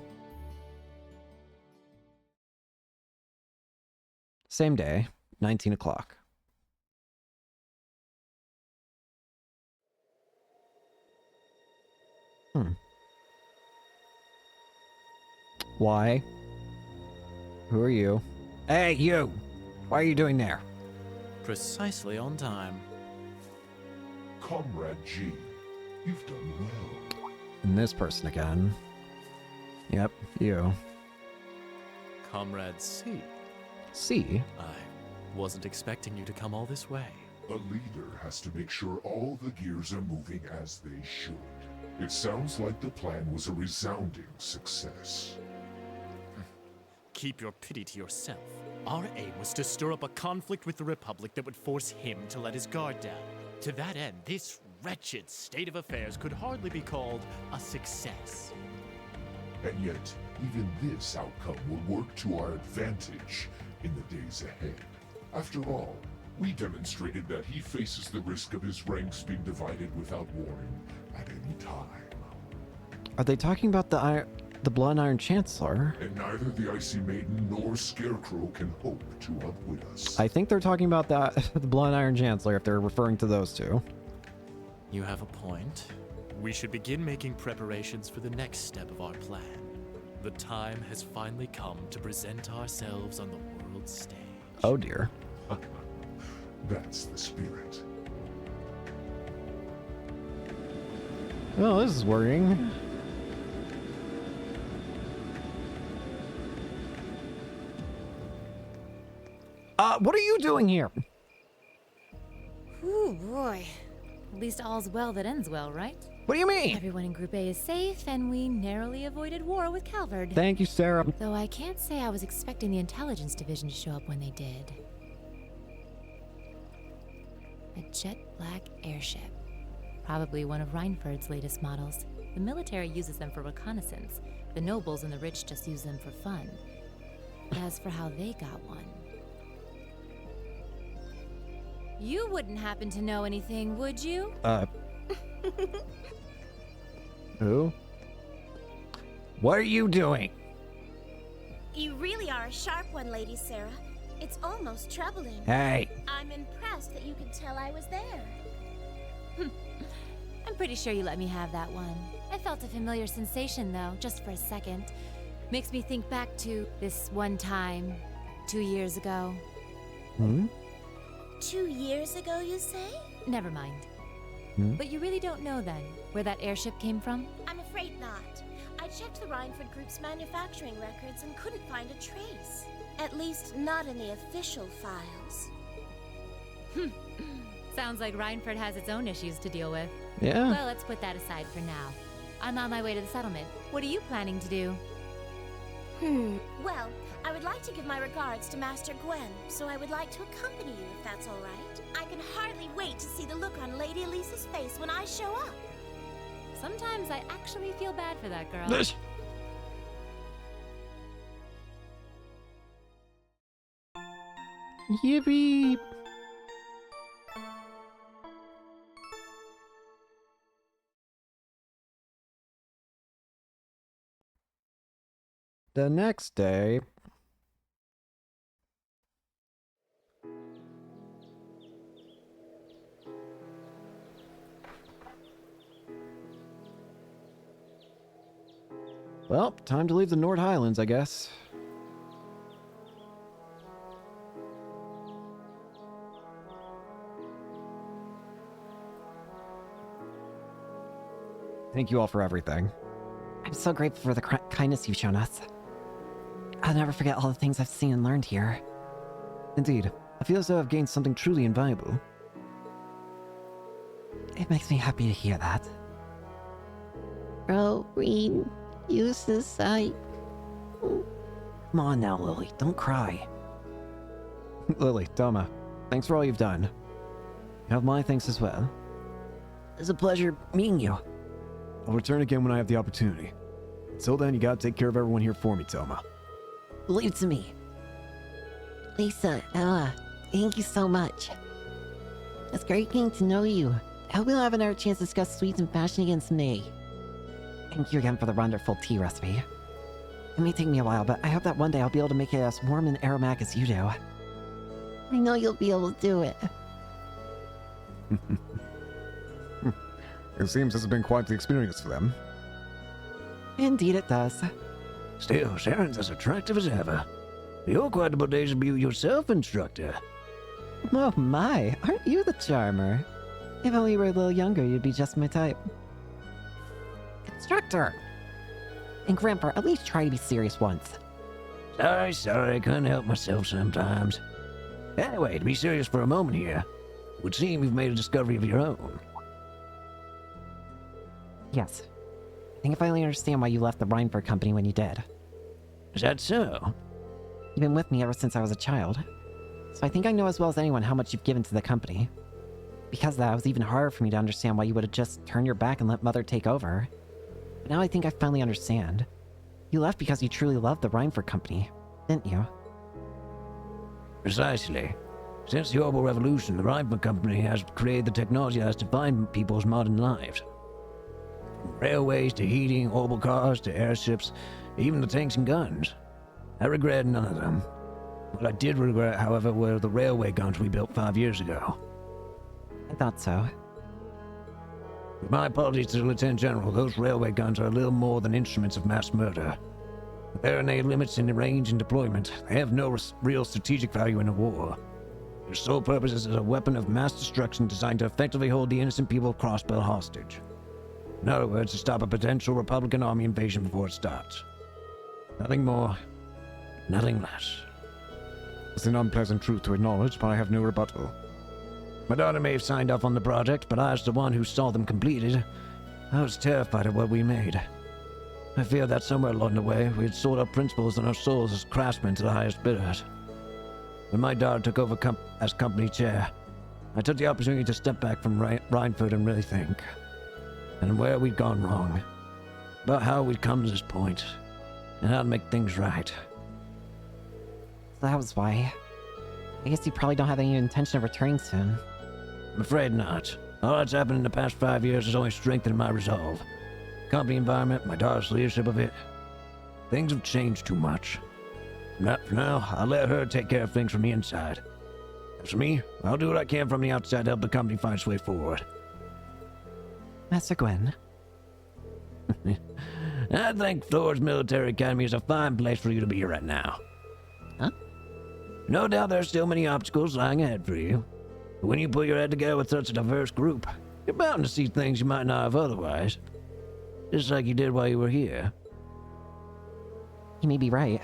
Same day, 19 o'clock. Why? Who are you? Hey, you! What are you doing there? Precisely on time. Comrade G, you've done well. And this person again. Yep, you. Comrade C. C? I wasn't expecting you to come all this way. A leader has to make sure all the gears are moving as they should. It sounds like the plan was a resounding success. Keep your pity to yourself. Our aim was to stir up a conflict with the Republic that would force him to let his guard down. To that end, this wretched state of affairs could hardly be called a success. And yet, even this outcome will work to our advantage in the days ahead. After all, we demonstrated that he faces the risk of his ranks being divided without warning at any time. Are they talking about the Blood Iron Chancellor? And neither the Icy Maiden nor Scarecrow can hope to outwit us. I think they're talking about the Blood Iron Chancellor if they're referring to those two. You have a point. We should begin making preparations for the next step of our plan. The time has finally come to present ourselves on the world stage. Oh dear. That's the spirit. Oh, this is worrying. What are you doing here? Ooh, boy. At least all's well that ends well, right? What do you mean? Everyone in Group A is safe, and we narrowly avoided war with Calvard. Thank you, Sarah. Though I can't say I was expecting the Intelligence Division to show up when they did. A jet black airship. Probably one of Reinford's latest models. The military uses them for reconnaissance. The nobles and the rich just use them for fun. But as for how they got one... You wouldn't happen to know anything, would you? Who? What are you doing? You really are a sharp one, Lady Sarah. It's almost troubling. Hey! I'm impressed that you could tell I was there. I'm pretty sure you let me have that one. I felt a familiar sensation, though, just for a second. Makes me think back to this one time, 2 years ago. 2 years ago, you say? Never mind. But you really don't know, then, where that airship came from? I'm afraid not. I checked the Reinford Group's manufacturing records and couldn't find a trace. At least, not in the official files. Sounds like Reinford has its own issues to deal with. Yeah. Well, let's put that aside for now. I'm on my way to the settlement. What are you planning to do? Well, I would like to give my regards to Master Gwen, so I would like to accompany you if that's all right. I can hardly wait to see the look on Lady Elisa's face when I show up. Sometimes I actually feel bad for that girl. Yippee! The next day... Well, time to leave the Nord Highlands, I guess. Thank you all for everything. I'm so grateful for the kindness you've shown us. I'll never forget all the things I've seen and learned here. Indeed, I feel as though I've gained something truly invaluable. It makes me happy to hear that. Bro, Reed, use this site. Come on now, Lily, don't cry. Lily, Doma, thanks for all you've done. You have my thanks as well. It's a pleasure meeting you. I'll return again when I have the opportunity. Until then, you gotta take care of everyone here for me, Toma. Leave it to me. Lisa, Ella, thank you so much. It's great getting to know you. I hope we'll have another chance to discuss sweets and fashion again someday. Thank you again for the wonderful tea recipe. It may take me a while, but I hope that one day I'll be able to make it as warm and aromatic as you do. I know you'll be able to do it. It seems this has been quite the experience for them. Indeed it does. Still, Sharon's as attractive as ever. You're quite the bodacious beauty yourself, instructor. Oh my, aren't you the charmer? If only you were a little younger, you'd be just my type. Instructor! And Grandpa, at least try to be serious once. Sorry, couldn't help myself sometimes. Anyway, to be serious for a moment here, it would seem you've made a discovery of your own. Yes. I think I finally understand why you left the Reinford Company when you did. Is that so? You've been with me ever since I was a child. So I think I know as well as anyone how much you've given to the company. Because of that, it was even harder for me to understand why you would have just turned your back and let Mother take over. But now I think I finally understand. You left because you truly loved the Reinford Company, didn't you? Precisely. Since the Orbital Revolution, the Reinford Company has created the technology that has defined people's modern lives. From railways to heating, orbital cars to airships, even the tanks and guns. I regret none of them. What I did regret, however, were the railway guns we built 5 years ago. I thought so. With my apologies to the Lieutenant General, those railway guns are a little more than instruments of mass murder. There are no limits in range and deployment. They have no real strategic value in a war. Their sole purpose is as a weapon of mass destruction designed to effectively hold the innocent people of Crossbell hostage. In other words, to stop a potential Republican army invasion before it starts. Nothing more, nothing less. It's an unpleasant truth to acknowledge, but I have no rebuttal. My daughter may have signed off on the project, but I was the one who saw them completed. I was terrified of what we made. I feared that somewhere along the way, we had sold our principles and our souls as craftsmen to the highest bidders. When my daughter took over as company chair, I took the opportunity to step back from Reinford and really think. And where we'd gone wrong. About how we'd come to this point, and how to make things right. So that was why. I guess you probably don't have any intention of returning soon. I'm afraid not. All that's happened in the past 5 years has only strengthened my resolve. Company environment, my daughter's leadership of it. Things have changed too much. For now, I'll let her take care of things from the inside. As for me, I'll do what I can from the outside to help the company find its way forward. Master Gwen. I think Thor's Military Academy is a fine place for you to be right now. Huh? No doubt there are still many obstacles lying ahead for you. But when you put your head together with such a diverse group, you're bound to see things you might not have otherwise. Just like you did while you were here. You may be right.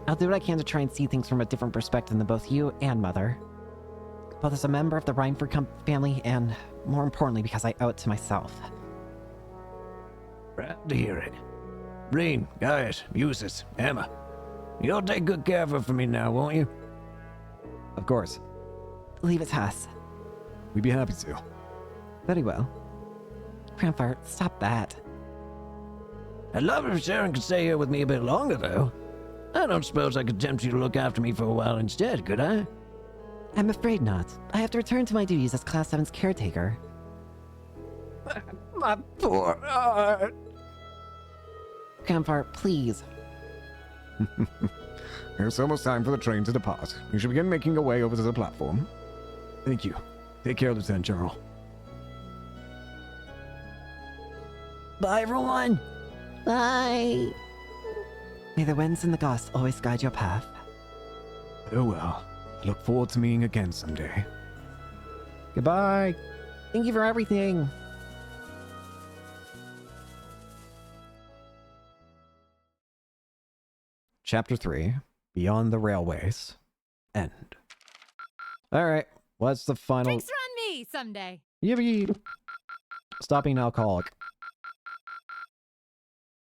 I'll do what I can to try and see things from a different perspective than both you and Mother. Both as a member of the Reinford family and, more importantly, because I owe it to myself. Proud to hear it. Breen, Gaius, Eustace, Emma. You'll take good care of her for me now, won't you? Of course. Leave it to us. We'd be happy to. Very well. Grandpa, stop that. I'd love if Sharon could stay here with me a bit longer, though. I don't suppose I could tempt you to look after me for a while instead, could I? I'm afraid not. I have to return to my duties as Class 7's caretaker. My poor heart. Grandpa, please. It's almost time for the train to depart. You should begin making your way over to the platform. Thank you. Take care, Lieutenant General. Bye, everyone. Bye. May the winds and the gusts always guide your path. Oh well. I look forward to meeting again someday. Goodbye. Thank you for everything. Chapter 3, Beyond the Railways. End. Alright, what's the final... Drinks are on me someday. Yippee! Stop being an alcoholic.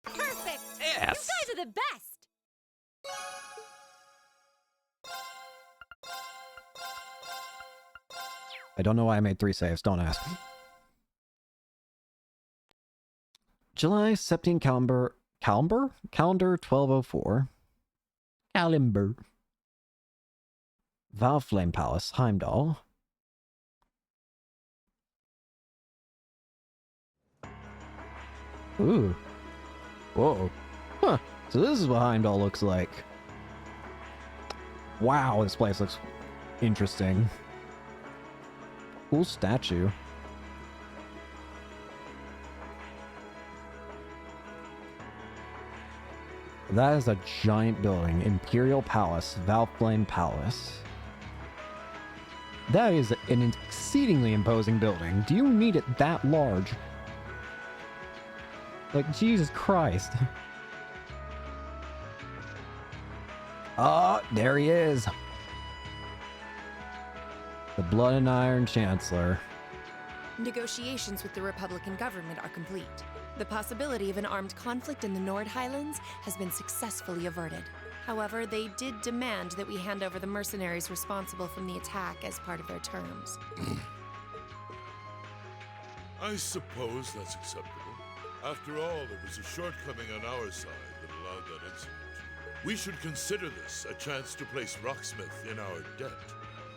Perfect. Yes. You guys are the best. I don't know why I made 3 saves, don't ask. July 17 calendar 1204. Calendar. Valflame Palace, Heimdall. Ooh. Whoa. Huh. So this is what Heimdall looks like. Wow, this place looks interesting. Cool statue. That is a giant building. Imperial Palace. Valflame Palace. That is an exceedingly imposing building. Do you need it that large? Like, Jesus Christ. Oh, there he is. The Blood and Iron Chancellor. Negotiations with the Republican government are complete. The possibility of an armed conflict in the Nord Highlands has been successfully averted. However, they did demand that we hand over the mercenaries responsible from the attack as part of their terms. I suppose that's acceptable. After all, there was a shortcoming on our side that allowed that incident. We should consider this a chance to place Rocksmith in our debt,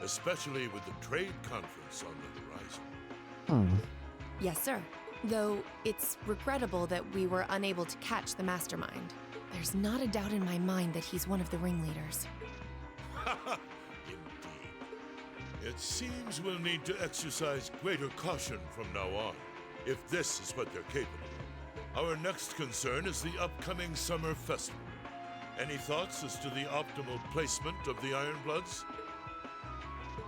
especially with the trade conference on the horizon. Yes, sir. Though it's regrettable that we were unable to catch the mastermind. There's not a doubt in my mind that he's one of the ringleaders. Indeed. It seems we'll need to exercise greater caution from now on, if this is what they're capable of. Our next concern is the upcoming summer festival. Any thoughts as to the optimal placement of the Ironbloods?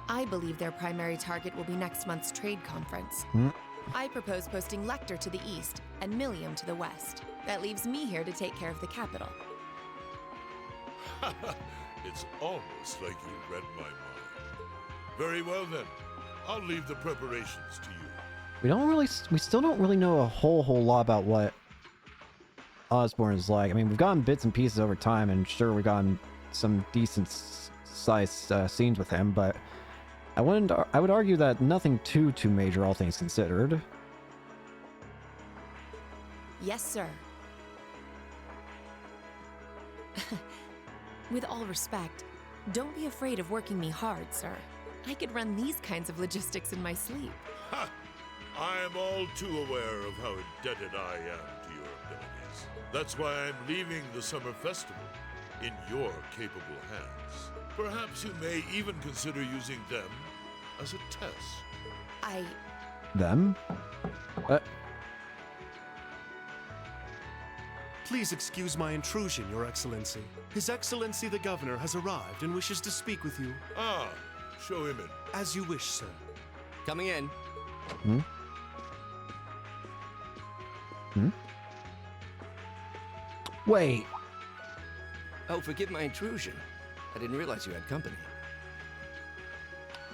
I believe their primary target will be next month's trade conference. I propose posting Lecter to the east and Millium to the west. That leaves me here to take care of the capital. It's almost like you read my mind. Very well then. I'll leave the preparations to you. We still don't really know a whole lot about what Osborn is like. I mean, we've gotten bits and pieces over time, and sure, we've gotten some decent sized scenes with him, but I would argue that nothing too major, all things considered. Yes, sir. With all respect, don't be afraid of working me hard, sir. I could run these kinds of logistics in my sleep. Ha! I am all too aware of how indebted I am to your abilities. That's why I'm leaving the summer festival in your capable hands. Perhaps you may even consider using them as a test. Them? Please excuse my intrusion, Your Excellency. His Excellency the Governor has arrived and wishes to speak with you. Ah, show him in. As you wish, sir. Coming in. Wait. Oh, forgive my intrusion. I didn't realize you had company.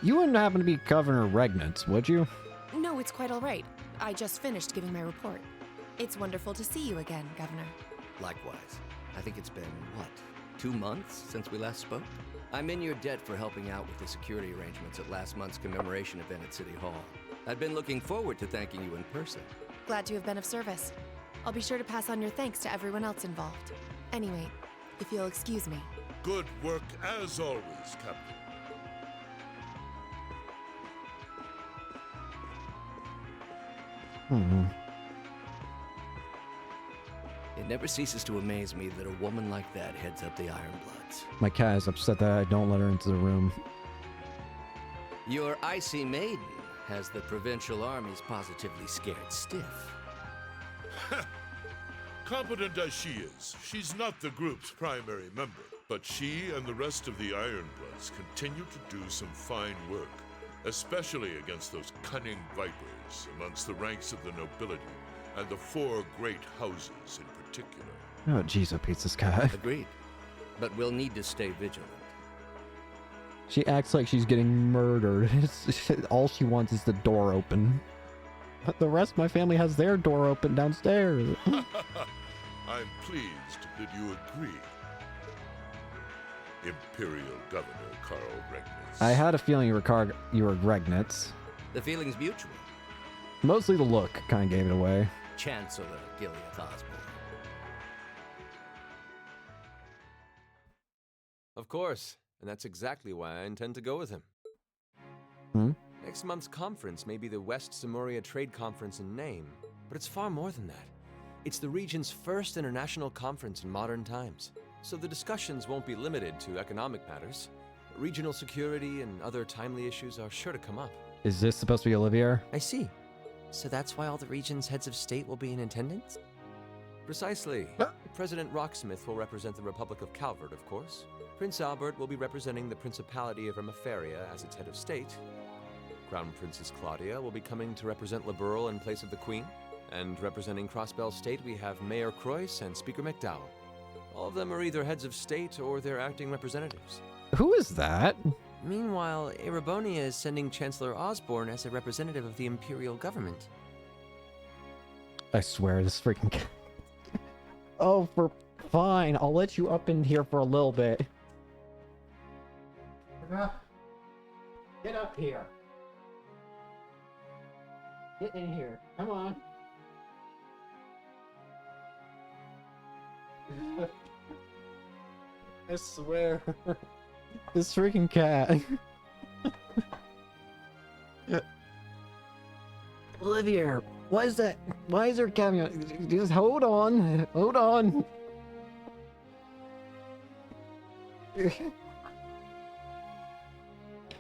You wouldn't happen to be Governor Regnitz, would you? No, it's quite all right. I just finished giving my report. It's wonderful to see you again, Governor. Likewise. I think it's been, 2 months since we last spoke? I'm in your debt for helping out with the security arrangements at last month's commemoration event at City Hall. I'd been looking forward to thanking you in person. Glad to have been of service. I'll be sure to pass on your thanks to everyone else involved. Anyway, if you'll excuse me. Good work as always, Captain. It never ceases to amaze me that a woman like that heads up the Ironbloods. My cat is upset that I don't let her into the room. Your icy maiden has the provincial armies positively scared stiff. Competent as she is, she's not the group's primary member. But she and the rest of the Ironbloods continue to do some fine work, especially against those cunning vipers amongst the ranks of the nobility and the 4 great houses in particular. Oh, jeez, oh, Pete, this guy. Agreed. But we'll need to stay vigilant. She acts like she's getting murdered. All she wants is the door open. But the rest of my family has their door open downstairs. I'm pleased that you agree, Imperial Governor Carl Regnitz. I had a feeling you were Regnitz. The feeling's mutual. Mostly the look kind of gave it away. Chancellor Gilead Osborn. Of course, and that's exactly why I intend to go with him. Next month's conference may be the West Samuria Trade Conference in name, but it's far more than that. It's the region's first international conference in modern times, so the discussions won't be limited to economic matters. Regional security and other timely issues are sure to come up. Is this supposed to be Olivier? I see. So that's why all the region's heads of state will be in attendance? Precisely. President Rocksmith will represent the Republic of Calvert, of course. Prince Albert will be representing the Principality of Remaferia as its head of state. Crown Princess Claudia will be coming to represent Liberl in place of the Queen. And representing Crossbell State, we have Mayor Croyce and Speaker McDowell. All of them are either heads of state or their acting representatives. Who is that? Meanwhile, Erebonia is sending Chancellor Osborne as a representative of the Imperial government. I swear, this freaking... Oh, fine. I'll let you up in here for a little bit. Get up here. Get in here. Come on. I swear. This freaking cat. Olivia, why is that? Why is there a cameo? Just hold on. Hold on. The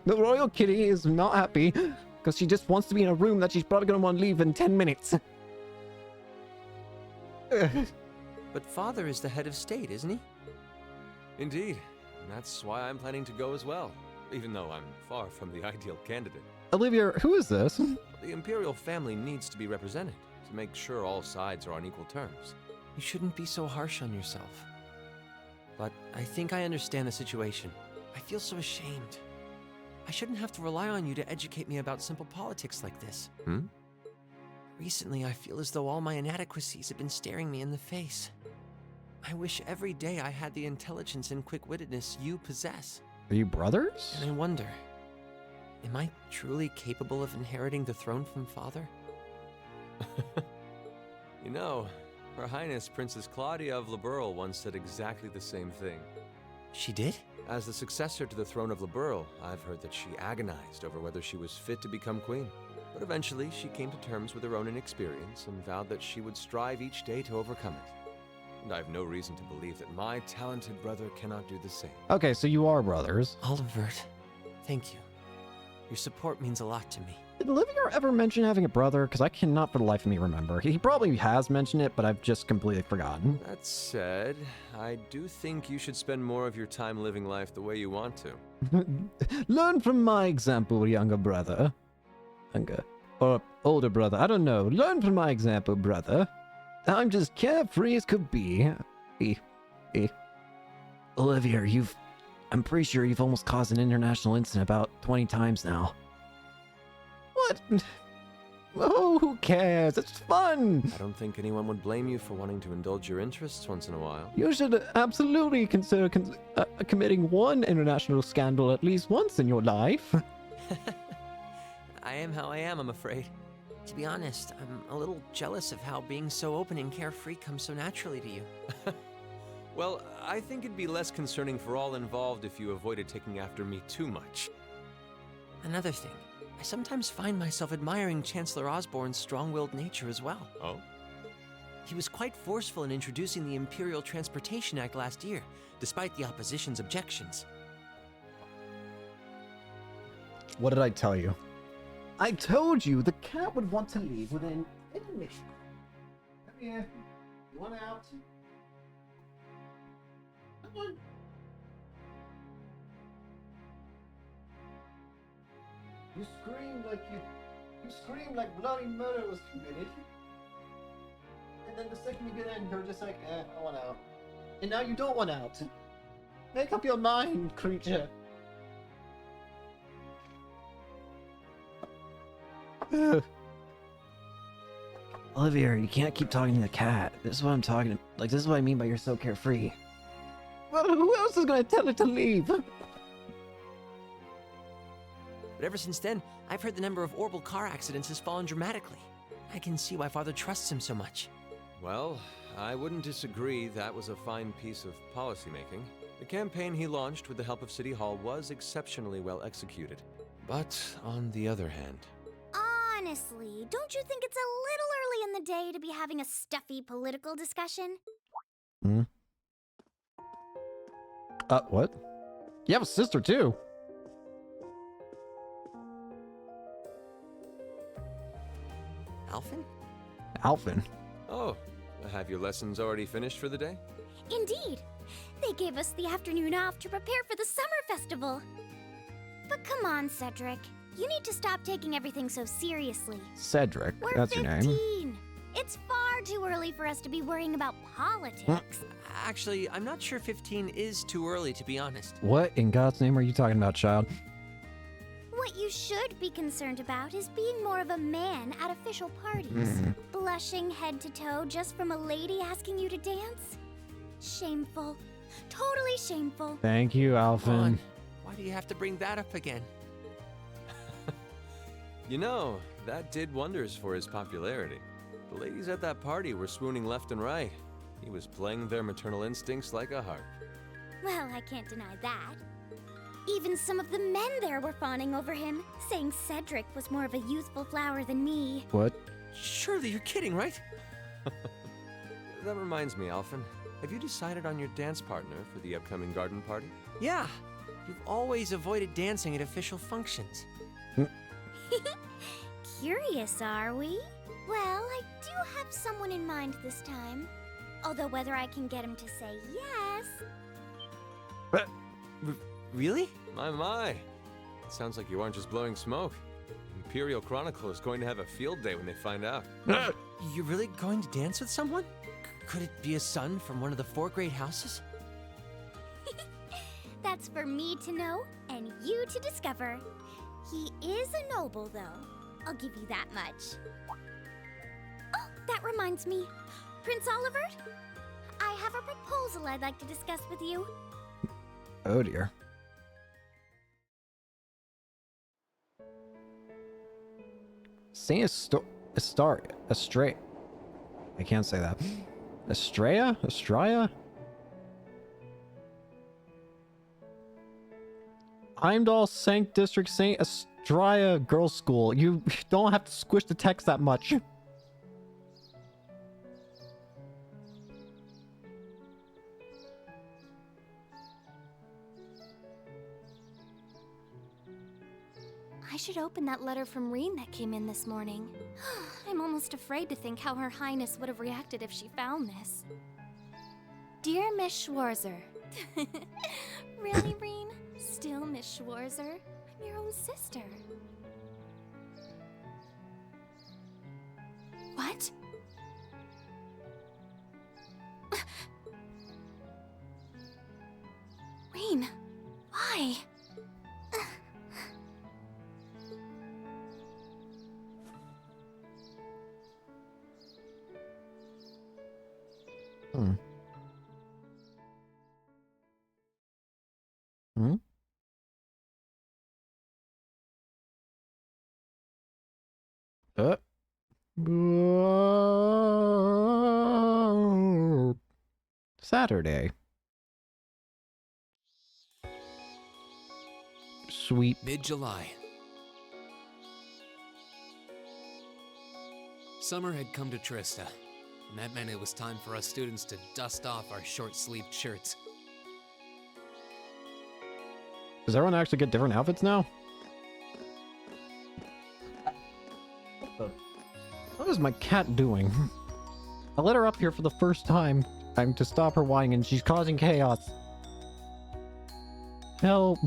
royal kitty is not happy because she just wants to be in a room that she's probably going to want to leave in 10 minutes. But Father is the head of state, isn't he? Indeed. And that's why I'm planning to go as well, even though I'm far from the ideal candidate. Olivia, who is this? The Imperial family needs to be represented to make sure all sides are on equal terms. You shouldn't be so harsh on yourself. But I think I understand the situation. I feel so ashamed. I shouldn't have to rely on you to educate me about simple politics like this. Recently, I feel as though all my inadequacies have been staring me in the face. I wish every day I had the intelligence and quick-wittedness you possess. Are you brothers? And I wonder, am I truly capable of inheriting the throne from Father? You know, Her Highness Princess Claudia of Liberl once said exactly the same thing. She did? As the successor to the throne of Liberl, I've heard that she agonized over whether she was fit to become queen. But eventually, she came to terms with her own inexperience and vowed that she would strive each day to overcome it. And I have no reason to believe that my talented brother cannot do the same. Okay, so you are brothers. Olivert, thank you. Your support means a lot to me. Did Olivia ever mention having a brother? Because I cannot for the life of me remember. He probably has mentioned it, but I've just completely forgotten. That said, I do think you should spend more of your time living life the way you want to. Learn from my example, younger brother. Or older brother, I don't know. Learn from my example, brother. I'm just carefree as could be. Olivia, I'm pretty sure you've almost caused an international incident about 20 times now. What? Oh, who cares? It's fun. I don't think anyone would blame you for wanting to indulge your interests once in a while. You should absolutely consider committing one international scandal at least once in your life. I am how I am, I'm afraid. To be honest, I'm a little jealous of how being so open and carefree comes so naturally to you. Well, I think it'd be less concerning for all involved if you avoided taking after me too much. Another thing, I sometimes find myself admiring Chancellor Osborne's strong-willed nature as well. Oh? He was quite forceful in introducing the Imperial Transportation Act last year, despite the opposition's objections. What did I tell you? I told you the cat would want to leave within 10 minutes. Come here. You want out? Come on. You screamed like bloody murder was committed. And then the second you get in, you're just like, I want out. And now you don't want out. Make up your mind, creature. Olivia, you can't keep talking to the cat. This is what I'm talking. Like, this is what I mean by you're so carefree. Well, who else is gonna tell it to leave? But ever since then, I've heard the number of Orbital car accidents has fallen dramatically. I can see why Father trusts him so much. Well, I wouldn't disagree that was a fine piece of policymaking. The campaign he launched with the help of City Hall was exceptionally well executed. But on the other hand... Honestly, don't you think it's a little early in the day to be having a stuffy political discussion? What? You have a sister too. Alphen? Alphen? Oh, Have your lessons already finished for the day? Indeed. They gave us the afternoon off to prepare for the summer festival. But come on, Cedric. You need to stop taking everything so seriously. Cedric, We're that's 15. your name. It's far too early for us to be worrying about politics. Actually, I'm not sure 15 is too early, to be honest. What in God's name are you talking about, child? What you should be concerned about is being more of a man at official parties. Blushing head to toe just from a lady asking you to dance? Shameful. Totally shameful. Thank you, Alphen. Why do you have to bring that up again? You know, that did wonders for his popularity. The ladies at that party were swooning left and right. He was playing their maternal instincts like a harp. Well, I can't deny that. Even some of the men there were fawning over him, saying Cedric was more of a youthful flower than me. What? Surely you're kidding, right? That reminds me, Alphen. Have you decided on your dance partner for the upcoming garden party? Yeah. You've always avoided dancing at official functions. Curious, are we? Well, I do have someone in mind this time. Although whether I can get him to say yes... Really? My. It sounds like you aren't just blowing smoke. Imperial Chronicle is going to have a field day when they find out. You're really going to dance with someone? Could it be a son from one of the 4 great houses? That's for me to know and you to discover. He is a noble, though. I'll give you that much. Oh, that reminds me. Prince Olivert? I have a proposal I'd like to discuss with you. Oh dear. Saint Astrea. I can't say that. Estrella? Heimdall Sank District Saint Estrella Girls School. You don't have to squish the text that much. I should open that letter from Reen that came in this morning. I'm almost afraid to think how Her Highness would have reacted if she found this. Dear Miss Schwarzer. Really, Reen? Still Miss Schwarzer? I'm your own sister. What? Reen, why? Saturday. Sweet. Mid-July. Summer had come to Trista, and that meant it was time for us students to dust off our short-sleeved shirts. Does everyone actually get different outfits now? What is my cat doing? I let her up here for the first time. I'm to stop her whining and she's causing chaos. Help.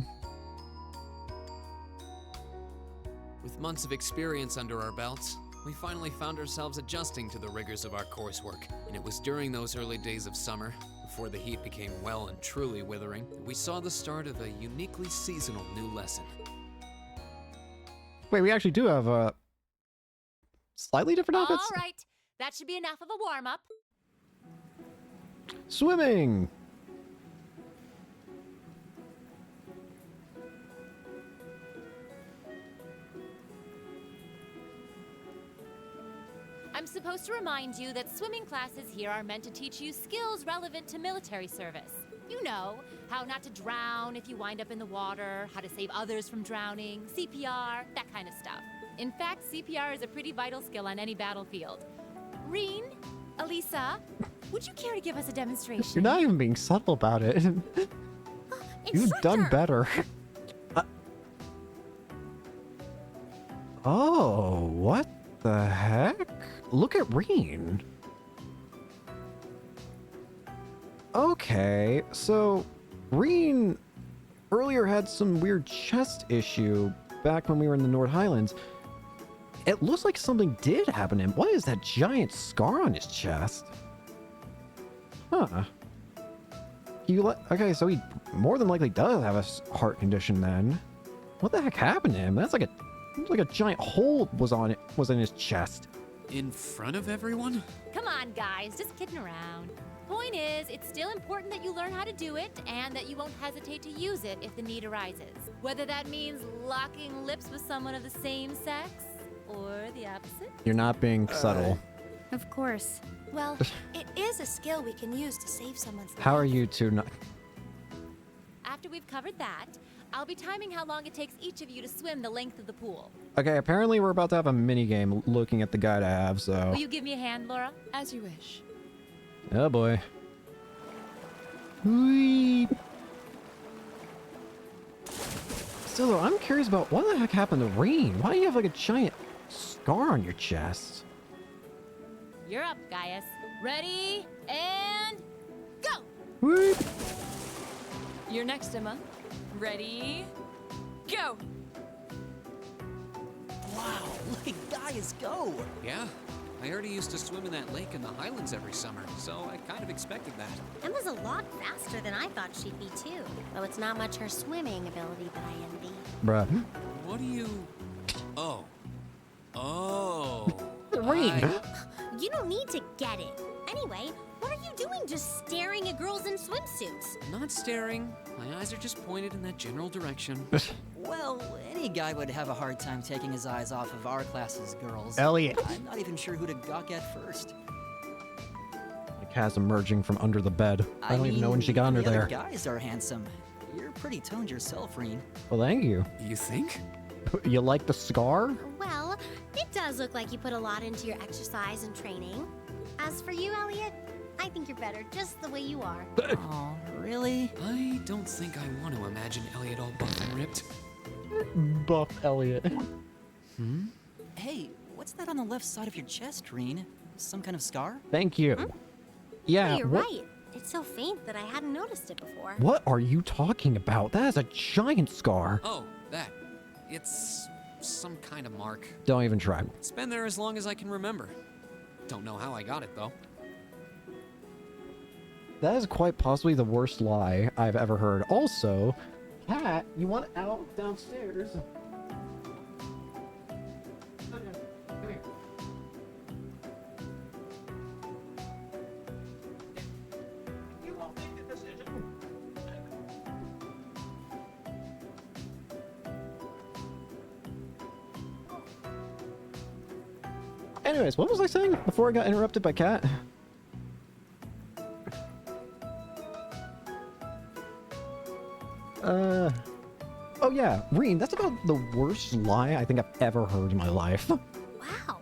With months of experience under our belts, we finally found ourselves adjusting to the rigors of our coursework. And it was during those early days of summer, before the heat became well and truly withering, that we saw the start of a uniquely seasonal new lesson. Wait, we actually do have slightly different outfits? All right, that should be enough of a warm-up. Swimming! I'm supposed to remind you that swimming classes here are meant to teach you skills relevant to military service. You know, how not to drown if you wind up in the water, how to save others from drowning, CPR, that kind of stuff. In fact, CPR is a pretty vital skill on any battlefield. Reen, Elisa, would you care to give us a demonstration? You're not even being subtle about it. You've done better. Oh, what the heck? Look at Reen. Okay, so Reen earlier had some weird chest issue back when we were in the Nord Highlands. It looks like something did happen to him. What is that giant scar on his chest? Huh. Okay, so he more than likely does have a heart condition then. What the heck happened to him? That's like a giant hole was in his chest. In front of everyone? Come on, guys, just kidding around. Point is, it's still important that you learn how to do it and that you won't hesitate to use it if the need arises. Whether that means locking lips with someone of the same sex or the opposite. You're not being subtle. Of course. Well, it is a skill we can use to save someone's life. How are you two not? After we've covered that, I'll be timing how long it takes each of you to swim the length of the pool. Okay, apparently we're about to have a mini game looking at the guide I have, so. Will you give me a hand, Laura? As you wish. Oh boy. Whee. Still though, I'm curious about what the heck happened to Reen. Why do you have like a giant scar on your chest? You're up, Gaius. Ready, and go! Whee. You're next, Emma. Ready, go! Wow, look at Gaius go! Yeah, I already used to swim in that lake in the Highlands every summer, so I kind of expected that. Emma's a lot faster than I thought she'd be too. Though it's not much her swimming ability that I envy. Bruh. What do you... Oh. Oh. Reen. You don't need to get it. Anyway, what are you doing just staring at girls in swimsuits? Not staring. My eyes are just pointed in that general direction. Well, any guy would have a hard time taking his eyes off of our class's girls. Elliot. I'm not even sure who to gawk at first. Kaz emerging from under the bed. I don't even know when she got under the there. Other guys are handsome. You're pretty toned yourself, Reen. Well, thank you. You think? You like the scar? Well, it does look like you put a lot into your exercise and training. As for you, Elliot, I think you're better just the way you are. Oh, really? I don't think I want to imagine Elliot all buff and ripped. Buff Elliot. Hmm? Hey, what's that on the left side of your chest, Reen? Some kind of scar? Thank you. Yeah. You're right. It's so faint that I hadn't noticed it before. What are you talking about? That is a giant scar. Oh, that. It's some kind of mark. Don't even try. It's been there as long as I can remember. Don't know how I got it, though. That is quite possibly the worst lie I've ever heard. Also, Cat, you want out downstairs? Anyways, what was I saying before I got interrupted by Cat? Oh yeah, Reen, that's about the worst lie I think I've ever heard in my life. Wow.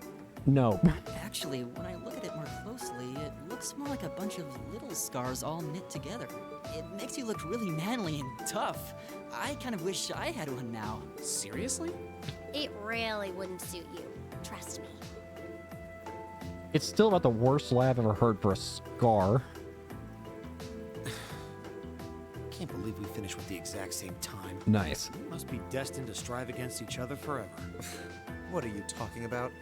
No. Actually, when I look at it more closely, it looks more like a bunch of little scars all knit together. It makes you look really manly and tough. I kind of wish I had one now. Seriously? It really wouldn't suit you. Trust me. It's still about the worst lie I've ever heard for a scar. Can't believe we finished with the exact same time. Nice. We must be destined to strive against each other forever. What are you talking about?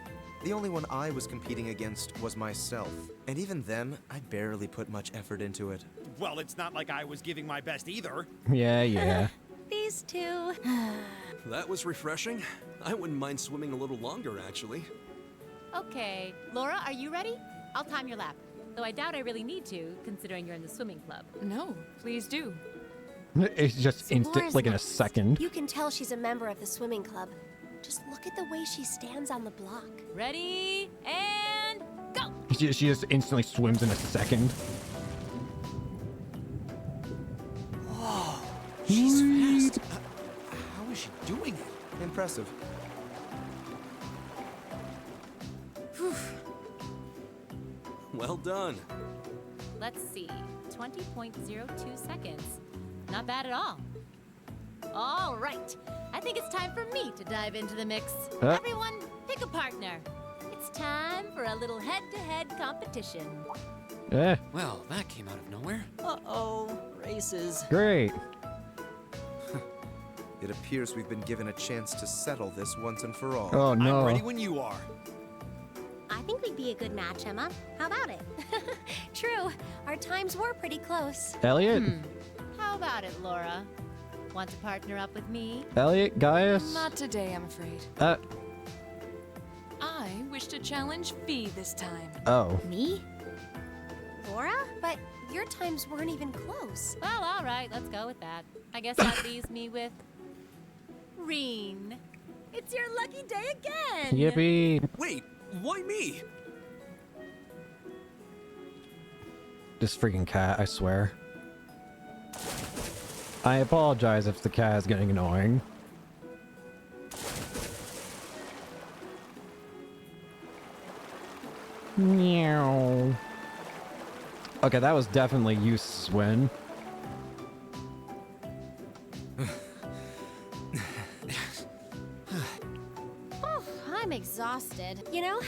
The only one I was competing against was myself. And even then, I barely put much effort into it. Well, it's not like I was giving my best either. Yeah. These two. That was refreshing. I wouldn't mind swimming a little longer, actually. Okay, Laura, are you ready? I'll time your lap. Though I doubt I really need to, considering you're in the swimming club. No, please do. It's just instant, like in a second. You can tell she's a member of the swimming club. Just look at the way she stands on the block. Ready, and go! She just instantly swims in a second. Whoa, she's fast. How is she doing it? Impressive. Well done. Let's see, 20.02 seconds. Not bad at all. All right, I think it's time for me to dive into the mix. Everyone, pick a partner. It's time for a little head-to-head competition. Well, that came out of nowhere. Uh-oh, races. Great. It appears we've been given a chance to settle this once and for all. Oh, no. I'm ready when you are. I think we'd be a good match, Emma. How about it? True. Our times were pretty close. Elliot? How about it, Laura? Want to partner up with me? Elliot? Gaius? Not today, I'm afraid. I wish to challenge Fee this time. Oh. Me? Laura? But your times weren't even close. Well, all right, let's go with that. I guess that leaves me with Reen. It's your lucky day again. Yippee. Wait, why me? This freaking cat, I swear. I apologize if the cat is getting annoying. Meow. Okay, that was definitely useless win. Oh, I'm exhausted. You know,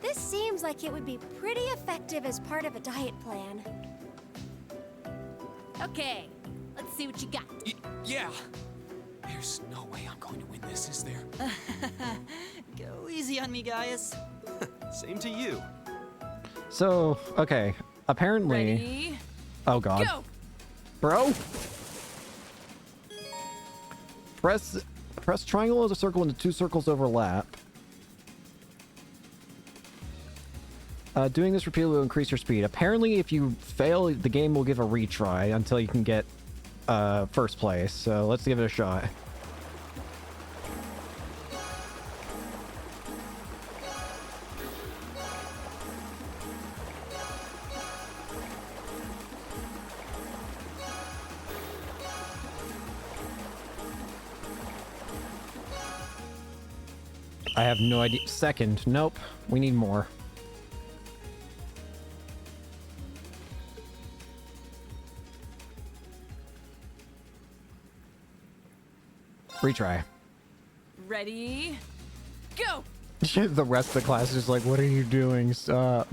this seems like it would be pretty effective as part of a diet plan. Okay, let's see what you got. Yeah. There's no way I'm going to win this, is there? Go easy on me, Gaius. Same to you. So, okay, apparently... Ready? Oh god. Go! Bro? Press triangle as a circle when the two circles overlap. Doing this repeatedly will increase your speed. Apparently, if you fail, the game will give a retry until you can get first place. So let's give it a shot. I have no idea. Second. Nope. We need more. Retry. Ready? Go! The rest of the class is just like, what are you doing? Stop.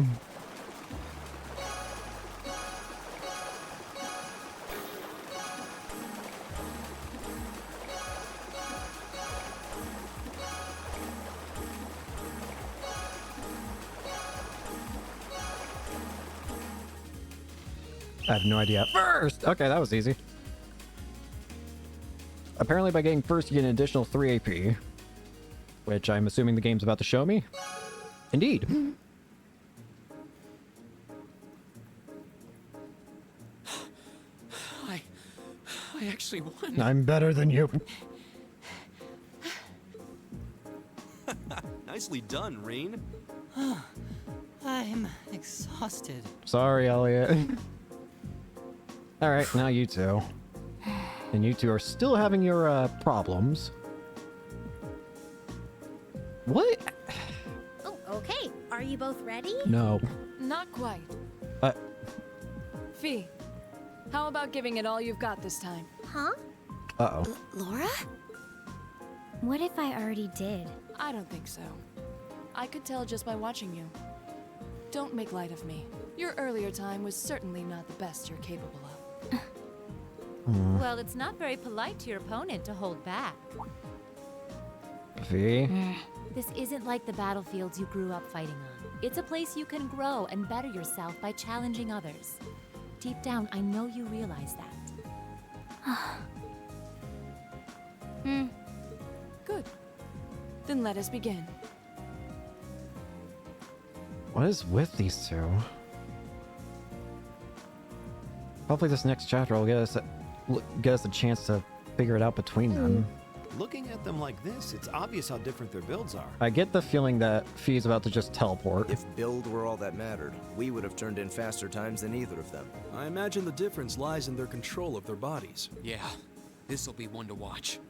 I have no idea. First! Okay, that was easy. Apparently by getting first, you get an additional 3 AP. Which I'm assuming the game's about to show me. Indeed. I actually won. I'm better than you. Nicely done, Reen. I'm exhausted. Sorry, Elliot. Alright, now you two. And you two are still having your problems. What? Oh, okay. Are you both ready? No. Not quite. Fee, how about giving it all you've got this time? Huh? Uh-oh. Laura? What if I already did? I don't think so. I could tell just by watching you. Don't make light of me. Your earlier time was certainly not the best you're capable of. Well, it's not very polite to your opponent to hold back. V? This isn't like the battlefields you grew up fighting on. It's a place you can grow and better yourself by challenging others. Deep down, I know you realize that. Good. Then let us begin. What is with these two? Hopefully this next chapter will get us a chance to figure it out between them. Looking at them like this, it's obvious how different their builds are. I get the feeling that Fee's about to just teleport. If build were all that mattered, we would have turned in faster times than either of them. I imagine the difference lies in their control of their bodies. Yeah, this'll be one to watch.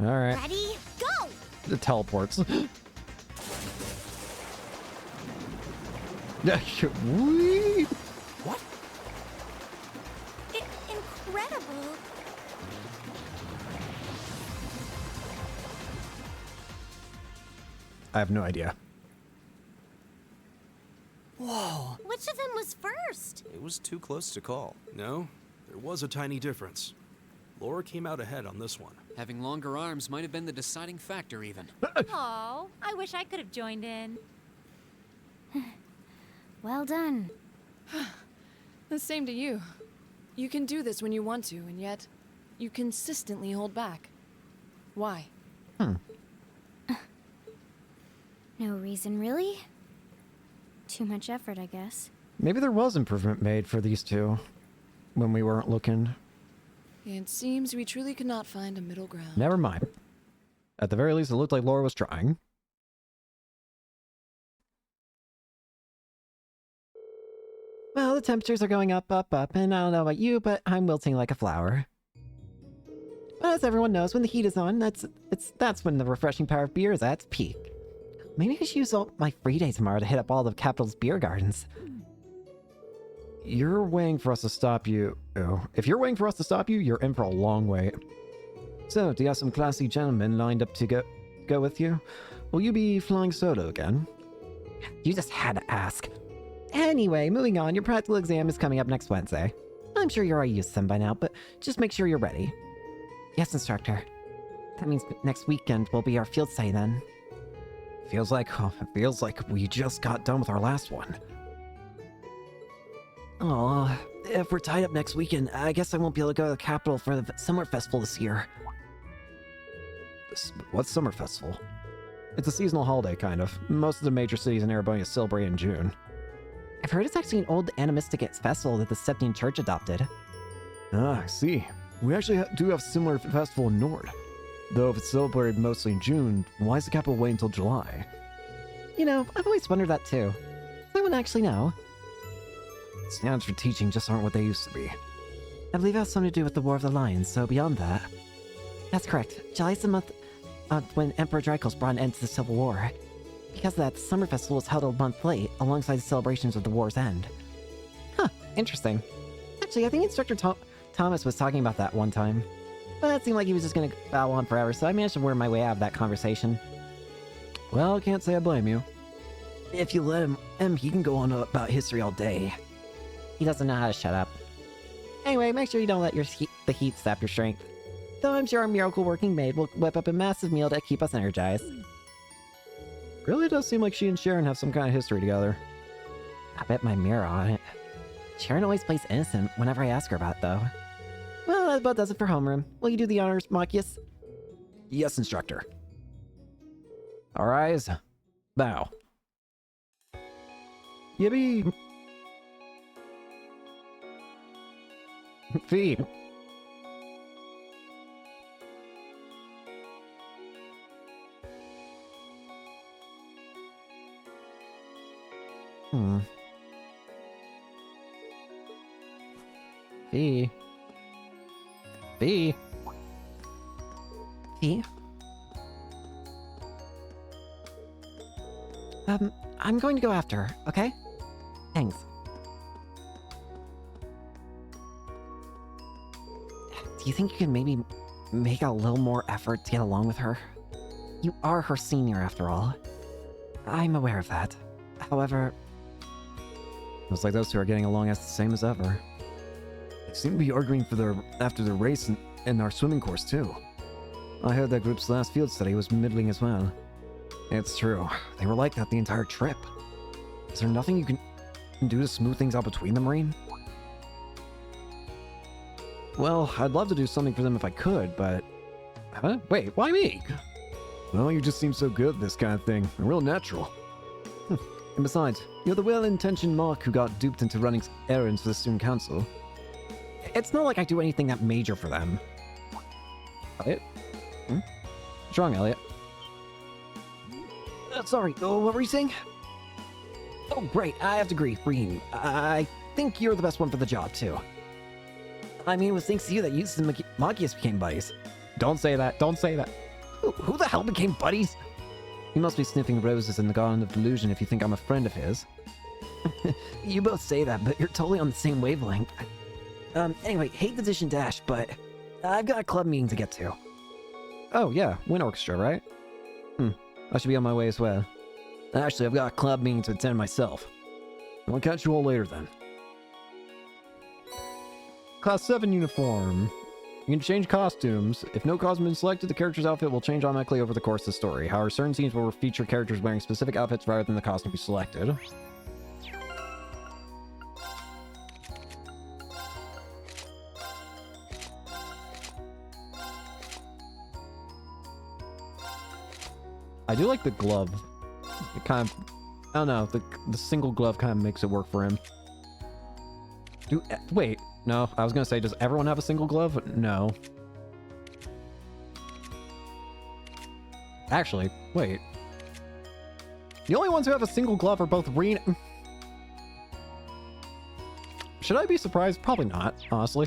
Alright. Ready? Go! The teleports. Whee! What? Incredible! I have no idea. Whoa! Which of them was first? It was too close to call. No, there was a tiny difference. Laura came out ahead on this one. Having longer arms might have been the deciding factor, even. Oh, I wish I could have joined in. Well done. The same to you. You can do this when you want to, and yet you consistently hold back. Why? No reason, really? Too much effort, I guess. Maybe there was improvement made for these two when we weren't looking. It seems we truly could not find a middle ground. Never mind. At the very least, it looked like Laura was trying. Well, the temperatures are going up, and I don't know about you, but I'm wilting like a flower. But as everyone knows, when the heat is on, that's when the refreshing power of beer is at its peak. Maybe I should use all my free day tomorrow to hit up all the capital's beer gardens. You're waiting for us to stop you. Oh, if you're waiting for us to stop you, you're in for a long wait. So, do you have some classy gentlemen lined up to go with you? Will you be flying solo again? You just had to ask. Anyway, moving on, your practical exam is coming up next Wednesday. I'm sure you're already used to them by now, but just make sure you're ready. Yes, instructor. That means next weekend will be our field study then. Feels like we just got done with our last one. Oh, if we're tied up next weekend, I guess I won't be able to go to the capital for the summer festival this year. What's summer festival? It's a seasonal holiday, kind of. Most of the major cities in Ereburnia celebrate in June. I've heard it's actually an old animistic festival that the Septian Church adopted. Ah, I see. We actually do have a similar festival in Nord. Though if it's celebrated mostly in June, why does the capital wait until July? You know, I've always wondered that too. Does anyone actually know? Standards for teaching just aren't what they used to be. I believe it has something to do with the War of the Lions, so beyond that... That's correct. July's the month when Emperor Dracos brought an end to the Civil War. Because of that, the summer festival was held a month late, alongside the celebrations of the war's end. Huh, interesting. Actually, I think Instructor Thomas was talking about that one time. But it seemed like he was just gonna bow on forever, so I managed to worm my way out of that conversation. Well, I can't say I blame you. If you let him, he can go on about history all day. He doesn't know how to shut up. Anyway, make sure you don't let the heat sap your strength. Though I'm sure our miracle working maid will whip up a massive meal to keep us energized. Really does seem like she and Sharon have some kind of history together. I bet my mirror on it. Sharon always plays innocent whenever I ask her about it, though. Well, that about does it for homeroom. Will you do the honors, Machias? Yes, instructor. All eyes. Bow. Yippee! Feed. Fee. Fee. Fee? I'm going to go after her, okay? Thanks. Do you think you can maybe make a little more effort to get along with her? You are her senior, after all. I'm aware of that. However... Looks like those two are getting along as the same as ever. They seem to be arguing after the race in our swimming course, too. I heard that group's last field study was middling as well. It's true. They were like that the entire trip. Is there nothing you can do to smooth things out between them, Marine? Well, I'd love to do something for them if I could, but... Huh? Wait, why me? Well, you just seem so good at this kind of thing. Real natural. And besides, you're the well-intentioned Mark who got duped into running errands for the student council. It's not like I do anything that major for them. Elliot? What's wrong, Elliot? Sorry, what were you saying? Oh, great, I have to agree, Reem. I think you're the best one for the job, too. I mean, it was thanks to you that Eustace and Machias became buddies. Don't say that, don't say that. Who the hell became buddies? You must be sniffing roses in the Garden of Delusion if you think I'm a friend of his. You both say that, but you're totally on the same wavelength. Anyway, hate the dish and dash, but I've got a club meeting to get to. Oh, yeah, Wind Orchestra, right? I should be on my way as well. Actually, I've got a club meeting to attend myself. I'll catch you all later then. Class 7 uniform. You can change costumes. If no costume is selected, the character's outfit will change automatically over the course of the story. However, certain scenes will feature characters wearing specific outfits rather than the costume you selected. I do like the glove. It kind of, I don't know, the single glove kind of makes it work for him. Wait, no, I was gonna say, does everyone have a single glove? No. Actually, wait. The only ones who have a single glove are both Rena. Should I be surprised? Probably not, honestly.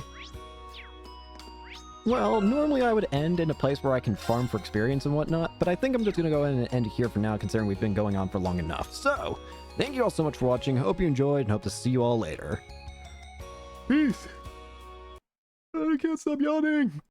Well, normally I would end in a place where I can farm for experience and whatnot, but I think I'm just going to go ahead and end here for now, considering we've been going on for long enough. So, thank you all so much for watching, hope you enjoyed, and hope to see you all later. Peace! I can't stop yawning!